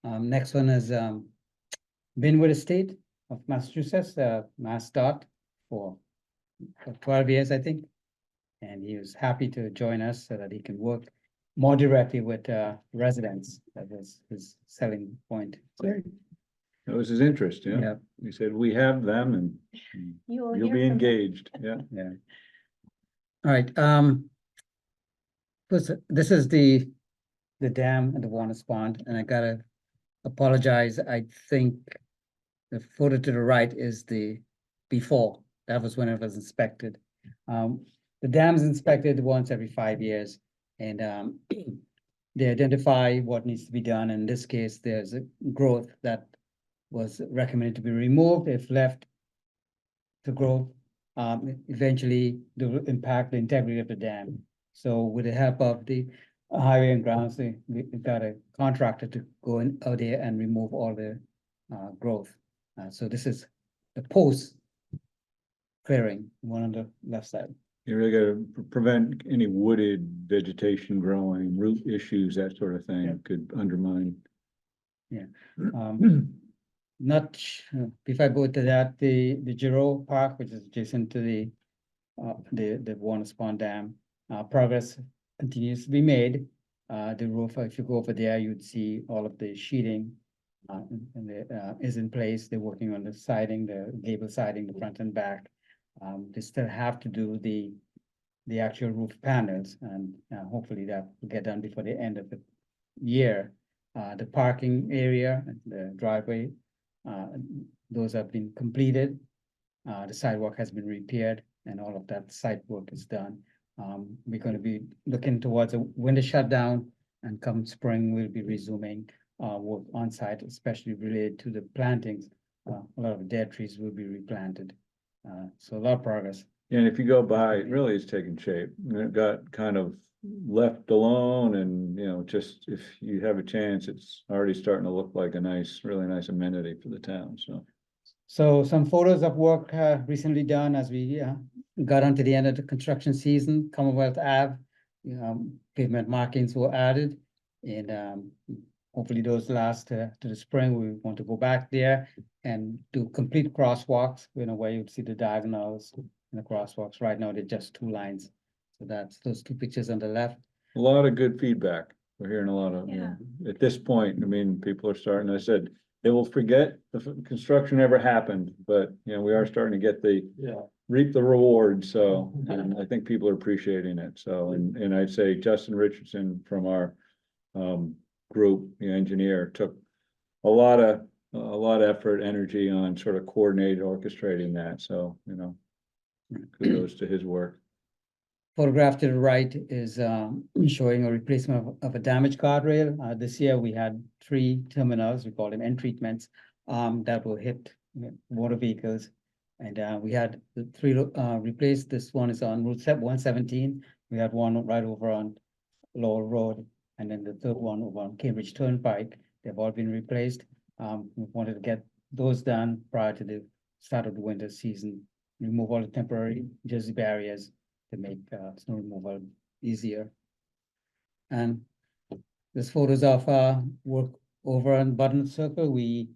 Next one is Binwood Estate of Massachusetts, Mass Dot for 12 years, I think. And he was happy to join us so that he can work more directly with residents. That was his selling point. That was his interest, yeah. Yeah. He said, we have them and You will you'll hear be from them. engaged, yeah. Yeah. All right, this is the dam and the Warner's Pond, and I gotta apologize. I think the photo to the right is the before. That was when it was inspected. The dam's inspected once every 5 years, and they identify what needs to be done. In this case, there's a growth that was recommended to be removed if left to grow. Eventually they will impact the integrity of the dam. So with the help of the highway and grounds, they got a contractor to go in out there and remove all the growth. So this is the post clearing, one on the left side. You really gotta prevent any wooded vegetation growing, root issues, that sort of thing could undermine. Not, if I go to that, the Giro Park, which is adjacent to the Warner Pond Dam, progress continues to be made. The roof, if you go over there, you'd see all of the sheeting is in place. They're working on the siding, the gable siding, the front and back. They still have to do the actual roof panels, and hopefully that will get done before the end of the year. The parking area, the driveway, those have been completed. The sidewalk has been repaired and all of that site work is done. We're gonna be looking towards a winter shutdown, and come spring, we'll be resuming work on site, especially related to the plantings. A lot of dead trees will be replanted. So a lot of progress. And if you go by, it really is taking shape. And it got kind of left alone and, just if you have a chance, it's already starting to look like a nice, really nice amenity for the town, so. So some photos of work recently done as we got onto the end of the construction season. Commonwealth Ave, pavement markings were added, and hopefully those last to the spring. We want to go back there and do complete crosswalks, where you'd see the diagonals and the crosswalks. Right now, they're just 2 lines. So that's those 2 pictures on the left. A lot of good feedback. We're hearing a lot of, at this point, people are starting, I said, they will forget the construction ever happened, but, we are starting to get reap the reward, so, and I think people are appreciating it, so, and I'd say Justin Richardson from our group, the engineer, took a lot of effort, energy on sort of coordinated orchestrating that, so, kudos to his work. Photograph to the right is showing a replacement of a damaged guardrail. This year, we had 3 terminals, we call them end treatments, that will hit motor vehicles. And we had the 3 replaced. This one is on Route 117. We had one right over on Lowell Road, and then the third one over on Cambridge Turnpike. They've all been replaced. We wanted to get those done prior to the start of the winter season. Remove all the temporary jersey barriers to make snow removal easier. And there's photos of work over on Button Circle. We,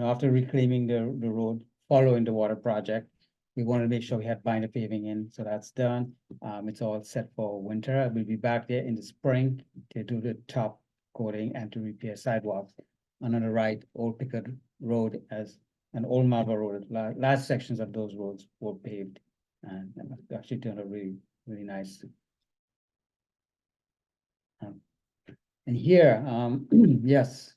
after reclaiming the road following the water project, we wanted to make sure we had binder paving in, so that's done. It's all set for winter. We'll be back there in the spring to do the top coating and to repair sidewalks. And on the right, Old Pickard Road and Old Marlborough Road, large sections of those roads were paved, and actually turned out really, really nice. And here, yes,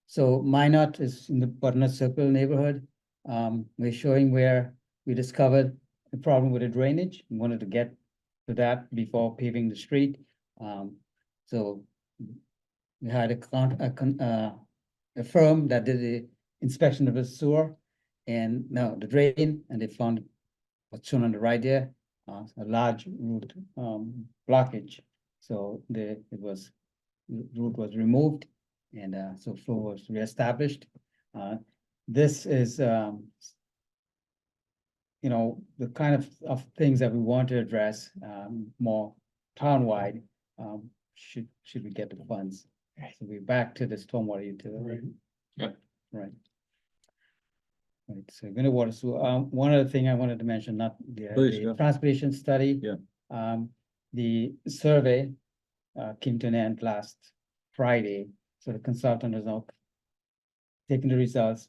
so Minot is in the Button Circle neighborhood. We're showing where we discovered the problem with the drainage. We wanted to get to that before paving the street. So we had a firm that did the inspection of the sewer and now the drain, and they found what's shown on the right there, a large root blockage. So the root was removed, and so flow was reestablished. This is the kind of things that we want to address more townwide, should we get the funds. So we're back to the stormwater utility. Yeah. Right. Right, so gonna water, so one other thing I wanted to mention, not Please, the transportation study. Yeah. The survey came to an end last Friday, so the consultant is now taking the results,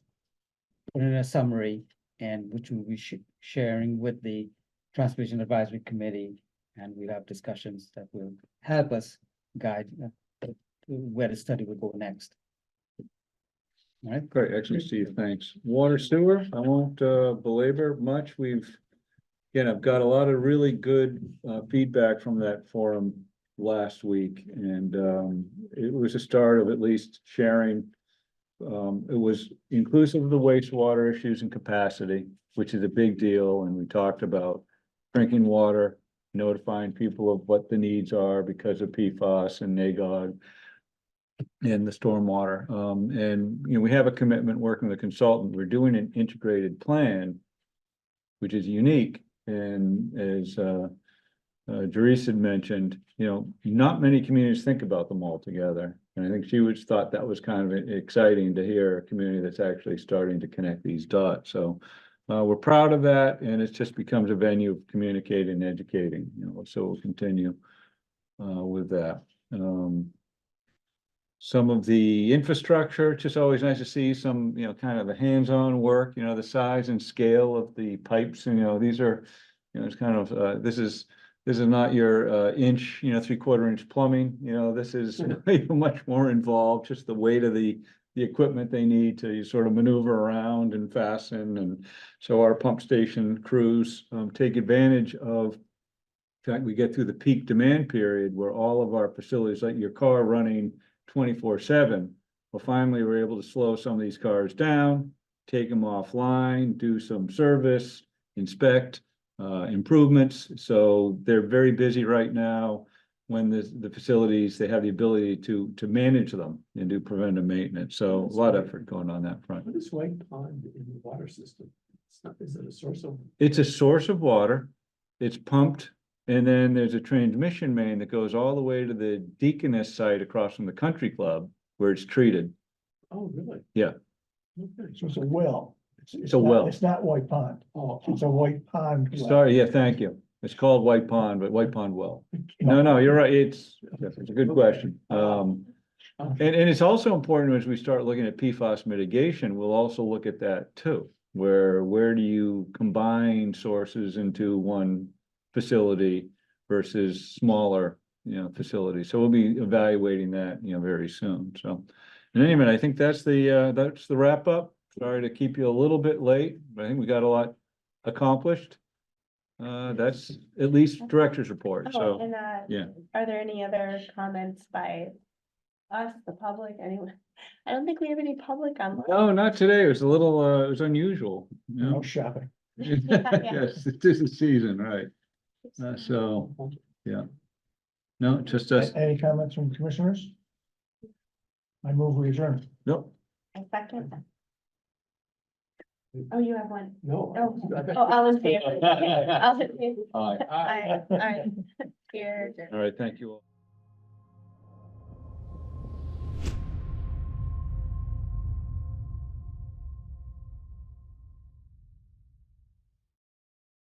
putting in a summary, and which we'll be sharing with the Transportation Advisory Committee, and we'll have discussions that will help us guide where the study will go next. All right. Great, excellent, Steve, thanks. Water sewer, I won't belabor much. I've got a lot of really good feedback from that forum last week, and it was a start of at least sharing. It was inclusive of the wastewater issues and capacity, which is a big deal, and we talked about drinking water, notifying people of what the needs are because of PFAS and NAGOG. And the stormwater, and we have a commitment working with a consultant. We're doing an integrated plan, which is unique and is Therese had mentioned, not many communities think about them all together. And I think she thought that was kind of exciting to hear a community that's actually starting to connect these dots. So we're proud of that, and it just becomes a venue of communicating and educating, so we'll continue with that. Some of the infrastructure, it's just always nice to see some, kind of the hands-on work, the size and scale of the pipes, and, these are, it's kind of, this is not your inch, 3/4 inch plumbing, this is much more involved, just the weight of the equipment they need to sort of maneuver around and fasten. And so our pump station crews take advantage of, in fact, we get through the peak demand period where all of our facilities, like your car running 24/7. Well, finally, we're able to slow some of these cars down, take them offline, do some service, inspect, improvements. So they're very busy right now when the facilities, they have the ability to manage them and do preventive maintenance. So a lot of effort going on that front. What is White Pond in the water system? It's not, is it a source of? It's a source of water. It's pumped. And then there's a transmission main that goes all the way to the Deaconess site across from the country club where it's treated. Oh, really? Yeah. Okay. So it's a well. It's a well. It's not White Pond. Oh, It's a White Pond. well. Sorry, yeah, thank you. It's called White Pond, but White Pond well. No, you're right. It's a good question. And it's also important as we start looking at PFAS mitigation, we'll also look at that too. Where do you combine sources into one facility versus smaller, facilities? So we'll be evaluating that, very soon. So in any event, I think that's the wrap up. Sorry to keep you a little bit late, but I think we got a lot accomplished. That's at least director's report. Oh, So and, yeah. Are there any other comments by us, the public, anyone? I don't think we have any public on. No, not today. It was a little, it was unusual. No shopping. Yes, it is the season, right? So, yeah. No, just us. Any comments from commissioners? I move we adjourn. Nope. A second. Oh, you have one. No. Oh, all in favor. All in favor. Aye. Aye. All right. Here. All right, thank you all.